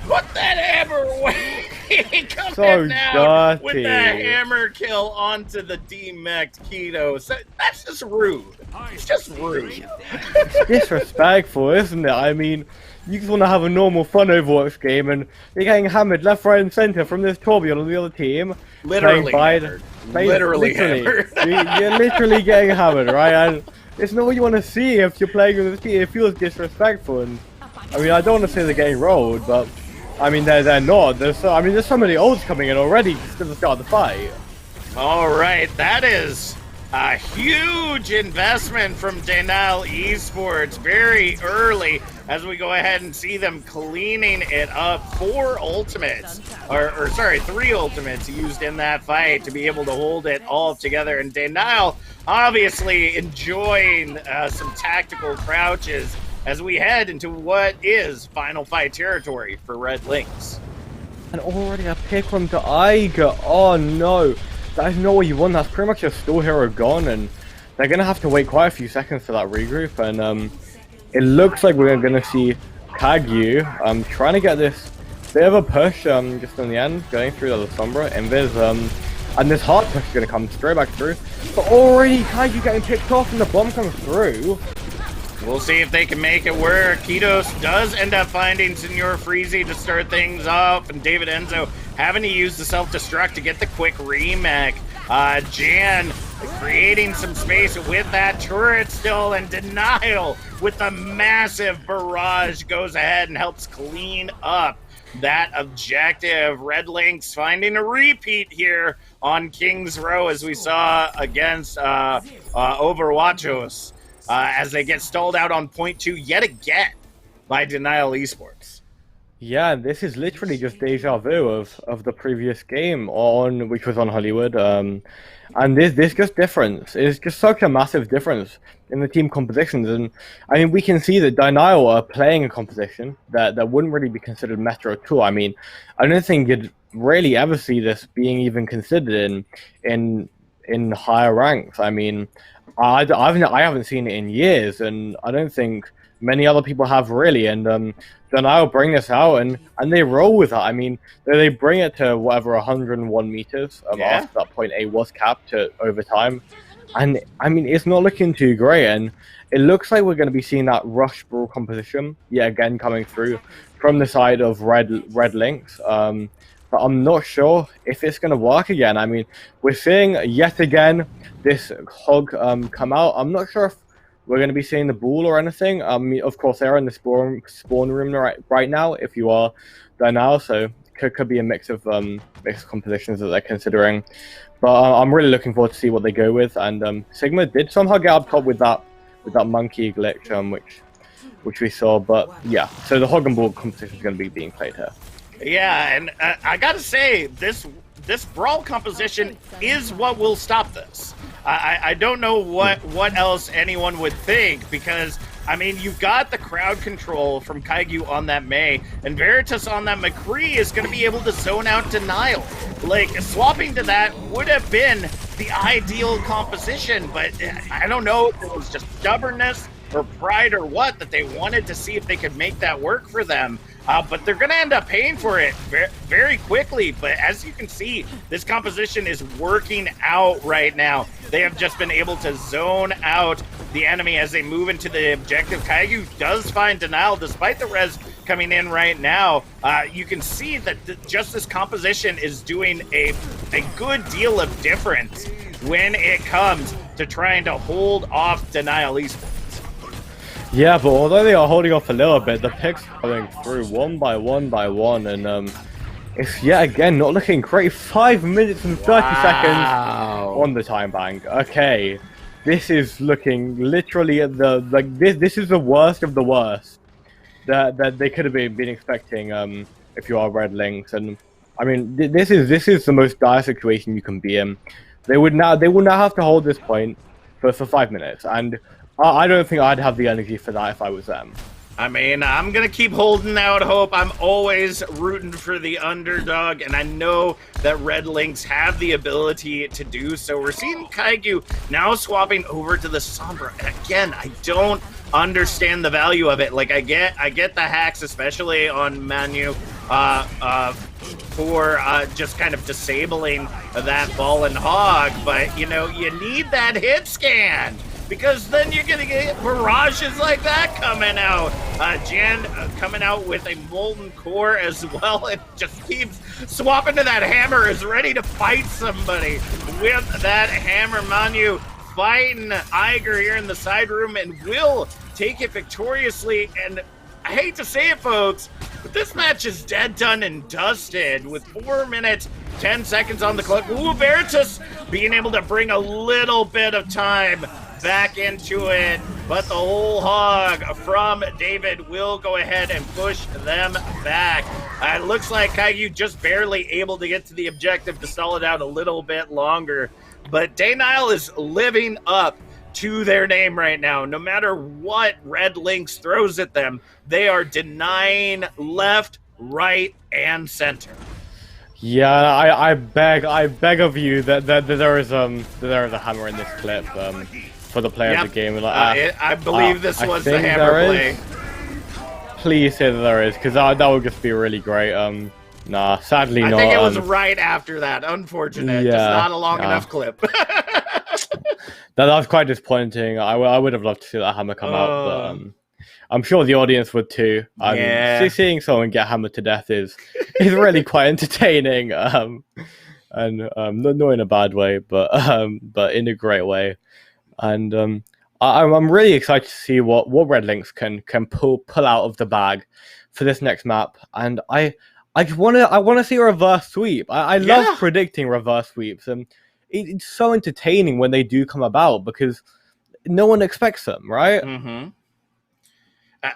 Put that hammer away! He comes in now with the hammer kill onto the demeched Keto. So that's just rude. It's just rude. It's disrespectful, isn't it? I mean, you just want to have a normal fun Overwatch game, and you're getting hammered left, right, and center from this Torbjorn on the other team. Literally hammered. Literally hammered. You're literally getting hammered, right? And it's not what you want to see if you're playing with this team. It feels disrespectful, and I mean, I don't want to say they're getting rolled, but I mean, they're not. There's so many ults coming in already just to start the fight. All right, that is a huge investment from Denial Esports very early as we go ahead and see them cleaning it up. 3 ultimates used in that fight to be able to hold it all together. And Denial obviously enjoying some tactical crouches as we head into what is final fight territory for Red Lynx. And already a pick from the Eiger. Oh no, that is not what you want. That's pretty much a stall hero gone, and they're gonna have to wait quite a few seconds for that regroup. And it looks like we're gonna see Kagyu trying to get this bit of a push just in the end, going through the Sombra, Invis, and this hard push is gonna come straight back through. But already Kagyu getting picked off and the bomb comes through. We'll see if they can make it work. Kitos does end up finding Senor Freezy to start things off, and David Enzo having to use the self-destruct to get the quick remake. Jan creating some space with that turret still, and Denial with a massive barrage goes ahead and helps clean up that objective. Red Lynx finding a repeat here on King's Row as we saw against Overwachos. As they get stalled out on point 2 yet again by Denial Esports. Yeah, this is literally just deja vu of the previous game which was on Hollywood. And this just difference. It's just such a massive difference in the team compositions. And I mean, we can see that Denial are playing a composition that wouldn't really be considered meta at all. I mean, I don't think you'd really ever see this being even considered in higher ranks. I mean, I haven't seen it in years, and I don't think many other people have really. And Denial bring this out, and they roll with that. I mean, they bring it to whatever 101 meters after that point A was capped to overtime, and I mean it's not looking too great. And it looks like we're going to be seeing that rush brawl composition yet again coming through from the side of Red Lynx. But I'm not sure if it's going to work again. I mean, we're seeing yet again this hog come out. I'm not sure if we're going to be seeing the ball or anything. Of course, they're in the spawn room right now, if you are there now, so could be a mix of mixed compositions that they're considering. But I'm really looking forward to see what they go with. And Sigma did somehow get up top with that monkey glitch, which we saw. But yeah, so the hog and ball competition is going to be being played here. Yeah, and I gotta say, this brawl composition is what will stop this. I don't know what else anyone would think, because, I mean, you've got the crowd control from Kaigyu on that Mei, and Veritas on that McCree is going to be able to zone out Denial. Like, swapping to that would have been the ideal composition, but I don't know if it was just stubbornness or pride or what, that they wanted to see if they could make that work for them. but they're going to end up paying for it very quickly. But as you can see, this composition is working out right now. They have just been able to zone out the enemy as they move into the objective. Kaiju does find Denial despite the res coming in right now. You can see that just this composition is doing a good deal of difference when it comes to trying to hold off Denial Esports. Yeah, but although they are holding off a little bit, the picks are going through one by one, and it's yet again not looking great. 5 minutes and 30 seconds on the time bank. Okay, this is looking literally at this is the worst of the worst that they could have been expecting if you are Red Lynx. And I mean, this is the most dire situation you can be in. They will now have to hold this point for 5 minutes, and I don't think I'd have the energy for that if I was them. I mean, I'm going to keep holding out hope. I'm always rooting for the underdog, and I know that Red Lynx have the ability to do so. We're seeing Kaiju now swapping over to the Sombra. And again, I don't understand the value of it. Like, I get the hacks, especially on Manu, for just kind of disabling that ball and hog, but, you know, you need that hit scan, because then you're going to get barrages like that coming out. Jan coming out with a Molten Core as well, and just keeps swapping to that hammer, is ready to fight somebody with that hammer. Manu fighting Iger here in the side room and will take it victoriously. And I hate to say it, folks, but this match is dead, done, and dusted with 4 minutes, 10 seconds on the clock. Ooh, Veritas being able to bring a little bit of time back into it, but the whole hog from David will go ahead and push them back. It looks like Kaiju just barely able to get to the objective to stall it out a little bit longer, but Denial is living up to their name right now. No matter what Red Lynx throws at them, they are denying left, right, and center. Yeah, I beg of you that there is a hammer in this clip for the player of the game. Like, I believe this was the hammer play. Please say that there is, because that would just be really great. Nah, sadly not. I think it was right after that. Unfortunate. Yeah, just not a long enough clip. That was quite disappointing. I would have loved to see that hammer come out, but I'm sure the audience would too. Seeing someone get hammered to death is really quite entertaining, and not in a bad way, but in a great way. And I'm really excited to see what Red Lynx can pull out of the bag for this next map. And I want to see a reverse sweep. I love predicting reverse sweeps, and it's so entertaining when they do come about because no one expects them, right? Mm-hmm.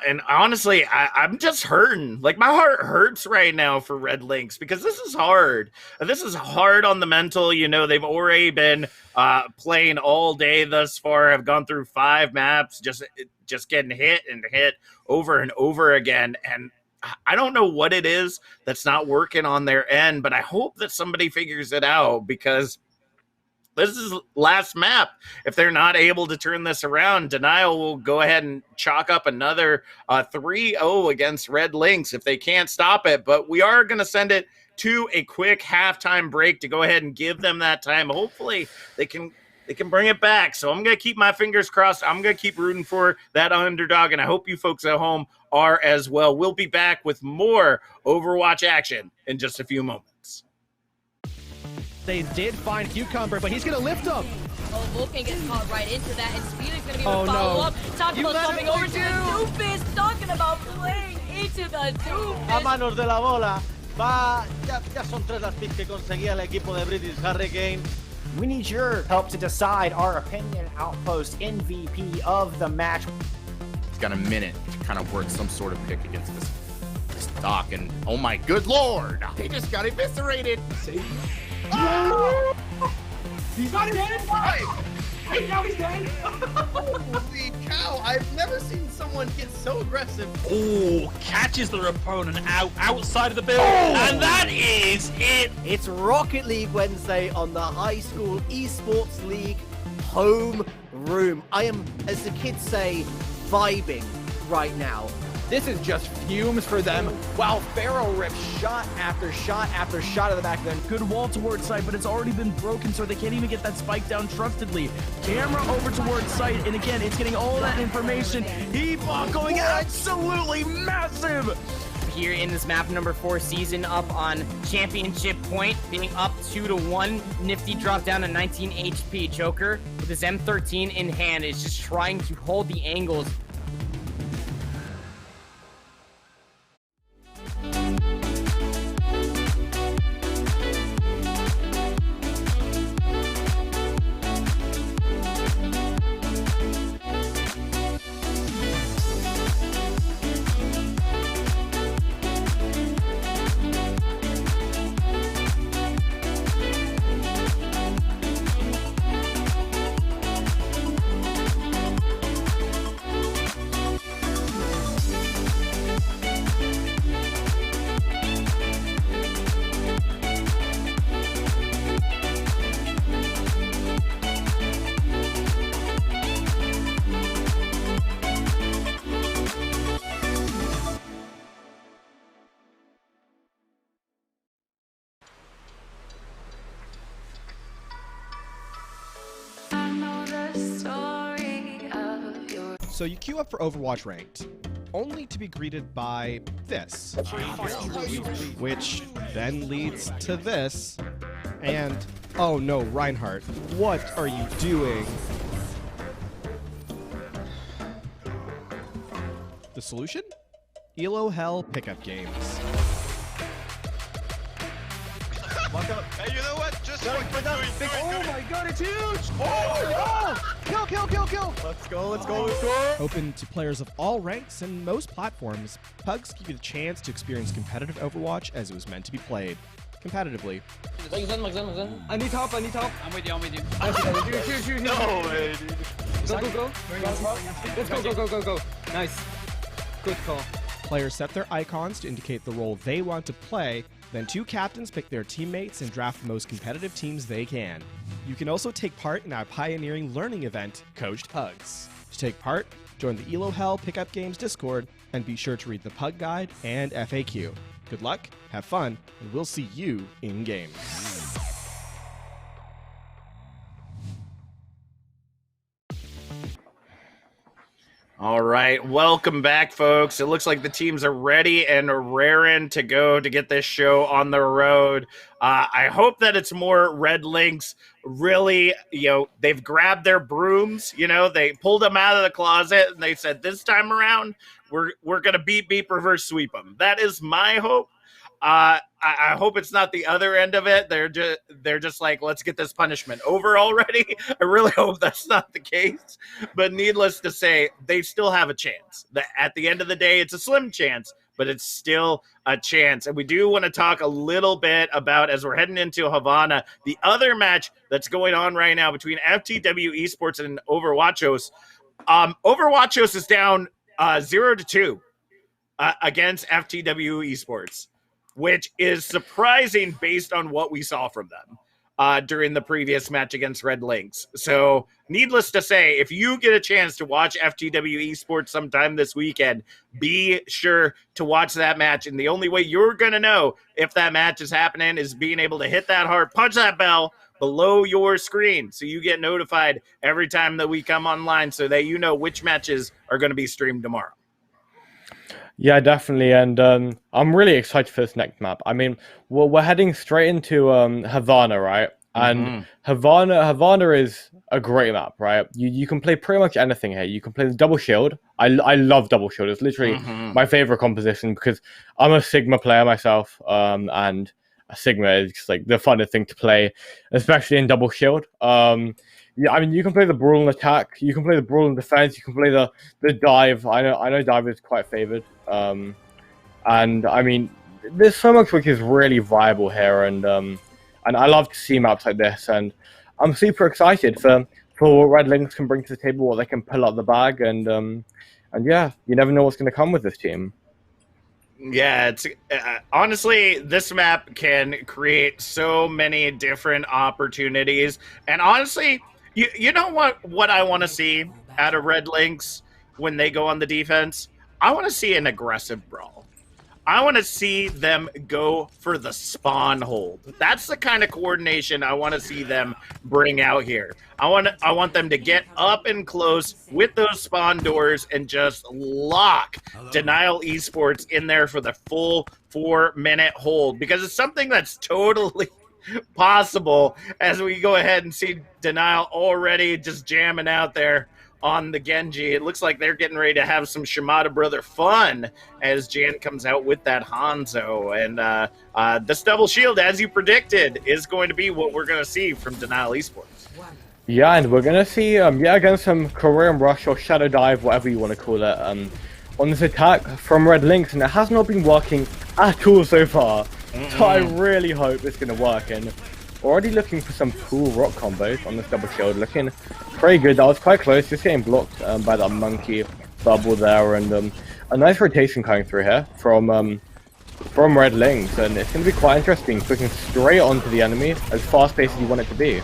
And honestly, I'm just hurting. Like, my heart hurts right now for Red Lynx because this is hard. This is hard on the mental. You know, they've already been playing all day thus far. Have gone through 5 maps, just getting hit and hit over and over again. And I don't know what it is that's not working on their end, but I hope that somebody figures it out, because this is last map. If they're not able to turn this around, Denial will go ahead and chalk up another 3-0 against Red Lynx if they can't stop it. But we are going to send it to a quick halftime break to go ahead and give them that time. Hopefully they can bring it back. So I'm going to keep my fingers crossed. I'm going to keep rooting for that underdog, and I hope you folks at home are as well. We'll be back with more Overwatch action in just a few moments. They did find Cucumber, but he's going to lift him. Oh, Vulcan gets caught right into that, and Speed is going to be able to follow up. Talking about jumping over to the Doofus, talking about playing into the Doofus. A manos de la bola. Ya son 3 las picks que conseguía el equipo de British Hurricane. We need your help to decide our opinion outpost MVP of the match. He's got a minute to kind of work some sort of pick against this Doc, and oh my good lord, they just got eviscerated. See? He's not dead! Hey, now he's dead! Holy cow, I've never seen someone get so aggressive. Oh, catches their opponent outside of the building, and that is it! It's Rocket League Wednesday on the High School Esports League home room. I am, as the kids say, vibing right now. This is just fumes for them, while Pharaoh rips shot after shot after shot of the back of them. Good wall towards site, but it's already been broken, so they can't even get that spike down trustedly. Camera over towards site, and again, it's getting all that information. Ebot going absolutely massive! Here in this map number 4 season, up on championship point, being up 2-1. Nifty drop down to 19 HP. Joker with his M13 in hand is just trying to hold the angles. So you queue up for Overwatch Ranked, only to be greeted by this, which then leads to this, and oh no, Reinhardt, what are you doing? The solution? Elo Hell pickup games. Hey, you know what? Just Oh my god, it's huge! Oh no! Kill! Let's go! Open to players of all ranks and most platforms, Pugs give you the chance to experience competitive Overwatch as it was meant to be played, competitively. I need help. I'm with you. Shoot. No way, dude. Go. Let's go. Nice. Good call. Players set their icons to indicate the role they want to play, then 2 captains pick their teammates and draft the most competitive teams they can. You can also take part in our pioneering learning event, Coached Pugs. To take part, join the Elo Hell Pickup Games Discord, and be sure to read the Pug Guide and FAQ. Good luck, have fun, and we'll see you in-game. All right, welcome back, folks. It looks like the teams are ready and raring to go to get this show on the road. I hope that it's more Red Lynx. Really, they've grabbed their brooms. They pulled them out of the closet and they said, this time around, we're gonna beat reverse sweep them. That is my hope. I hope it's not the other end of it. They're just like, let's get this punishment over already. I really hope that's not the case. But needless to say, they still have a chance. At the end of the day, it's a slim chance, but it's still a chance. And we do want to talk a little bit about, as we're heading into Havana, the other match that's going on right now between FTW Esports and Overwachos. Overwachos is down 0-2 against FTW Esports, which is surprising based on what we saw from them during the previous match against Red Lynx. So needless to say, if you get a chance to watch FTW Esports sometime this weekend, be sure to watch that match. And the only way you're going to know if that match is happening is being able to hit that heart, punch that bell below your screen so you get notified every time that we come online so that you know which matches are going to be streamed tomorrow. Yeah, definitely, and I'm really excited for this next map. I mean, we're heading straight into Havana, right? And Havana is a great map, right? You can play pretty much anything here. You can play the double shield. I love double shield. It's literally my favorite composition because I'm a Sigma player myself, and a Sigma is just like the funnest thing to play, especially in double shield. Yeah, I mean, you can play the brawl and attack. You can play the brawl and defense. You can play the dive. I know dive is quite favored. And I mean, there's so much which is really viable here, and I love to see maps like this. And I'm super excited for what Red Lynx can bring to the table, what they can pull out the bag, and yeah, you never know what's going to come with this team. Yeah, it's honestly, this map can create so many different opportunities, and honestly, you know what I want to see out of Red Lynx when they go on the defense? I want to see an aggressive brawl. I want to see them go for the spawn hold. That's the kind of coordination I want to see them bring out here. I want them to get up and close with those spawn doors and just lock Denial Esports in there for the full 4-minute hold, because it's something that's totally possible as we go ahead and see Denial already just jamming out there on the Genji. It looks like they're getting ready to have some Shimada brother fun as Jan comes out with that Hanzo. And this double shield, as you predicted, is going to be what we're going to see from Denial Esports. Yeah, and we're going to see, yeah, again, some Korean Rush or Shadow Dive, whatever you want to call it, on this attack from Red Lynx, and it has not been working at all so far. So I really hope it's going to work, and already looking for some cool rock combos on this double shield, looking pretty good. That was quite close, just getting blocked by that monkey bubble there, and a nice rotation coming through here from Red Lynx, and it's going to be quite interesting, clicking straight onto the enemy as fast-paced as you want it to be.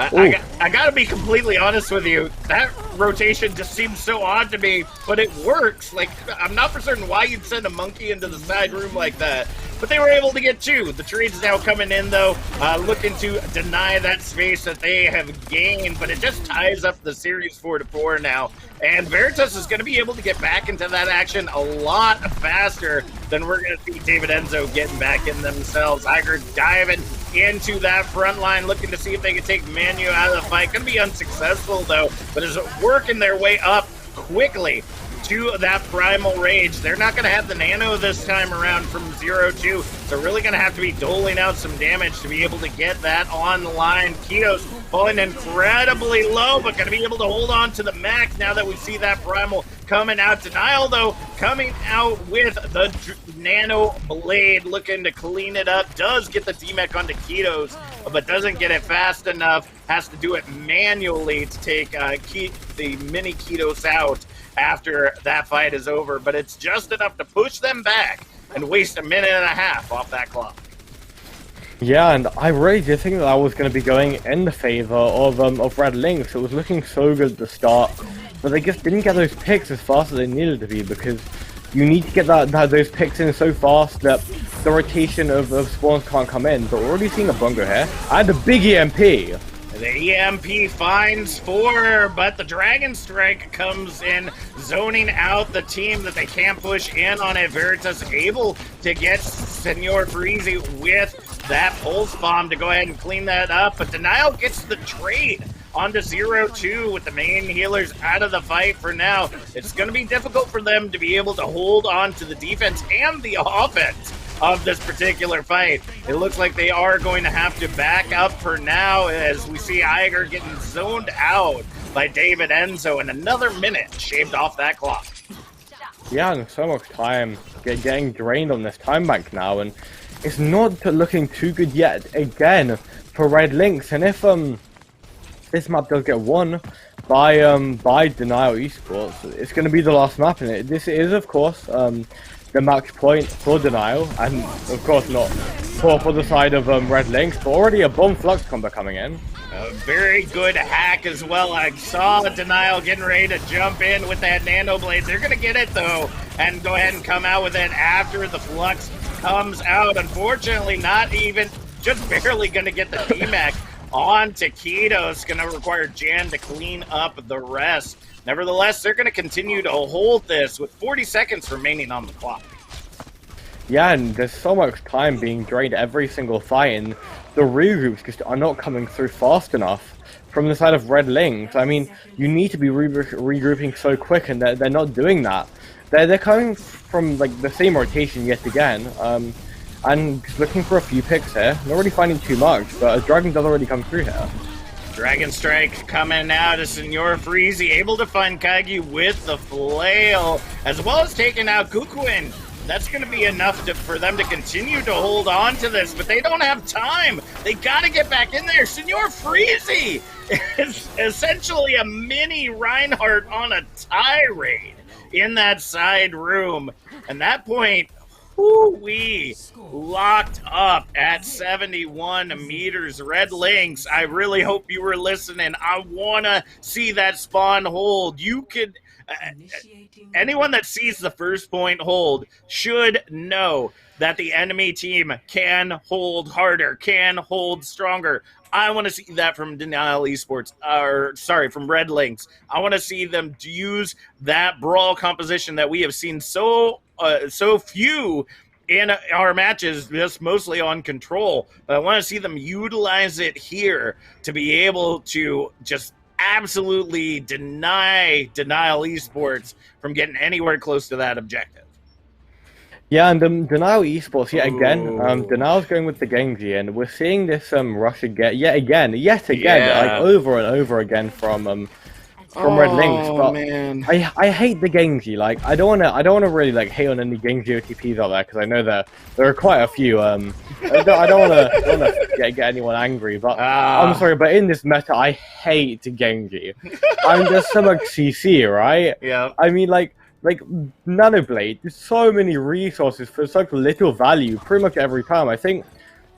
I gotta be completely honest with you. That rotation just seems so odd to me, but it works. Like, I'm not for certain why you'd send a monkey into the side room like that, but they were able to get 2. The trade's now coming in, though, looking to deny that space that they have gained, but it just ties up the series 4-4 now. And Veritas is going to be able to get back into that action a lot faster than we're going to see David Enzo getting back in themselves. Iger diving into that front line, looking to see if they can take Manu out of the fight. Going to be unsuccessful, though, but is working their way up quickly to that Primal Rage. They're not going to have the Nano this time around from 0-2. They're really going to have to be doling out some damage to be able to get that online. Kitos falling incredibly low, but going to be able to hold on to the max now that we see that Primal coming out. Denial, though, coming out with the Nano Blade, looking to clean it up. Does get the D-Mech onto Kitos, but doesn't get it fast enough. Has to do it manually to take the mini Kitos out after that fight is over, but it's just enough to push them back and waste a minute and a half off that clock. Yeah, and I really did think that was going to be going in the favor of Red Lynx. It was looking so good at the start, but they just didn't get those picks as fast as they needed to be, because you need to get those picks in so fast that the rotation of spawns can't come in. But we're already seeing a Bungo here, and a big EMP. The EMP finds 4, but the Dragon Strike comes in, zoning out the team that they can't push in on it. Veritas able to get Senor Freezy with that Pulse Bomb to go ahead and clean that up, but Denial gets the trade onto 0-2 with the main healers out of the fight for now. It's going to be difficult for them to be able to hold on to the defense and the offense of this particular fight. It looks like they are going to have to back up for now as we see Iger getting zoned out by David Enzo, and another minute shaved off that clock. Yeah, and so much time getting drained on this time bank now, and it's not looking too good yet again for Red Lynx. And if this map does get won by Denial Esports, it's going to be the last map in it. This is, of course, the match point for Denial, and of course not for the side of Red Lynx, but already a bomb flux combo coming in. A very good hack as well. I saw Denial getting ready to jump in with that Nano Blade. They're going to get it, though, and go ahead and come out with it after the flux comes out. Unfortunately, not even, just barely going to get the D-Mech on Taquitos. Going to require Jan to clean up the rest. Nevertheless, they're going to continue to hold this with 40 seconds remaining on the clock. Yeah, and there's so much time being drained every single fight, and the regroups just are not coming through fast enough from the side of Red Lynx. I mean, you need to be regrouping so quick, and they're not doing that. They're coming from like the same rotation yet again, and just looking for a few picks here. Not really finding too much, but a Dragon does already come through here. Dragon Strike coming out as Senor Freezy, able to find Kaigi with the flail, as well as taking out Kukuin. That's going to be enough for them to continue to hold on to this, but they don't have time. They got to get back in there. Senor Freezy is essentially a mini Reinhardt on a tirade in that side room. And that point, we locked up at 71 meters. Red Lynx, I really hope you were listening. I want to see that spawn hold. You could Anyone that sees the first point hold should know that the enemy team can hold harder, can hold stronger. I want to see that from Denial Esports, from Red Lynx. I want to see them use that brawl composition that we have seen so few in our matches, just mostly on control. But I want to see them utilize it here to be able to just absolutely deny Denial Esports from getting anywhere close to that objective. Yeah, and Denial Esports, yet again, Denial's going with the Genji, and we're seeing this rush again, yet again, like over and over again from Red Lynx. But man. I hate the Genji. Like I don't wanna really like hate on any Genji OTPs out there because I know there are quite a few. I don't wanna get anyone angry, but I'm sorry, but in this meta, I hate Genji. I'm just so much CC, right? Yeah. I mean, like Nanoblade, there's so many resources for such little value pretty much every time. I think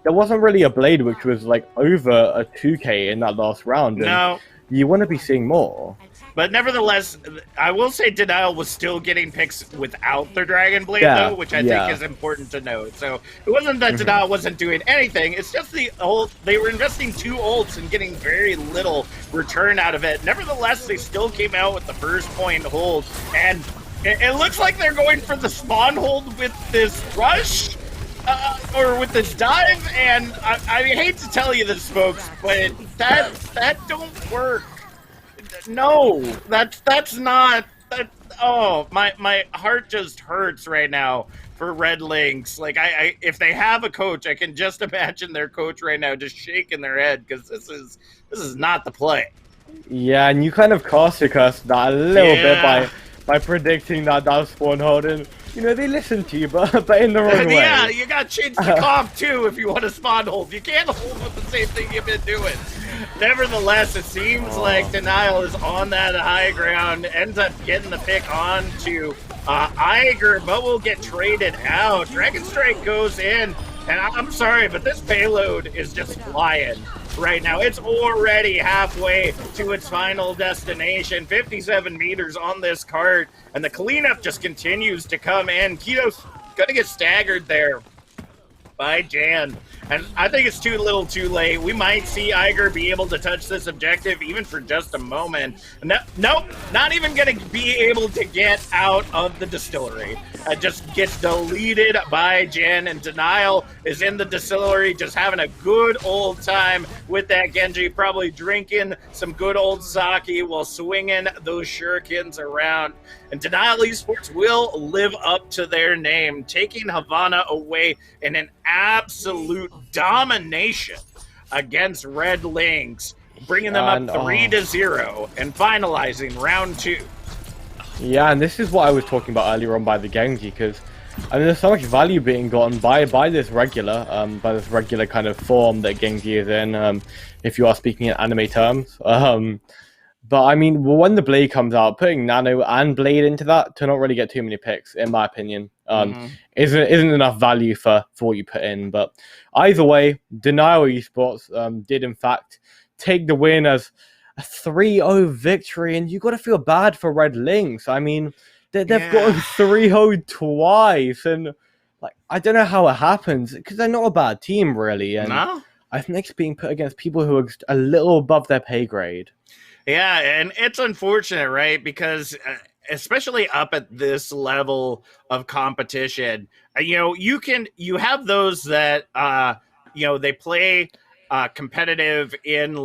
there wasn't really a Blade which was like over a 2k in that last round. And no. You want to be seeing more. But nevertheless, I will say Denial was still getting picks without their Dragon Blade, though, which I think is important to note. So it wasn't that Denial wasn't doing anything. It's just they were investing 2 ults and getting very little return out of it. Nevertheless, they still came out with the first point hold, and it looks like they're going for the spawn hold with this rush, or with this dive, and I hate to tell you this, folks, but that don't work. No, that's not. Oh, my heart just hurts right now for Red Lynx. Like if they have a coach, I can just imagine their coach right now just shaking their head because this is not the play. Yeah, and you kind of caustic us that a little bit by predicting that spawn hold, and you know they listen to you, but in the wrong way. Yeah, you got to change the comp too if you want to spawn hold. You can't hold with the same thing you've been doing. Nevertheless, it seems like Denial is on that high ground, ends up getting the pick on to Iger, but will get traded out. Dragon Strike goes in, and I'm sorry, but this payload is just flying right now. It's already halfway to its final destination, 57 meters on this cart, and the cleanup just continues to come in. Keto's gonna get staggered there by Jan, and I think it's too little too late. We might see Iger be able to touch this objective even for just a moment. Nope, not even gonna be able to get out of the distillery. It just gets deleted by Jen, and Denial is in the distillery just having a good old time with that Genji, probably drinking some good old sake while swinging those shurikens around. And Denial Esports will live up to their name, taking Havana away in an absolute domination against Red Lynx, bringing them up 3-0 and finalizing round 2. Yeah, and this is what I was talking about earlier on by the Genji, because I mean, there's so much value being gotten by this regular kind of form that Genji is in, if you are speaking in anime terms. But I mean, when the Blade comes out, putting Nano and Blade into that to not really get too many picks, in my opinion, isn't enough value for what you put in. But either way, Denial Esports did in fact take the win as a 3-0 victory, and you got to feel bad for Red Lynx. I mean, they've got 3-0 twice, and like I don't know how it happens because they're not a bad team really, and I think it's being put against people who are just a little above their pay grade. Yeah, and it's unfortunate, right? Because especially up at this level of competition, you have those that they play competitive in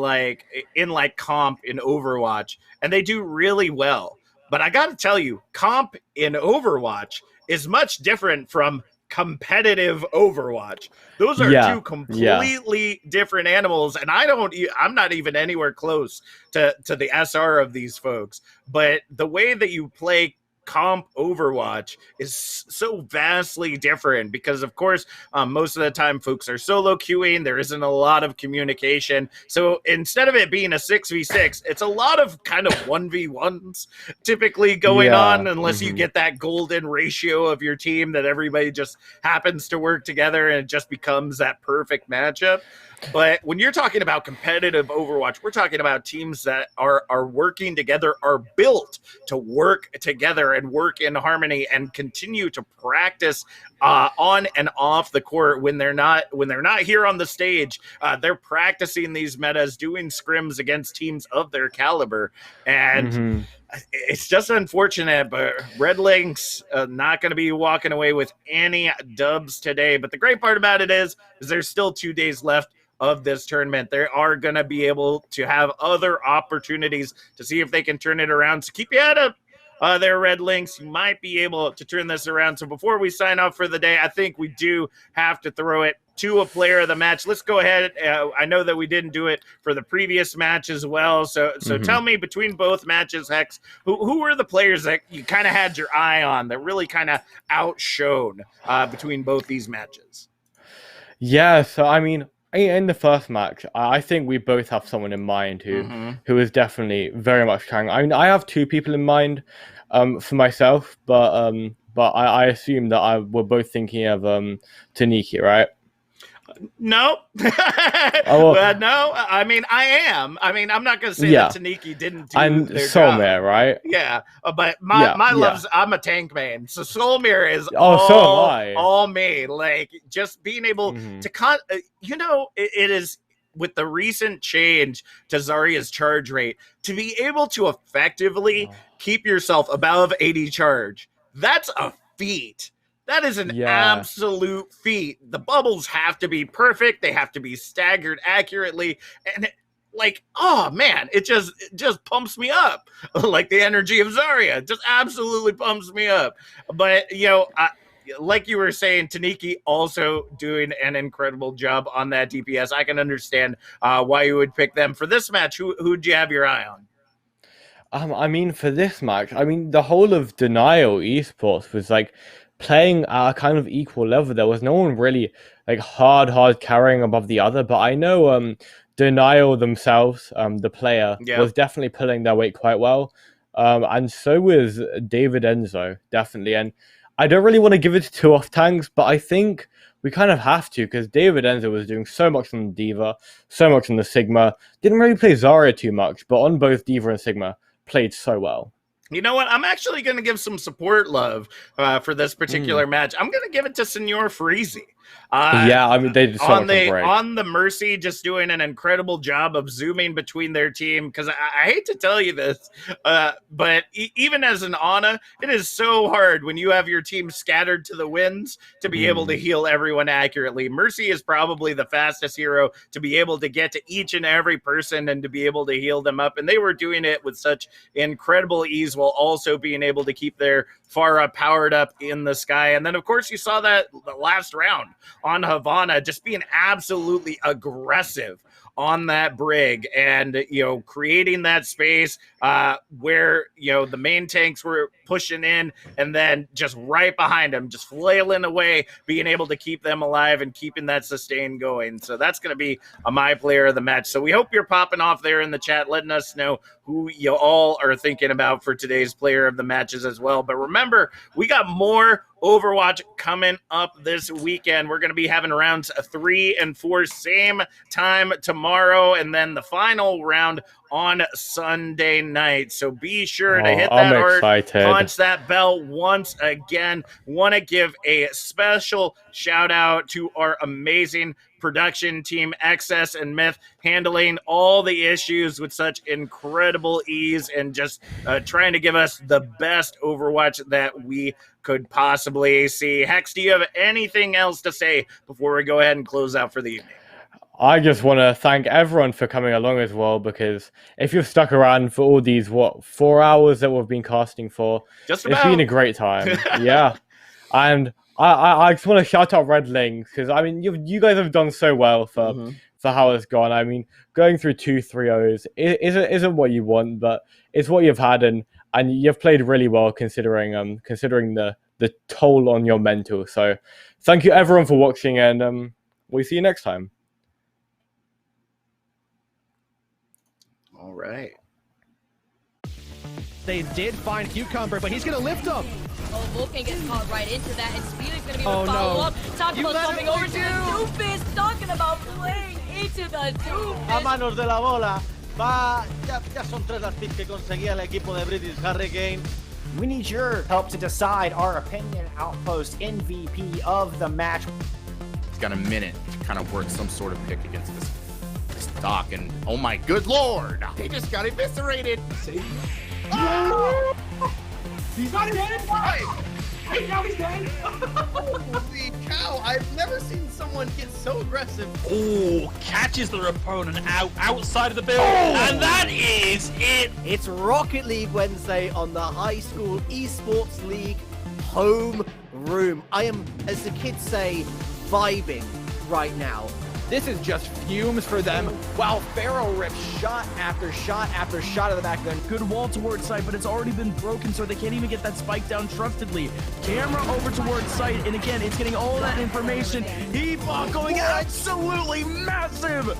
comp in Overwatch, and they do really well. But I got to tell you, comp in Overwatch is much different from competitive Overwatch. Those are two completely different animals, and I'm not even anywhere close to the SR of these folks. But the way that you play comp Overwatch is so vastly different because, of course, most of the time folks are solo queuing. There isn't a lot of communication. So instead of it being a 6v6, it's a lot of kind of 1v1s typically going on, unless you get that golden ratio of your team that everybody just happens to work together and it just becomes that perfect matchup. But when you're talking about competitive Overwatch, we're talking about teams that are working together, are built to work together and work in harmony and continue to practice on and off the court when they're not here on the stage. They're practicing these metas, doing scrims against teams of their caliber, and it's just unfortunate. But Red Lynx not going to be walking away with any dubs today. But the great part about it is there's still 2 days left of this tournament. They are going to be able to have other opportunities to see if they can turn it around. So keep your head up there, Red Lynx. You might be able to turn this around. So before we sign off for the day, I think we do have to throw it to a player of the match. Let's go ahead. I know that we didn't do it for the previous match as well. So tell me, between both matches, Hex, who were the players that you kind of had your eye on that really kind of outshone between both these matches? Yeah, so I mean, in the first match, I think we both have someone in mind who is definitely very much carrying. I mean, I have 2 people in mind for myself, but I assume that we're both thinking of Taniki, right? No. Oh, well, no. I mean, I am. I mean, I'm not going to say that Taniki didn't do their Solmir, job. right? Yeah, but my love's, I'm a tank main, so Solmir is so am I. all me. Like, just being able to it is, with the recent change to Zarya's charge rate, to be able to effectively keep yourself above 80 charge. That's a feat. That is an absolute feat. The bubbles have to be perfect. They have to be staggered accurately. And oh man, it just pumps me up. Like the energy of Zarya just absolutely pumps me up. But, like you were saying, Taniki also doing an incredible job on that DPS. I can understand why you would pick them. For this match, who'd you have your eye on? I mean, for this match, I mean, the whole of Denial Esports was playing at a kind of equal level. There was no one really hard carrying above the other, but I know Denial themselves, the player, was definitely pulling their weight quite well, and so was David Enzo, definitely. And I don't really want to give it to 2 off tanks, but I think we kind of have to, because David Enzo was doing so much on the Diva, so much on the Sigma, didn't really play Zarya too much, but on both Diva and Sigma played so well. You know what? I'm actually going to give some support love for this particular match. I'm going to give it to Senor Freezy. I mean, they did so much on the Mercy, just doing an incredible job of zooming between their team. Because I hate to tell you this, but even as an Ana, it is so hard when you have your team scattered to the winds to be able to heal everyone accurately. Mercy is probably the fastest hero to be able to get to each and every person and to be able to heal them up. And they were doing it with such incredible ease, while also being able to keep their Pharah powered up in the sky. And then, of course, you saw that the last round on Havana, just being absolutely aggressive on that brig and, creating that space where, the main tanks were pushing in, and then just right behind them, just flailing away, being able to keep them alive and keeping that sustain going. So that's going to be my player of the match. So we hope you're popping off there in the chat, letting us know who you all are thinking about for today's player of the matches as well. But remember, we got more Overwatch coming up this weekend. We're going to be having rounds 3 and 4 same time tomorrow, and then the final round on Sunday night. So be sure to hit that heart, punch that bell once again. Want to give a special shout out to our amazing production team, XS and Myth, handling all the issues with such incredible ease and just trying to give us the best Overwatch that we could possibly see. Hex, do you have anything else to say before we go ahead and close out for the evening? I just want to thank everyone for coming along as well, because if you've stuck around for all these, 4 hours that we've been casting for, it's been a great time. Yeah. And I just want to shout out Red Lynx, because, I mean, you guys have done so well for how it's gone. I mean, going through 2-3-0s isn't what you want, but it's what you've had, and you've played really well considering the toll on your mental. So thank you everyone for watching, and we'll see you next time. All right. They did find Cucumber, but he's going to lift him. Oh, Vulcan gets caught right into that, and Speed is going to be able to follow up. Talking about jumping over to the Doofus, talking about playing into into the doom. A manos de la bola. Ya son 3 las picks que conseguía el equipo de British Hurricane. We need your help to decide our opinion outpost MVP of the match. He's got a minute to kind of work some sort of pick against this Doc, and oh my good lord, he just got eviscerated. He's not dead. Hey, now he's dead. Holy cow! I've never seen someone get so aggressive. Oh, catches their opponent outside of the building, and that is it. It's Rocket League Wednesday on the High School Esports League home room. I am, as the kids say, vibing right now. This is just fumes for them while Pharaoh rips shot after shot after shot of the back of them. Good wall towards site, but it's already been broken, so they can't even get that spike down trustedly. Camera over towards site, and again, it's getting all that information. He-Bot going absolutely massive!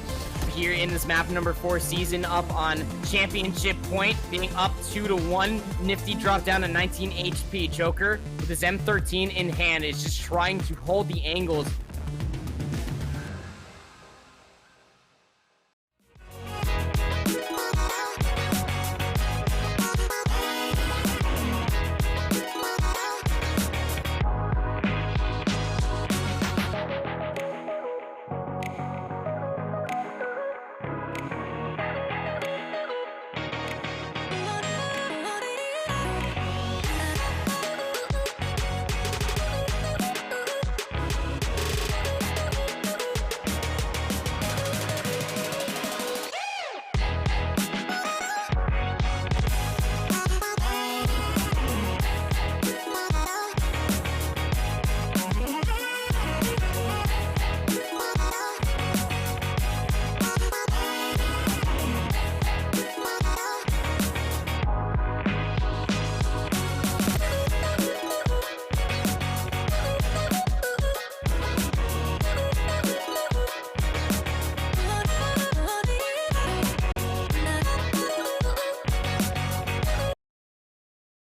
Here in this map number 4 season, up on championship point, being up 2-1. Nifty dropped down to 19 HP. Joker with his M13 in hand is just trying to hold the angles